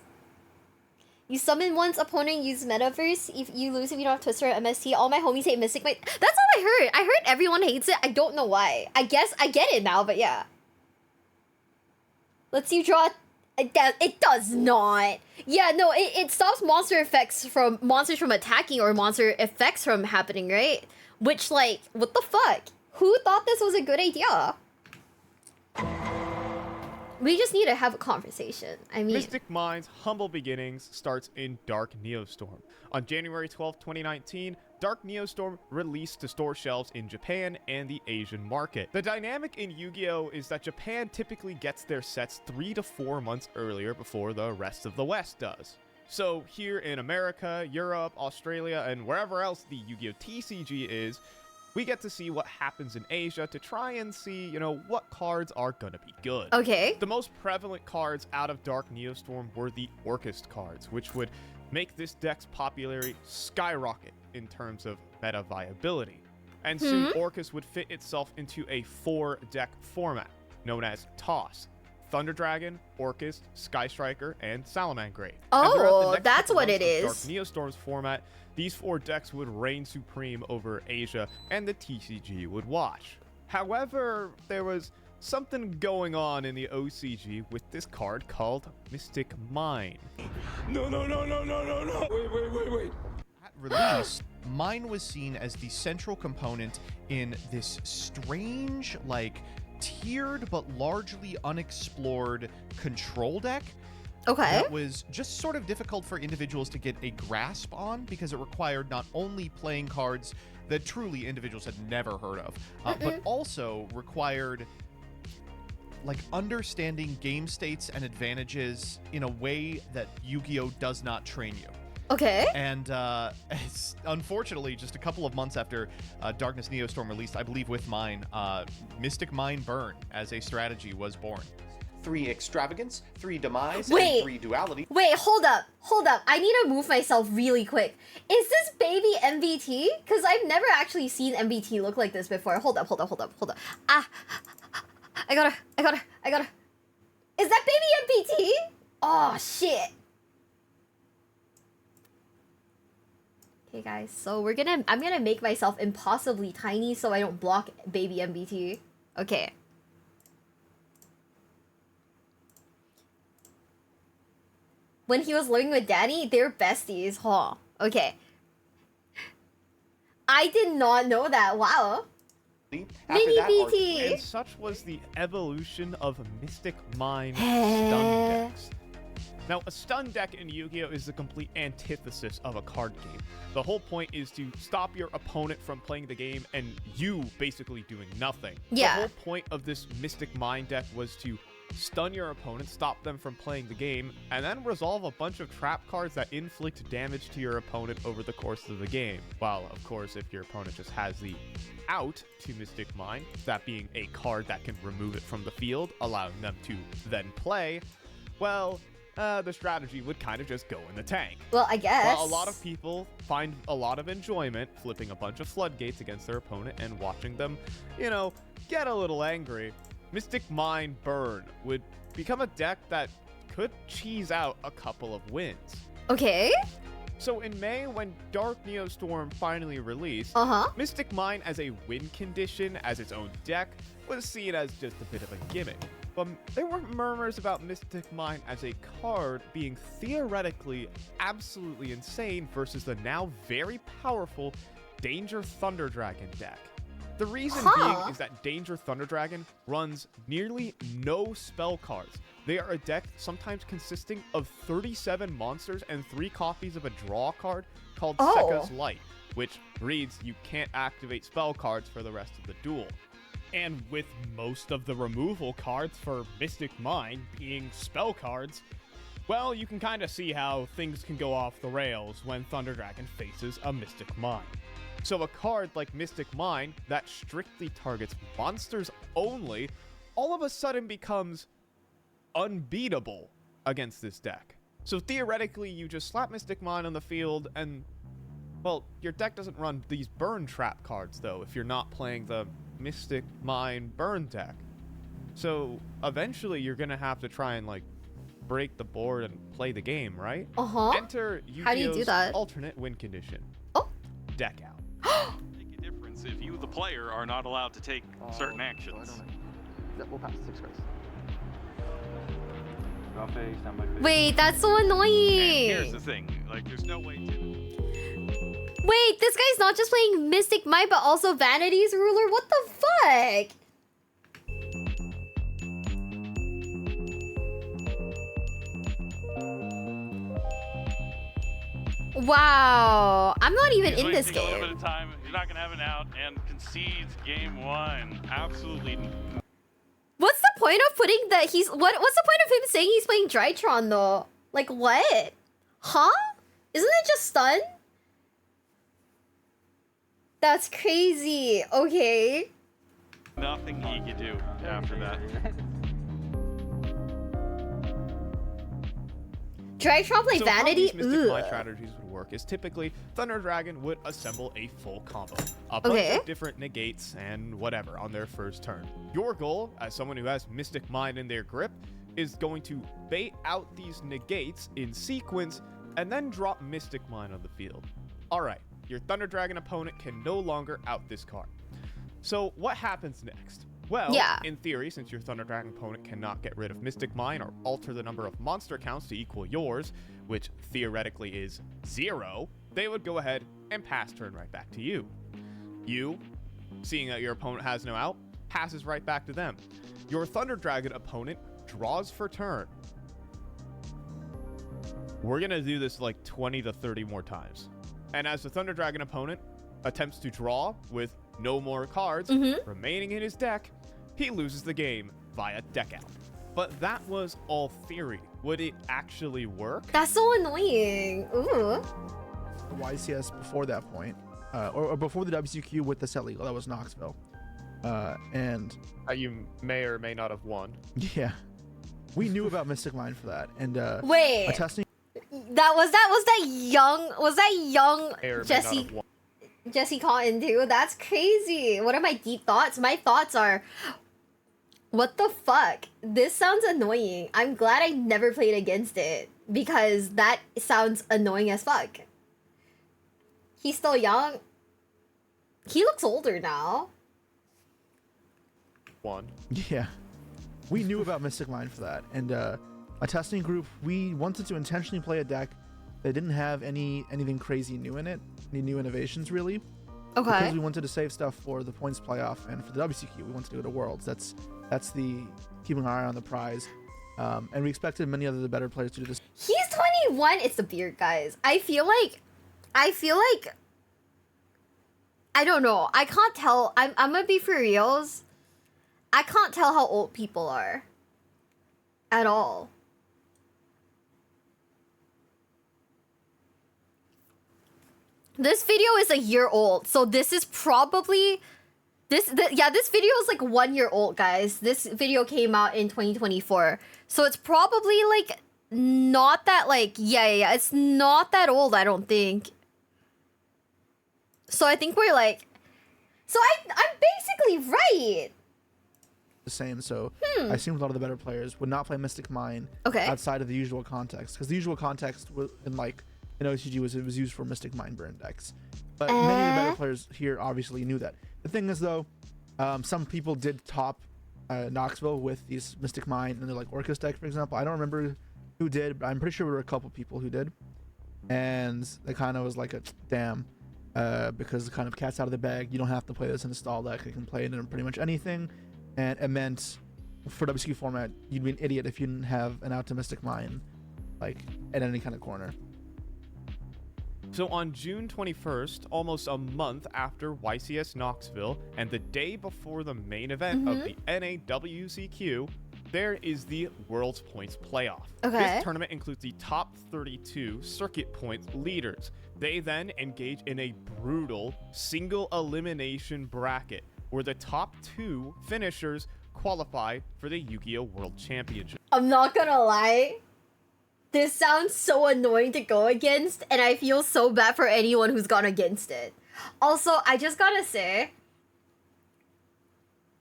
You summon once, opponent use Metaverse. If you lose, if you don't have Twister or MST, all my homies hate Mystic Mine. That's all I heard. I heard everyone hates it. I don't know why. I guess I get it now, but yeah. Let's you draw. It does not. Yeah, no, it stops monsters from attacking or monster effects from happening, right? Which, like, what the fuck? Who thought this was a good idea? We just need to have a conversation. I mean... Mystic Mine's humble beginnings starts in Dark Neostorm. On January 12, 2019, Dark Neostorm released to store shelves in Japan and the Asian market. The dynamic in Yu-Gi-Oh! Is that Japan typically gets their sets 3 to 4 months earlier before the rest of the West does. So here in America, Europe, Australia, and wherever else the Yu-Gi-Oh! TCG is, we get to see what happens in Asia to try and see, what cards are gonna be good. Okay. The most prevalent cards out of Dark Neostorm were the Orchest cards, which would make this deck's popularity skyrocket in terms of meta viability. And soon Orchest would fit itself into a 4-deck format, known as TOSS. Thunder Dragon, Orchest, Sky Striker, and Salamangreat. Oh, that's what it is. Dark Neostorm's format, these 4 decks would reign supreme over Asia, and the TCG would watch. However, there was something going on in the OCG with this card called Mystic Mine. No. Wait. At release, Mine was seen as the central component in this strange, tiered but largely unexplored control deck. Okay. That was just sort of difficult for individuals to get a grasp on because it required not only playing cards that truly individuals had never heard of, but also required like understanding game states and advantages in a way that Yu-Gi-Oh does not train you. Okay. And it's unfortunately just a couple of months after Darkness Neostorm released, I believe with mine, Mystic Mine Burn as a strategy was born. 3 extravagance, 3 demise, Wait. and 3 duality. Wait, hold up. I need to move myself really quick. Is this baby MBT? Because I've never actually seen MBT look like this before. Hold up. Ah, I gotta. Is that baby MBT? Oh, shit. Okay, guys, so I'm gonna make myself impossibly tiny so I don't block baby MBT. Okay. When he was living with Danny, they're besties, huh? Okay. I did not know that. Wow. After Mini that are BT. And such was the evolution of Mystic Mine stun decks. Now, a stun deck in Yu-Gi-Oh! Is the complete antithesis of a card game. The whole point is to stop your opponent from playing the game and you basically doing nothing. Yeah. The whole point of this Mystic Mine deck was to stun your opponent, stop them from playing the game, and then resolve a bunch of trap cards that inflict damage to your opponent over the course of the game. While, of course, if your opponent just has the out to Mystic Mine, that being a card that can remove it from the field, allowing them to then play, well, the strategy would kind of just go in the tank. Well, I guess. While a lot of people find a lot of enjoyment flipping a bunch of floodgates against their opponent and watching them, you know, get a little angry, Mystic Mine Burn would become a deck that could cheese out a couple of wins. Okay. So in May, when Dark Neostorm finally released, Mystic Mine as a win condition as its own deck was seen as just a bit of a gimmick. But there were murmurs about Mystic Mine as a card being theoretically absolutely insane versus the now very powerful Danger Thunder Dragon deck. The reason being is that Danger Thunder Dragon runs nearly no spell cards. They are a deck sometimes consisting of 37 monsters and 3 copies of a draw card called Sekka's Light, which reads you can't activate spell cards for the rest of the duel. And with most of the removal cards for Mystic Mine being spell cards, well, you can kind of see how things can go off the rails when Thunder Dragon faces a Mystic Mine. So a card like Mystic Mine that strictly targets monsters only, all of a sudden becomes unbeatable against this deck. So theoretically, you just slap Mystic Mine on the field and, well, your deck doesn't run these burn trap cards, though, if you're not playing the Mystic Mine burn deck. So eventually, you're going to have to try and, like, break the board and play the game, right? Enter How do you do Yu-Gi-Oh's that? alternate win condition. Deck out. Make a difference if you, the player, are not allowed to take certain actions. We'll pass 6 cards. Wait, that's so And annoying. here's the thing, like, there's no way to... Wait, this guy's not just playing Mystic Mine, but also Vanity's Ruler? What the fuck? Wow, I'm not even in this Take a little bit game. of time. You're not gonna have an out and concedes game 1. Absolutely. What's the point of putting that what's the point of him saying he's playing Drytron though? Like what? Huh? Isn't it just stun? That's crazy. Okay. Nothing he could do after that. Drytron play So Vanity? how these Mystic Mine Ugh. strategies would work is typically Thunder Dragon would assemble a full combo. A bunch Okay. of different negates and whatever on their first turn. Your goal, as someone who has Mystic Mine in their grip, is going to bait out these negates in sequence and then drop Mystic Mine on the field. Alright, your Thunder Dragon opponent can no longer out this card. So what happens next? Well, Yeah. in theory, since your Thunder Dragon opponent cannot get rid of Mystic Mine or alter the number of monster counts to equal yours, which theoretically is 0, they would go ahead and pass turn right back to you. You, seeing that your opponent has no out, passes right back to them. Your Thunder Dragon opponent draws for turn. We're going to do this like 20 to 30 more times. And as the Thunder Dragon opponent attempts to draw with no more cards remaining in his deck, he loses the game via deck out. But that was all theory. Would it actually work? That's so annoying. Ooh. YCS before that point, or before the WCQ with the set legal, that was Knoxville. And You may or may not have won. yeah, we knew about Mystic Mind for that. And Wait. testing. Was that young May or may not Jesse have won. Jesse Cotton too? That's crazy. What are my deep thoughts? My thoughts are, what the fuck? This sounds annoying. I'm glad I never played against it because that sounds annoying as fuck. He's still young. He looks older now. Won. Yeah, we knew about Mystic Mind for that. And my testing group, we wanted to intentionally play a deck that didn't have anything crazy new in it, any new innovations really. Okay. Because we wanted to save stuff for the points playoff and for the WCQ. We wanted to go to Worlds. That's the keeping our eye on the prize. And we expected many other better players to do this. He's 21. It's the beard, guys. I feel like I don't know. I can't tell. I'm gonna be for reals. I can't tell how old people are at all. This video is a year old, so this is probably this video is like 1 year old, guys. This video came out in 2024, so it's probably like not that like yeah, it's not that old, I don't think. So I think we're like, so I'm basically right. The same, so I assumed a lot of the better players would not play Mystic Mine outside of the usual context, because the usual context in OCG was it was used for Mystic Mine burn decks. But many of the better players here obviously knew that. The thing is though, some people did top Knoxville with these Mystic Mine and their like Orcus deck, for example. I don't remember who did, but I'm pretty sure there were a couple people who did, and it kind of was like a damn. Because the kind of cat's out of the bag. You don't have to play this in a stall deck. You can play it in pretty much anything. And it meant, for WCQ format, you'd be an idiot if you didn't have an optimistic mind, like, at any kind of corner. So on June 21st, almost a month after YCS Knoxville, and the day before the main event of the NAWCQ, there is the World's Points Playoff. Okay. This tournament includes the top 32 circuit points leaders. They then engage in a brutal single elimination bracket where the top 2 finishers qualify for the Yu-Gi-Oh! World Championship. I'm not gonna lie. This sounds so annoying to go against, and I feel so bad for anyone who's gone against it. Also, I just gotta say,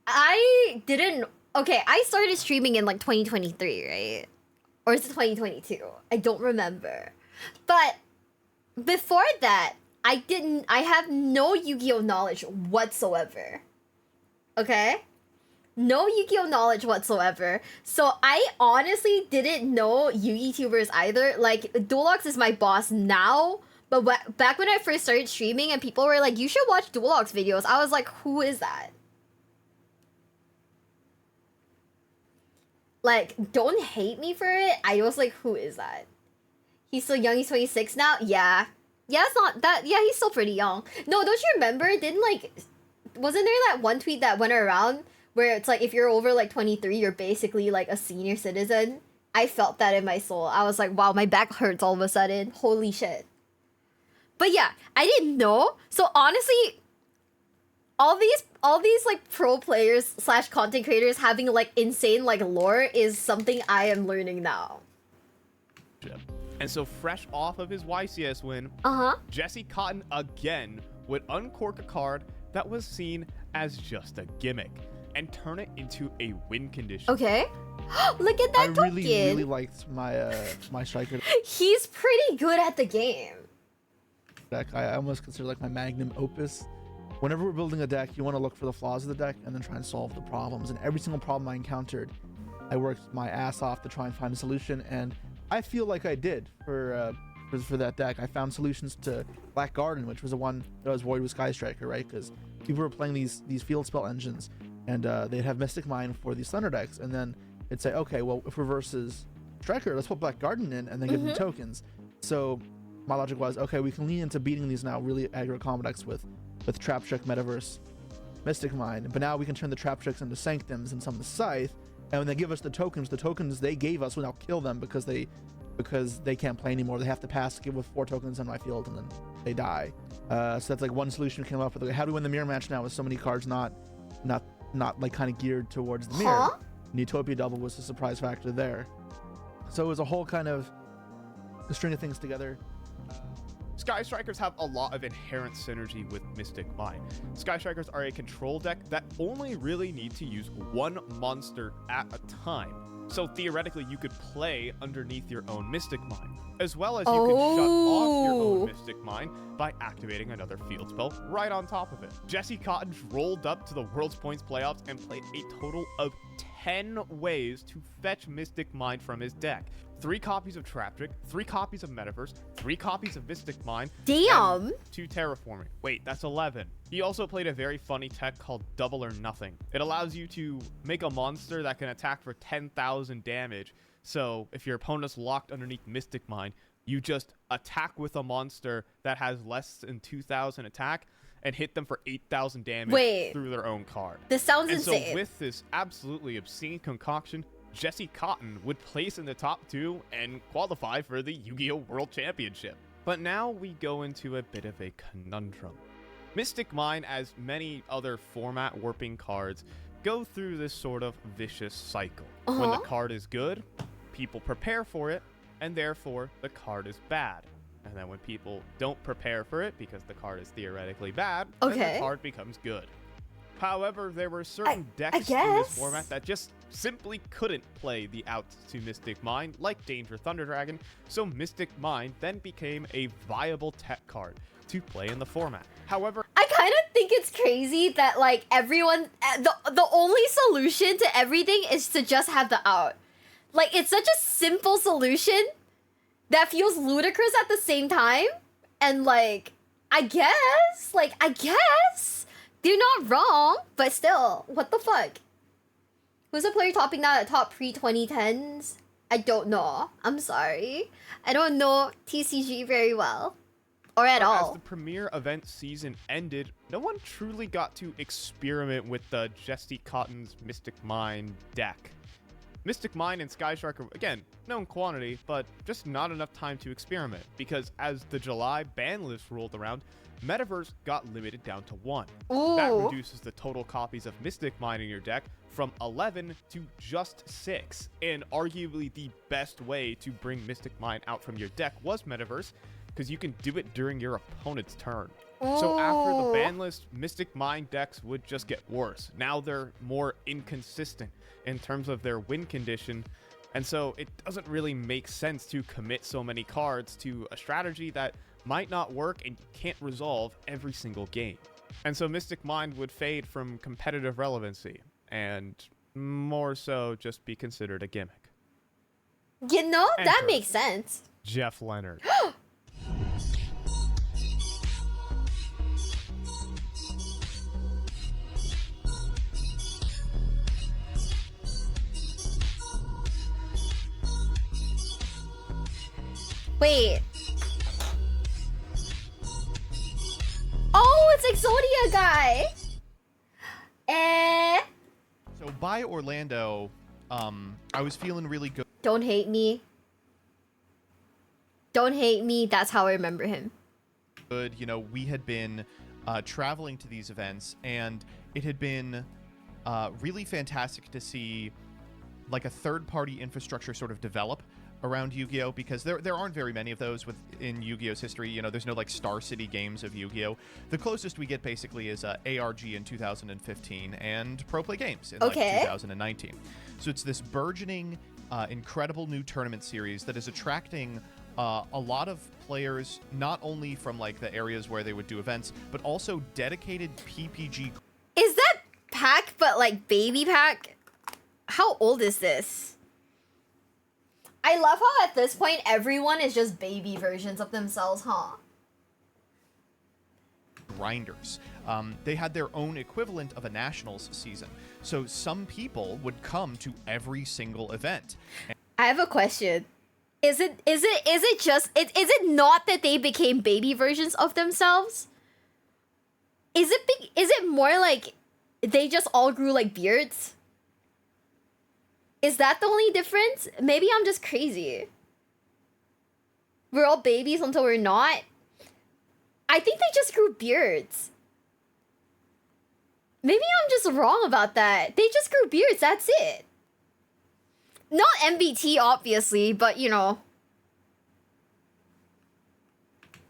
I started streaming in like 2023, right? Or is it 2022? I don't remember. But before that, I have no Yu-Gi-Oh! Knowledge whatsoever. Okay? No Yu-Gi-Oh! Knowledge whatsoever. So I honestly didn't know Yu-Gi-Tubers either. Like, Duelist is my boss now, but back when I first started streaming and people were like, you should watch Duelist videos, I was like, who is that? Like, don't hate me for it. I was like, who is that? He's so young, he's 26 now? Yeah. Yeah, it's not that. Yeah, he's still pretty young. No, don't you remember? Wasn't there that one tweet that went around where it's like, if you're over like 23, you're basically like a senior citizen? I felt that in my soul. I was like, wow, my back hurts all of a sudden. Holy shit. But yeah, I didn't know. So honestly, all these like pro players / content creators having like insane like lore is something I am learning now. And so fresh off of his YCS win, Jesse Cotton again would uncork a card that was seen as just a gimmick and turn it into a win condition. Okay. Look at that I token. really liked my my striker He's pretty good at the game. deck. I almost consider like my magnum opus. Whenever we're building a deck, you want to look for the flaws of the deck and then try and solve the problems. And every single problem I encountered, I worked my ass off to try and find a solution, and I feel like I did for that deck. I found solutions to Black Garden, which was the one that was void with Sky Striker, right? Because people were playing these field spell engines, and they'd have Mystic Mine for these Thunder decks, and then it'd say, okay, well, if we're versus Striker, let's put Black Garden in, and then give them tokens. So my logic was, okay, we can lean into beating these now really aggro combo decks with Trap Trick, Metaverse, Mystic Mine, but now we can turn the Trap Tricks into Sanctums and some of the Scythe, And when they give us the tokens they gave us will now kill them because they can't play anymore. They have to pass with 4 tokens on my field and then they die. So that's like one solution we came up with. Like, how do we win the mirror match now with so many cards not like kind of geared towards the mirror? Utopia double was a surprise factor there. So it was a whole kind of a string of things together. Sky Strikers have a lot of inherent synergy with Mystic Mine. Sky Strikers are a control deck that only really need to use one monster at a time. So theoretically, you could play underneath your own Mystic Mine, as well as you can shut off your own Mystic Mine by activating another field spell right on top of it. Jesse Cotton rolled up to the World's Points playoffs and played a total of 10 ways to fetch Mystic Mine from his deck. 3 copies of Traptrick, 3 copies of Metaverse, 3 copies of Mystic Mine, damn, 2 Terraforming. Wait, that's 11. He also played a very funny tech called Double or Nothing. It allows you to make a monster that can attack for 10,000 damage. So if your opponent's locked underneath Mystic Mine, you just attack with a monster that has less than 2,000 attack and hit them for 8,000 damage through their own card. This sounds insane. So with this absolutely obscene concoction, Jesse Cotton would place in the top 2 and qualify for the Yu-Gi-Oh! World Championship. But now we go into a bit of a conundrum. Mystic Mine, as many other format warping cards, go through this sort of vicious cycle. When the card is good, people prepare for it, and therefore the card is bad. And then when people don't prepare for it because the card is theoretically bad, then the card becomes good. However, there were certain decks in this format that just simply couldn't play the outs to Mystic Mine, like Danger Thunder Dragon, so Mystic Mine then became a viable tech card to play in the format. However, I kind of think it's crazy that like everyone, the only solution to everything is to just have the out. Like, it's such a simple solution that feels ludicrous at the same time. And like, I guess they're not wrong, but still, what the fuck? Who's a player topping that at top pre-2010s? I don't know. I'm sorry. I don't know TCG very well. Or at all. As the premier event season ended, no one truly got to experiment with the Jesse Cotton's Mystic Mine deck. Mystic Mine and Sky Striker, again, known quantity, but just not enough time to experiment, because as the July ban list rolled around, Metaverse got limited down to 1. Ooh. That reduces the total copies of Mystic Mine in your deck from 11 to just 6, and arguably the best way to bring Mystic Mine out from your deck was Metaverse, because you can do it during your opponent's turn. So after the ban list, Mystic Mine decks would just get worse. Now they're more inconsistent in terms of their win condition, and so it doesn't really make sense to commit so many cards to a strategy that might not work and you can't resolve every single game. And so Mystic Mine would fade from competitive relevancy and more so just be considered a gimmick. You know, that Enter makes sense. Jeff Leonard. Wait. Oh, it's Exodia guy. So by Orlando, I was feeling really good. Don't hate me. Don't hate me. That's how I remember him. Good, you know, we had been traveling to these events, and it had been really fantastic to see like a third-party infrastructure sort of develop around Yu-Gi-Oh, because there aren't very many of those in Yu-Gi-Oh's history. You know, there's no like Star City games of Yu-Gi-Oh. The closest we get basically is ARG in 2015 and Pro Play Games in like 2019. So it's this burgeoning, incredible new tournament series that is attracting a lot of players, not only from like the areas where they would do events, but also dedicated PPG. Is that pack, but like baby pack? How old is this? I love how at this point everyone is just baby versions of themselves, huh? Grinders. They had their own equivalent of a nationals season. So some people would come to every single event. I have a question. Is it not that they became baby versions of themselves? Is it more like they just all grew like beards? Is that the only difference? Maybe I'm just crazy. We're all babies until we're not. I think they just grew beards. Maybe I'm just wrong about that. They just grew beards, that's it. Not MBT, obviously, but you know.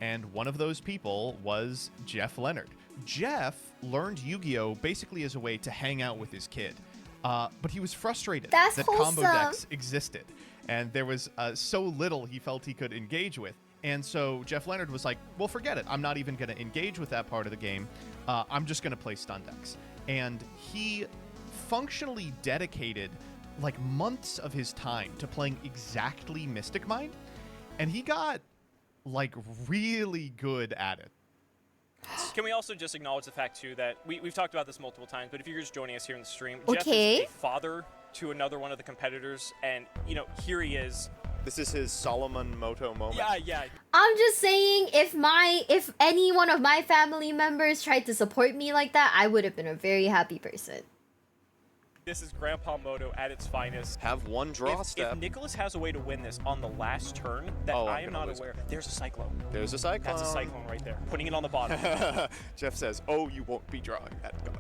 And one of those people was Jeff Leonard. Jeff learned Yu-Gi-Oh! Basically as a way to hang out with his kid. But he was frustrated That's that wholesome. combo decks existed. And there was so little he felt he could engage with. And so Jeff Leonard was like, well, forget it. I'm not even going to engage with that part of the game. I'm just going to play stun decks. And he functionally dedicated like months of his time to playing exactly Mystic Mind. And he got like really good at it. Can we also just acknowledge the fact, too, that we've talked about this multiple times, but if you're just joining us here in the stream, Jeff is a father to another one of the competitors, and, you know, here he is. This is his Solomon Moto moment. Yeah. I'm just saying, if any one of my family members tried to support me like that, I would have been a very happy person. This is Grandpa Moto at its finest. Have one draw step. If Nicholas has a way to win this on the last turn that I am not aware, there's a Cyclone. There's a Cyclone. That's a Cyclone right there. Putting it on the bottom. Jeff says, oh, you won't be drawing that card.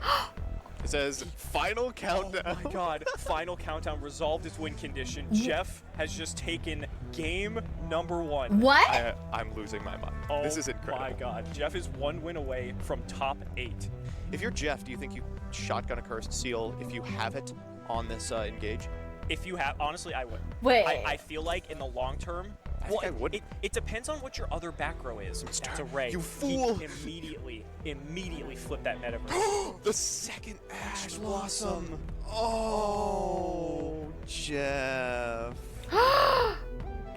It says, final countdown. Oh my god, final countdown resolved its win condition. Jeff has just taken game number 1. What? I'm losing my mind. Oh this is incredible. My god, Jeff is 1 win away from top 8. If you're Jeff, do you think you shotgun a cursed seal if you have it on this engage? If you have, honestly, I would. Wait. I feel like in the long term, I wouldn't. It depends on what your other back row is. That's a Ray. You fool! He immediately flip that metaverse. The second Ash Blossom. Oh, Jeff.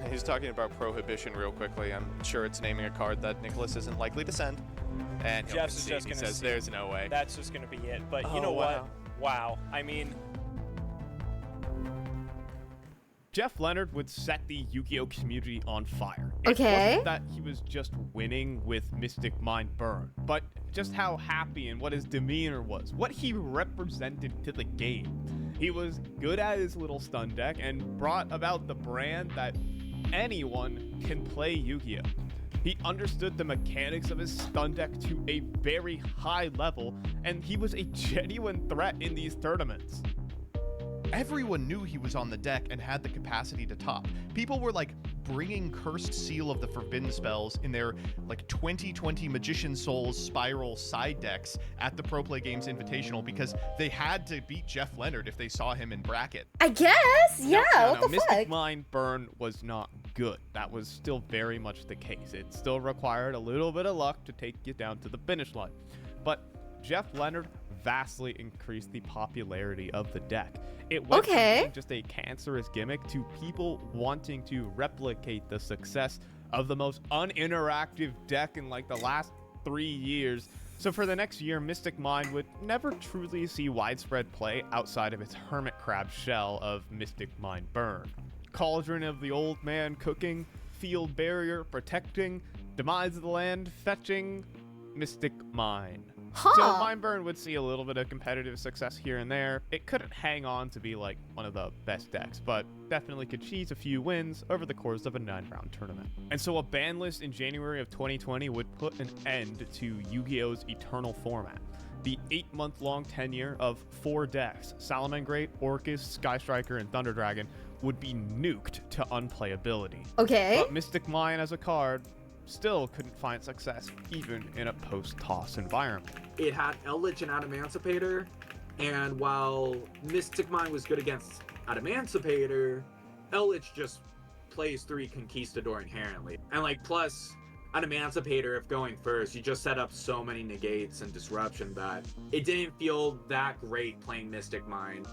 He's talking about prohibition real quickly. I'm sure it's naming a card that Nicholas isn't likely to send. And Jeff's is just he gonna says there's no way. That's just gonna be it. But you know what? Wow. I mean, Jeff Leonard would set the Yu-Gi-Oh! Community on fire. Okay. It wasn't that he was just winning with Mystic Mind Burn, but just how happy and what his demeanor was, what he represented to the game. He was good at his little stun deck and brought about the brand that anyone can play Yu-Gi-Oh! He understood the mechanics of his stun deck to a very high level, and he was a genuine threat in these tournaments. Everyone knew he was on the deck and had the capacity to top. People were like bringing Cursed Seal of the Forbidden Spells in their like 2020 Magician Souls Spiral side decks at the Pro Play Games Invitational because they had to beat Jeff Leonard if they saw him in bracket. I guess, yeah. What the Mystic fuck? Mind Burn was not good. That was still very much the case. It still required a little bit of luck to take you down to the finish line. But Jeff Leonard vastly increased the popularity of the deck. It went from being just a cancerous gimmick to people wanting to replicate the success of the most uninteractive deck in like the last 3 years. So for the next year, Mystic Mind would never truly see widespread play outside of its hermit crab shell of Mystic Mind Burn. Cauldron of the Old Man cooking, Field Barrier protecting, Demise of the Land fetching, Mystic Mind. So Mind Burn would see a little bit of competitive success here and there. It couldn't hang on to be like one of the best decks, but definitely could cheese a few wins over the course of a 9-round tournament. And so a ban list in January of 2020 would put an end to Yu-Gi-Oh's Eternal format. The 8-month-long tenure of 4 decks, Salamangreat, Orcus, Sky Striker, and Thunder Dragon, would be nuked to unplayability. Okay. But Mystic Mind as a card still couldn't find success even in a post-toss environment. It had Eldritch and Adamantipator, and while Mystic Mind was good against Adamantipator, Eldritch just plays 3 Conquistador inherently. And like plus Adamantipator, if going first, you just set up so many negates and disruption that it didn't feel that great playing Mystic Mind.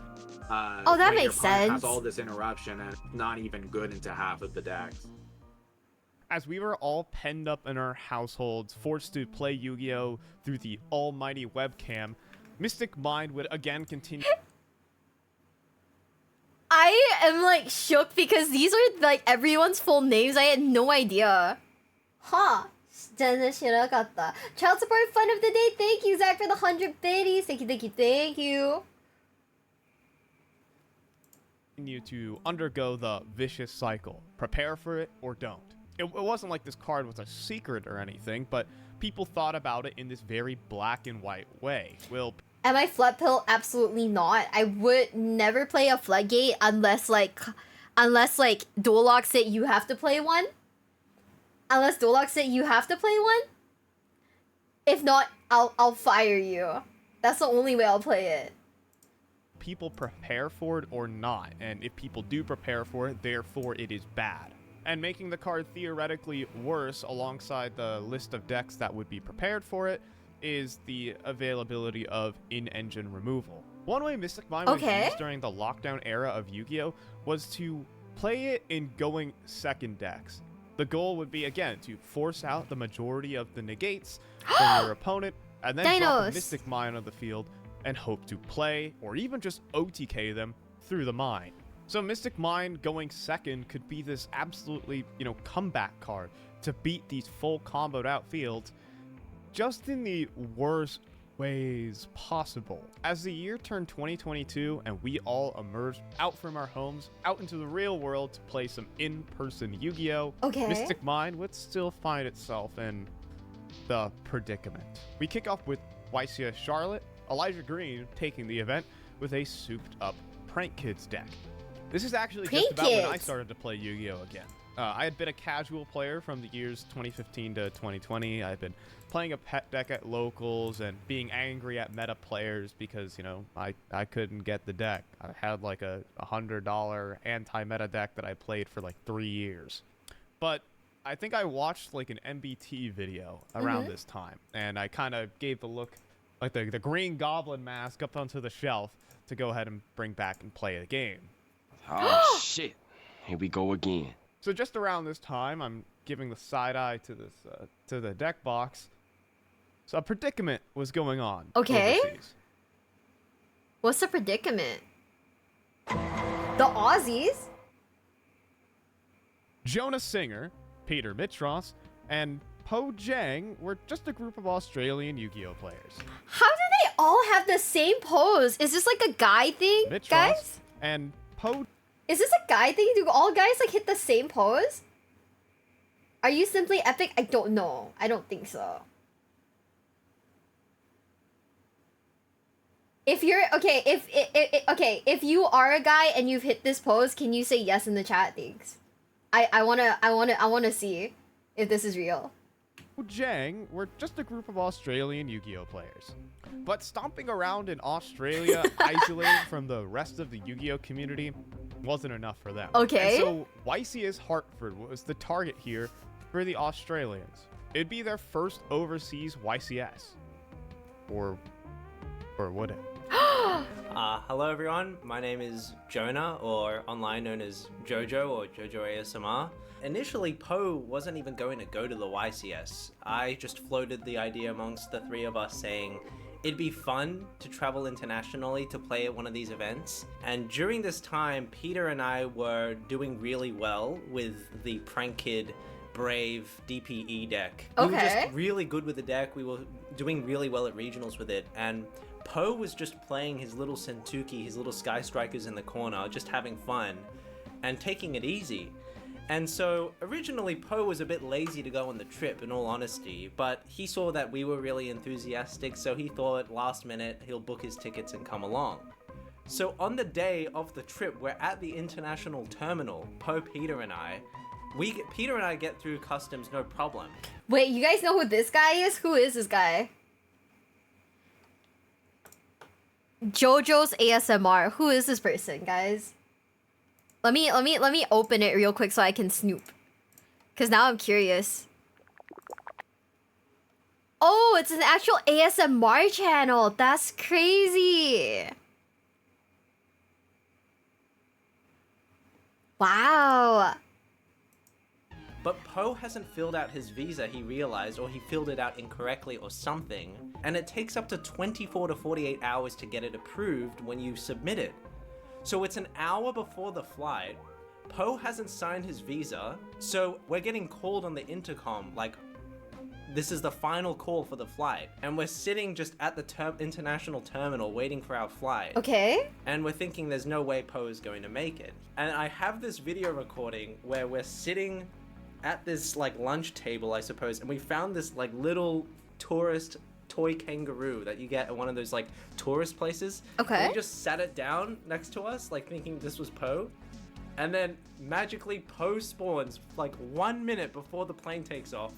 Oh, that makes sense. Has all this interruption and not even good into half of the decks. As we were all penned up in our households, forced to play Yu-Gi-Oh! Through the almighty webcam, Mystic Mind would again continue. I am like shook because these are like everyone's full names. I had no idea. Huh. Child support fun of the day. Thank you, Zach, for the 100 biddies. Thank you. you to undergo the vicious cycle. Prepare for it or don't. It wasn't like this card was a secret or anything, but people thought about it in this very black and white way. Am I Flood Pill? Absolutely not. I would never play a Floodgate unless Duelock said you have to play one. Unless Duelock said you have to play one. If not, I'll fire you. That's the only way I'll play it. People prepare for it or not, and if people do prepare for it, therefore it is bad. And making the card theoretically worse alongside the list of decks that would be prepared for it is the availability of in-engine removal. One way Mystic Mind was used during the lockdown era of Yu-Gi-Oh! Was to play it in going second decks. The goal would be, again, to force out the majority of the negates from your opponent, and then drop a Mystic Mind on the field and hope to play, or even just OTK them through the mine. So Mystic Mind going second could be this absolutely, comeback card to beat these full comboed out fields just in the worst ways possible. As the year turned 2022 and we all emerged out from our homes, out into the real world to play some in-person Yu-Gi-Oh! Mystic Mind would still find itself in the predicament. We kick off with YCS Charlotte, Elijah Green taking the event with a souped-up Prank Kids deck. This is actually just about when I started to play Yu-Gi-Oh! Again. I had been a casual player from the years 2015 to 2020. I had been playing a pet deck at locals and being angry at meta players because, I couldn't get the deck. I had like a $100 anti-meta deck that I played for like 3 years. But I think I watched like an MBT video around this time, and I kind of gave the look, like the Green Goblin mask up onto the shelf to go ahead and bring back and play the game. Oh, shit. Here we go again. So just around this time, I'm giving the side eye to this to the deck box. So a predicament was going on. Overseas. What's the predicament? The Aussies? Jonah Singer, Peter Mitros, and Po Jang were just a group of Australian Yu-Gi-Oh! Players. How do they all have the same pose? Is this like a guy thing, Mitros guys? And Po... Is this a guy thing? Do all guys like hit the same pose? Are you simply epic? I don't know. I don't think so. If you're okay, if you are a guy and you've hit this pose, can you say yes in the chat? Thanks. I wanna see if this is real. Jang were just a group of Australian Yu-Gi-Oh! Players. But stomping around in Australia, isolated from the rest of the Yu-Gi-Oh! Community, wasn't enough for them. Okay. And so YCS Hartford was the target here for the Australians. It'd be their first overseas YCS. Or would it? Hello everyone, my name is Jonah, or online known as Jojo or Jojo ASMR. Initially, Po wasn't even going to go to the YCS. I just floated the idea amongst the three of us saying it'd be fun to travel internationally to play at one of these events. And during this time, Peter and I were doing really well with the Prank Kid Brave DPE deck. We were just really good with the deck. We were doing really well at regionals with it. And Po was just playing his little Sentuki, his little Sky Strikers in the corner, just having fun and taking it easy. And so originally Po was a bit lazy to go on the trip, in all honesty, but he saw that we were really enthusiastic, so he thought last minute he'll book his tickets and come along. So on the day of the trip, we're at the international terminal, Po, Peter and I. Peter and I get through customs no problem. Wait, you guys know who this guy is? Who is this guy? JoJo's ASMR. Who is this person, guys? Let me open it real quick so I can snoop. Cause now I'm curious. Oh, it's an actual ASMR channel. That's crazy. Wow. But Po hasn't filled out his visa, he realized, or he filled it out incorrectly or something, and it takes up to 24 to 48 hours to get it approved when you submit it. So it's an hour before the flight, Po hasn't signed his visa, so we're getting called on the intercom like, this is the final call for the flight. And we're sitting just at the international terminal waiting for our flight. Okay. And we're thinking there's no way Poe is going to make it. And I have this video recording where we're sitting at this like lunch table, I suppose, and we found this like little tourist toy kangaroo that you get at one of those like tourist places. Okay. And we just sat it down next to us, like thinking this was Poe. And then magically Poe spawns like 1 minute before the plane takes off.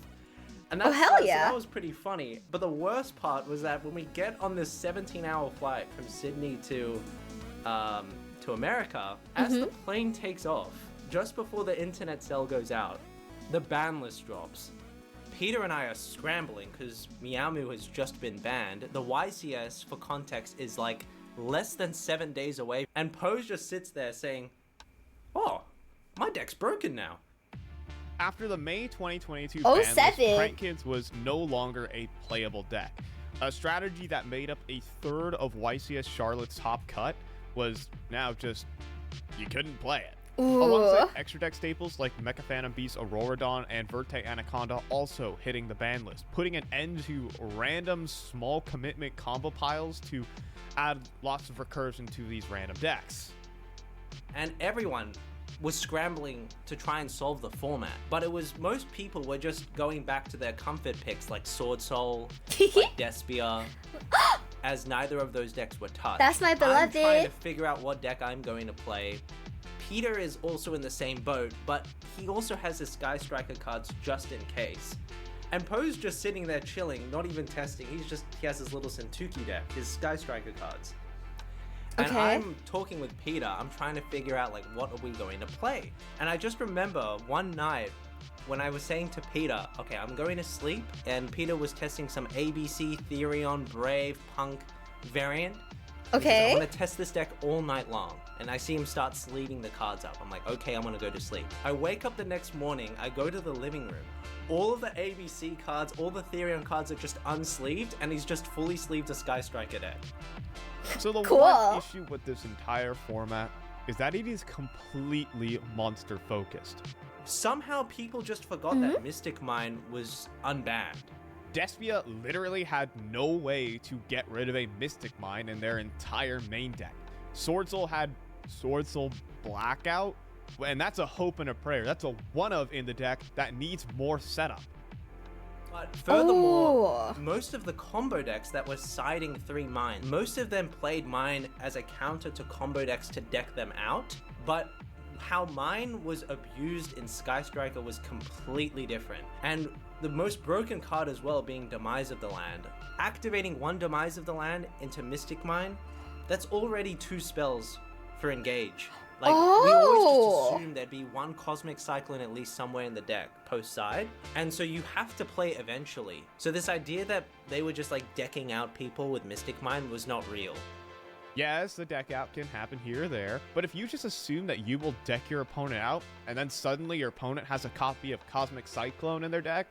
And that's, hell so yeah. that was pretty funny. But the worst part was that when we get on this 17-hour flight from Sydney to America, as the plane takes off, just before the internet cell goes out, the ban list drops. Peter and I are scrambling because Meow Moo has just been banned. The YCS, for context, is like less than 7 days away. And Poe just sits there saying, "Oh, my deck's broken now." After the May 2022 Oh, ban list, 7. Prank Kids was no longer a playable deck. A strategy that made up a third of YCS Charlotte's top cut was now just, you couldn't play it. Ooh. Alongside extra deck staples like Mecha Phantom Beast Auroradon and Verte Anaconda also hitting the ban list, putting an end to random small commitment combo piles to add lots of recursion to these random decks. And everyone was scrambling to try and solve the format, but it was most people were just going back to their comfort picks like Sword Soul, like Despia, as neither of those decks were touched. That's my I'm beloved. trying to figure out what deck I'm going to play. Peter is also in the same boat, but he also has his Sky Striker cards just in case. And Poe's just sitting there chilling, not even testing. He has his little Sentuki deck, his Sky Striker cards. And Okay. I'm talking with Peter, I'm trying to figure out like what are we going to play. And I just remember one night when I was saying to Peter, okay, I'm going to sleep, and Peter was testing some ABC, Therion, Brave, Punk variant. Okay. I'm gonna test this deck all night long. And I see him start sleeving the cards up. I'm like, okay, I'm gonna go to sleep. I wake up the next morning, I go to the living room. All of the ABC cards, all the Therion cards are just unsleeved, and he's just fully sleeved a Sky Striker deck. So the Cool. one issue with this entire format is that it is completely monster focused. Somehow people just forgot that Mystic Mine was unbanned. Despia literally had no way to get rid of a Mystic Mine in their entire main deck. Sword Soul had Sword Soul Blackout, and that's a hope and a prayer. That's a one-of in the deck that needs more setup. But furthermore, most of the combo decks that were siding 3 Mine, most of them played Mine as a counter to combo decks to deck them out, but how Mine was abused in Sky Striker was completely different. And the most broken card as well being Demise of the Land. Activating 1 Demise of the Land into Mystic Mine, that's already 2 spells for Engage. Like, we always just assumed there'd be 1 Cosmic Cyclone at least somewhere in the deck, post-side. And so you have to play eventually. So this idea that they were just like decking out people with Mystic Mine was not real. Yes, the deck out can happen here or there, but if you just assume that you will deck your opponent out, and then suddenly your opponent has a copy of Cosmic Cyclone in their deck,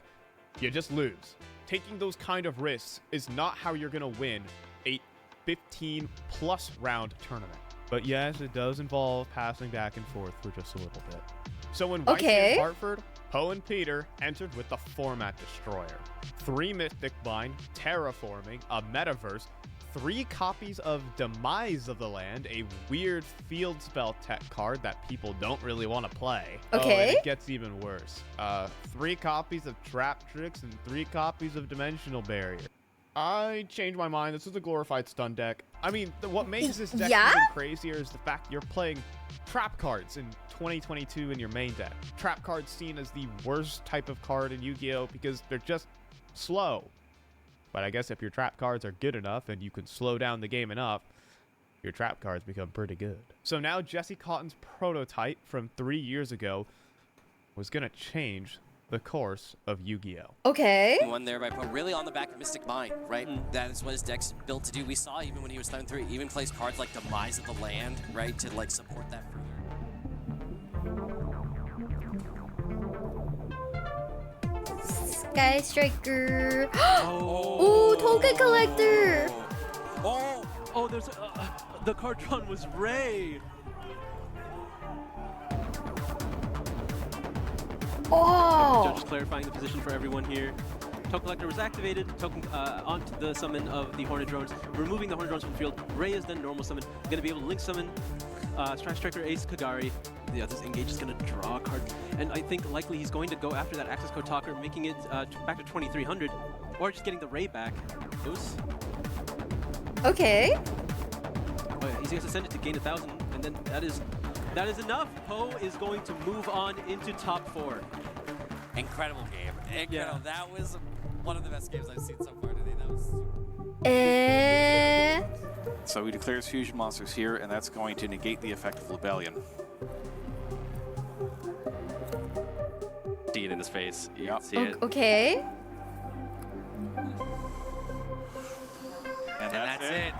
you just lose. Taking those kind of risks is not how you're gonna win a 15-plus round tournament. But yes, it does involve passing back and forth for just a little bit. So when YCS Hartford, Poe and Peter entered with the Format Destroyer. 3 Mystic Mine, Terraforming, a Metaverse, 3 copies of Demise of the Land, a weird field spell tech card that people don't really want to play. Okay. Oh, and it gets even worse. 3 copies of Trap Tricks and 3 copies of Dimensional Barrier. I changed my mind. This is a glorified stun deck. I mean, what makes this deck even crazier is the fact you're playing trap cards in 2022 in your main deck. Trap cards seen as the worst type of card in Yu-Gi-Oh! Because they're just slow. But I guess if your trap cards are good enough and you can slow down the game enough, your trap cards become pretty good. So now Jesse Cotton's prototype from 3 years ago was going to change the course of Yu-Gi-Oh! Okay. One there by Poe, really on the back of Mystic Mine, right? That is what his deck's built to do. We saw even when he was Stone 3, he even plays cards like Demise of the Land, right? To like support that further. Sky Striker. Ooh, Token Collector. Oh, there's the card drawn was Ray. Oh. Judge clarifying the position for everyone here. Token Collector was activated, token onto the summon of the Hornet Drones, removing the Hornet Drones from the field. Ray is then normal summon, gonna be able to link summon Strike Striker Ace Kagari. The other Engage is gonna draw a card, and I think likely he's going to go after that access code talker, making it back to 2300, or just getting the Ray back. Okay. Oh yeah, he's gonna send it to gain 1,000, and then that is enough. Poe is going to move on into top 4. Incredible game. Incredible. Yeah. That was one of the best games I've seen so far today. That was So he declares fusion monsters here, and that's going to negate the effect of Lebellion. See it in his face. You can see it. Okay. And that's it.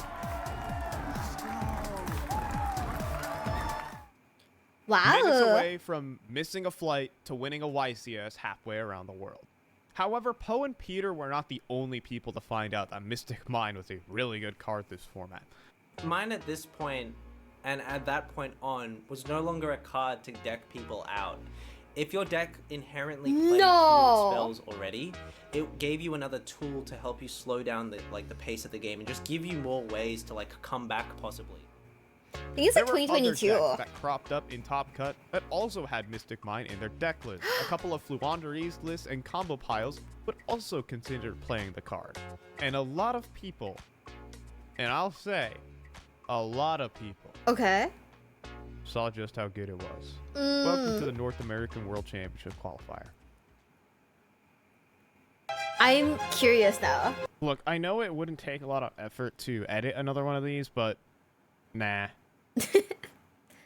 Wow. Minutes away from missing a flight to winning a YCS halfway around the world. However, Poe and Peter were not the only people to find out that Mystic Mine was a really good card this format. Mine at this point, and at that point on, was no longer a card to deck people out. If your deck inherently played fewer spells already, it gave you another tool to help you slow down the pace of the game and just give you more ways to come back possibly. I think it's like 2022. There were other decks that cropped up in Top Cut that also had Mystic Mine in their deck list. A couple of Fluanderies lists and combo piles would also consider playing the card. And a lot of people, and I'll say, a lot of people, saw just how good it was. Welcome to the North American World Championship qualifier. I'm curious now. Look, I know it wouldn't take a lot of effort to edit another one of these, but nah.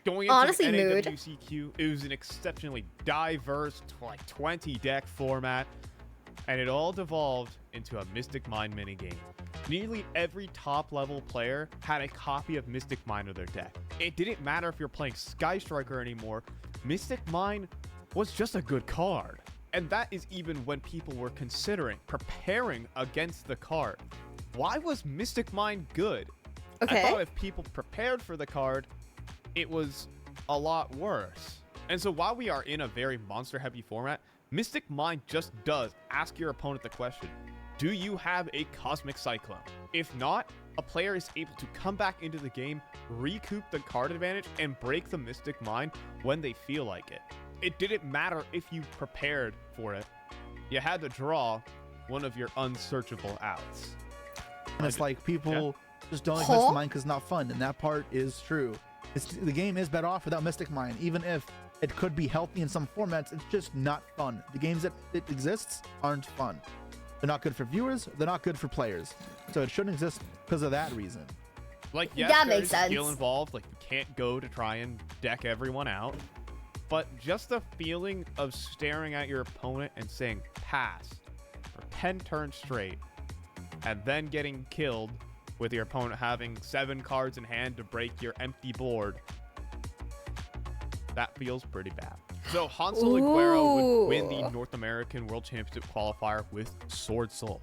Going into Honestly, the mood. NAWCQ, it was an exceptionally diverse, 20 deck format, and it all devolved into a Mystic Mine minigame. Nearly every top-level player had a copy of Mystic Mine in their deck. It didn't matter if you're playing Sky Striker anymore, Mystic Mine was just a good card. And that is even when people were preparing against the card. Why was Mystic Mine good? I thought if people prepared for the card, it was a lot worse. And so while we are in a very monster-heavy format, Mystic Mine just does ask your opponent the question, do you have a Cosmic Cyclone? If not, a player is able to come back into the game, recoup the card advantage, and break the Mystic Mine when they feel like it. It didn't matter if you prepared for it. You had to draw one of your unsearchable outs. And it's like people just don't like Mystic Mine because it's not fun, and that part is true. The game is better off without Mystic Mine, even if it could be healthy in some formats. It's just not fun. The games that it exists aren't fun. They're not good for viewers. They're not good for players. So it shouldn't exist because of that reason. Like, yes, that there's makes sense. skill involved. Like, you can't go to try and deck everyone out. But just the feeling of staring at your opponent and saying pass for 10 turns straight, and then getting killed with your opponent having 7 cards in hand to break your empty board, that feels pretty bad. So Hansel Aguero would win the North American World Championship qualifier with Sword Soul.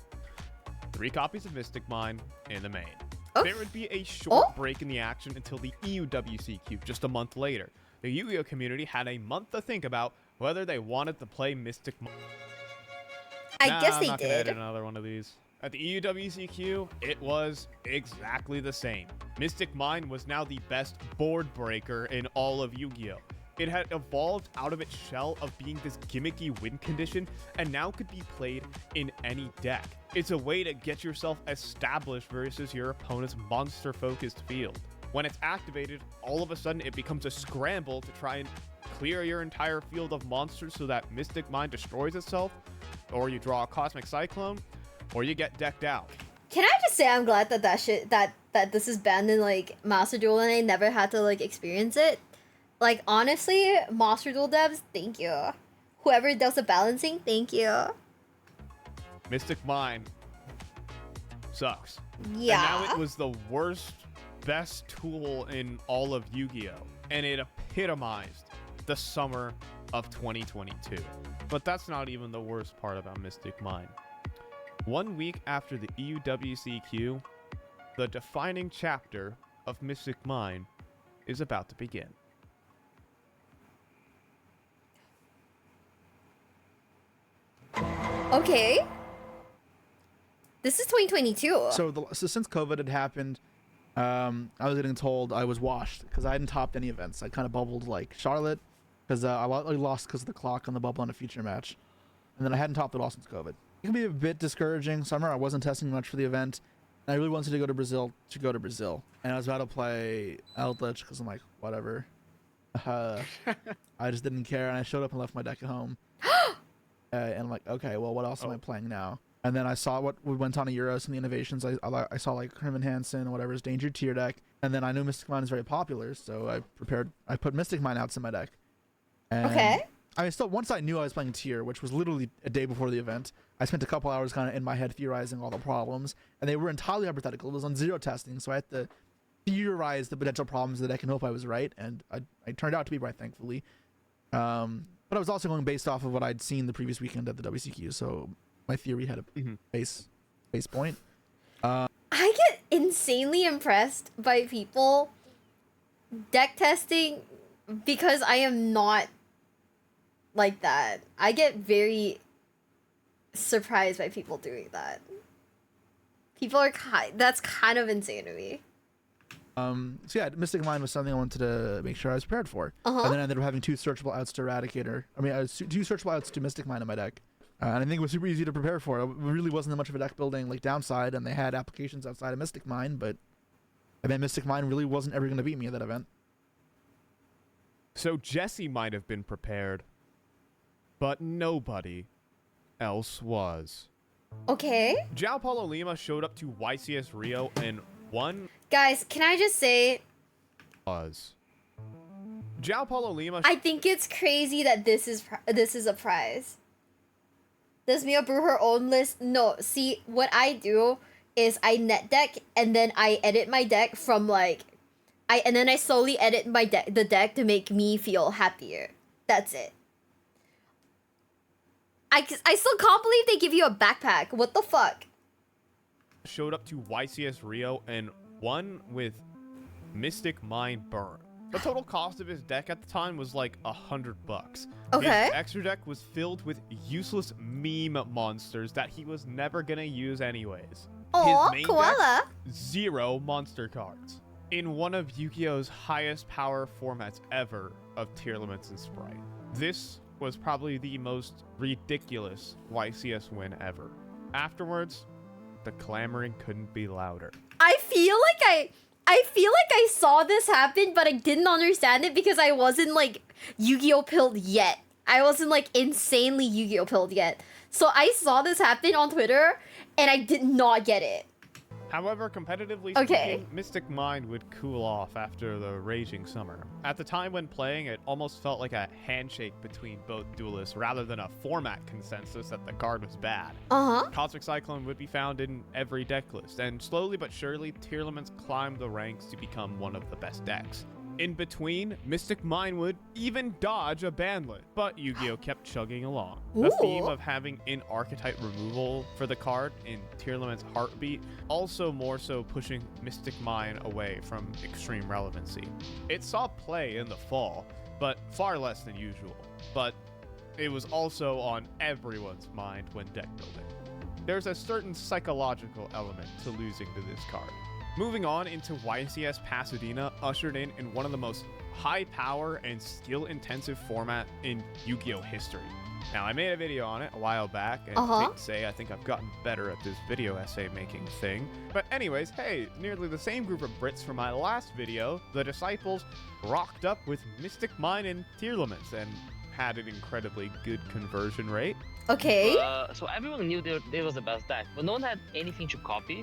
3 copies of Mystic Mine in the main. There would be a short break in the action until the EUWCQ just a month later. The Yu-Gi-Oh community had a month to think about whether they wanted to play Mystic Mine. I guess I'm they not gonna did. edit another one of these. At the EUWCQ, it was exactly the same. Mystic Mine was now the best board breaker in all of Yu-Gi-Oh! It had evolved out of its shell of being this gimmicky win condition and now could be played in any deck. It's a way to get yourself established versus your opponent's monster-focused field. When it's activated, all of a sudden it becomes a scramble to try and clear your entire field of monsters so that Mystic Mine destroys itself, or you draw a Cosmic Cyclone, or you get decked out. Can I just say I'm glad that that this is banned in like Master Duel and I never had to like experience it. Like honestly, Master Duel devs, thank you. Whoever does the balancing, thank you. Mystic Mine sucks. Yeah. And now it was the worst, best tool in all of Yu-Gi-Oh! And it epitomized the summer of 2022. But that's not even the worst part about Mystic Mine. 1 week after the EUWCQ, the defining chapter of Mystic Mine is about to begin. Okay. This is 2022. So since COVID had happened, I was getting told I was washed because I hadn't topped any events. I kind of bubbled like Charlotte because I lost because of the clock on the bubble on a future match, and then I hadn't topped it all since COVID. It can be a bit discouraging. Summer, I wasn't testing much for the event. And I really wanted to go to Brazil and I was about to play Eldritch because I'm like, whatever. I just didn't care, and I showed up and left my deck at home. And I'm like, okay, well, what else am I playing now? And then I saw what went on at Euros and the innovations. I saw like Herman Hansen, whatever's Danger tier deck, and then I knew Mystic Mine is very popular, so I put Mystic Mine outs in my deck. And okay. I mean, still, once I knew I was playing tier, which was literally a day before the event, I spent a couple hours kind of in my head theorizing all the problems, and they were entirely hypothetical. It was on zero testing, so I had to theorize the potential problems of the deck and hope I was right, and I turned out to be right, thankfully. But I was also going based off of what I'd seen the previous weekend at the WCQ, so my theory had a base point. I get insanely impressed by people deck testing because I am not like that. I get very surprised by people doing that. People are that's kind of insane to me. So yeah, Mystic Mine was something I wanted to make sure I was prepared for. And then I ended up having 2 searchable outs to Eradicator. I mean, 2 searchable outs to Mystic Mine in my deck. And I think it was super easy to prepare for. It really wasn't that much of a deck building like downside, and they had applications outside of Mystic Mine, but I mean, Mystic Mine really wasn't ever going to beat me at that event. So Jesse might have been prepared, but nobody else was. Okay. João Paulo Lima showed up to YCS Rio and won. Guys, can I just say... João Paulo Lima... I think it's crazy that this is a prize. Does Mia brew her own list? No, see, what I do is I net deck, and then I edit my deck from, like... and then I slowly edit the deck to make me feel happier. That's it. I still can't believe they give you a backpack. What the fuck? Showed up to YCS Rio and won with Mystic Mine Burn. The total cost of his deck at the time was like $100. Okay. His extra deck was filled with useless meme monsters that he was never gonna use anyways. Aw, His main koala. deck, 0 monster cards. In one of Yu-Gi-Oh's highest power formats ever of tier limits and Sprite. This was probably the most ridiculous YCS win ever. Afterwards, the clamoring couldn't be louder. I feel like I saw this happen, but I didn't understand it because I wasn't like Yu-Gi-Oh pilled yet. I wasn't like insanely Yu-Gi-Oh pilled yet. So I saw this happen on Twitter and I did not get it. However, competitively speaking, Mystic Mine would cool off after the raging summer. At the time when playing, it almost felt like a handshake between both duelists rather than a format consensus that the card was bad. Cosmic Cyclone would be found in every deck list, and slowly but surely, tier limits climbed the ranks to become one of the best decks. In between, Mystic Mine would even dodge a banlet, but Yu-Gi-Oh kept chugging along. The theme of having in-archetype removal for the card in tier limit's Heartbeat also more so pushing Mystic Mine away from extreme relevancy. It saw play in the fall, but far less than usual. But it was also on everyone's mind when deck building. There's a certain psychological element to losing to this card. Moving on into YCS Pasadena ushered in one of the most high power and skill intensive format in Yu-Gi-Oh history. Now, I made a video on it a while back, and I think I've gotten better at this video essay making thing. But anyways, hey, nearly the same group of Brits from my last video, the Disciples, rocked up with Mystic Mine and tier limits and had an incredibly good conversion rate. Okay. So everyone knew they was the best deck, but no one had anything to copy.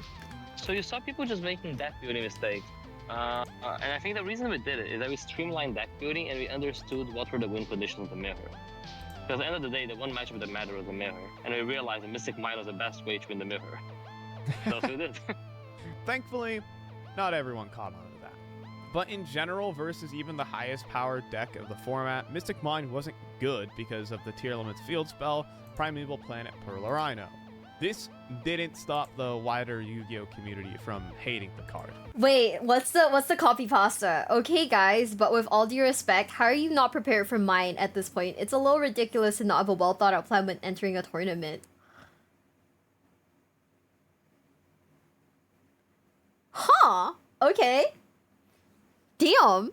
So you saw people just making deck building mistakes. And I think the reason we did it is that we streamlined deck building and we understood what were the win conditions of the mirror. Because at the end of the day, the one matchup that mattered was the mirror. And we realized that Mystic Mine was the best way to win the mirror. That's what we did. Thankfully, not everyone caught on to that. But in general, versus even the highest powered deck of the format, Mystic Mine wasn't good because of the tier limits field spell, Primeval Planet Pearl Rhino. This didn't stop the wider Yu-Gi-Oh community from hating the card. Wait, what's the copy pasta? Okay, guys, but with all due respect, how are you not prepared for mine at this point? It's a little ridiculous to not have a well-thought-out plan when entering a tournament. Huh. Okay. Damn.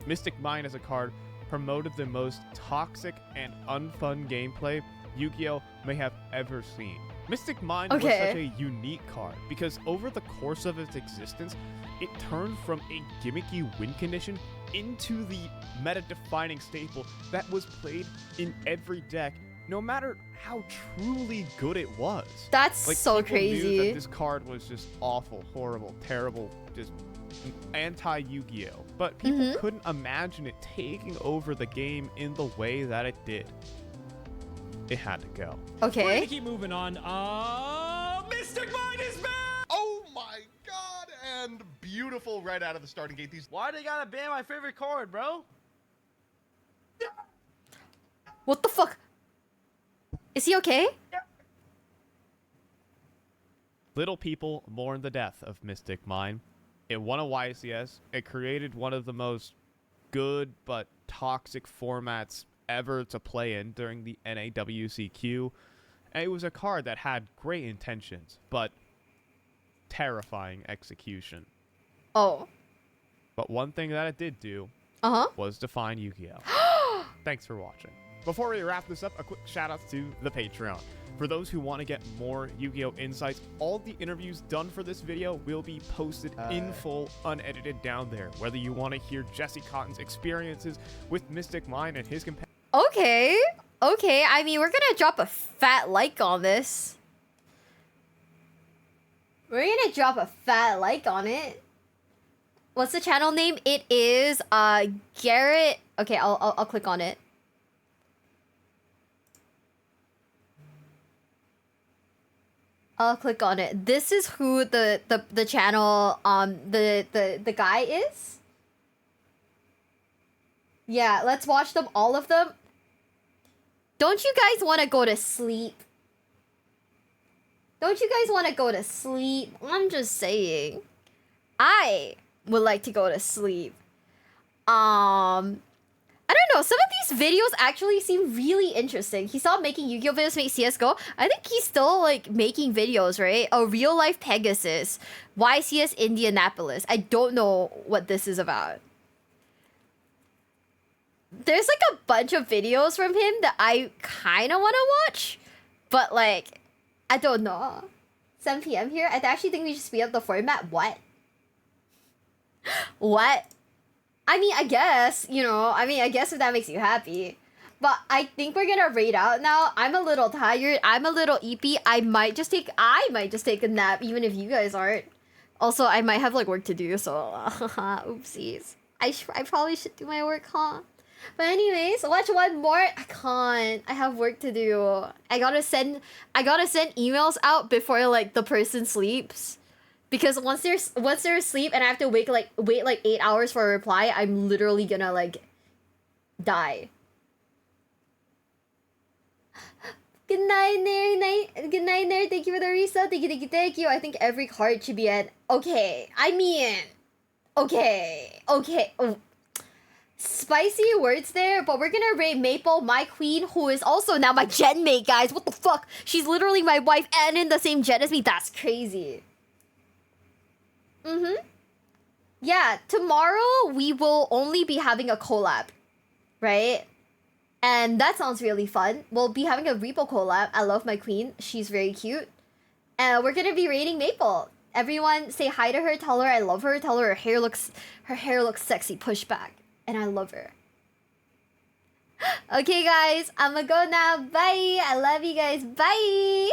Mystic Mine as a card promoted the most toxic and unfun gameplay Yu-Gi-Oh! May have ever seen. Mystic Mine was such a unique card because over the course of its existence, it turned from a gimmicky win condition into the meta-defining staple that was played in every deck, no matter how truly good it was. That's like, so people crazy. Knew that this card was just awful, horrible, terrible, just anti-Yu-Gi-Oh! But people couldn't imagine it taking over the game in the way that it did. It had to go. Okay. We're gonna keep moving on. Mystic Mine is back! Oh my god! And beautiful right out of the starting gate. These. Why they gotta ban my favorite card, bro? What the fuck? Is he okay? Little people mourn the death of Mystic Mine. It won a YCS. It created one of the most good but toxic formats ever to play in during the NAWCQ. And it was a card that had great intentions, but terrifying execution. Oh. But one thing that it did do was define Yu-Gi-Oh! Thanks for watching. Before we wrap this up, a quick shout out to the Patreon. For those who want to get more Yu-Gi-Oh! Insights, all the interviews done for this video will be posted in full, unedited down there. Whether you want to hear Jesse Cotton's experiences with Mystic Mine and his companions. Okay. Okay. I mean, we're gonna drop a fat like on this. We're gonna drop a fat like on it. What's the channel name? It is Garrett. Okay, I'll click on it. I'll click on it. This is who the channel the guy is. Yeah, let's watch them, all of them. Don't you guys want to go to sleep? Don't you guys want to go to sleep? I'm just saying. I would like to go to sleep. I don't know. Some of these videos actually seem really interesting. He stopped making Yu-Gi-Oh! Videos, make CSGO. I think he's still like making videos, right? A real life Pegasus, YCS Indianapolis. I don't know what this is about. There's like a bunch of videos from him that I kind of want to watch, but like, I don't know. 7 p.m. here? I actually think we should speed up the format. What? What? I mean, I guess, you know, I guess if that makes you happy. But I think we're gonna raid out now. I'm a little tired. I'm a little eepy. I might just take a nap, even if you guys aren't. Also, I might have like work to do, so oopsies. I probably should do my work, huh? But anyways, watch one more. I can't. I have work to do. I gotta send emails out before like the person sleeps. Because once they're asleep and I have to wait like 8 hours for a reply, I'm literally gonna like die. Good night, Nair. Good night, Nair. Thank you for the reset. Thank you. I think every card should be at okay. I mean, okay. Oh. Spicy words there, but we're gonna rate Maple, my queen, who is also now my gen mate, guys. What the fuck? She's literally my wife and in the same gen as me. That's crazy. Yeah, tomorrow we will only be having a collab, right? And that sounds really fun. We'll be having a Repo collab. I love my queen. She's very cute. And we're gonna be rating Maple. Everyone say hi to her, tell her I love her, tell her her hair looks sexy, push back. And I love her. Okay, guys, I'ma go now. Bye. I love you guys. Bye.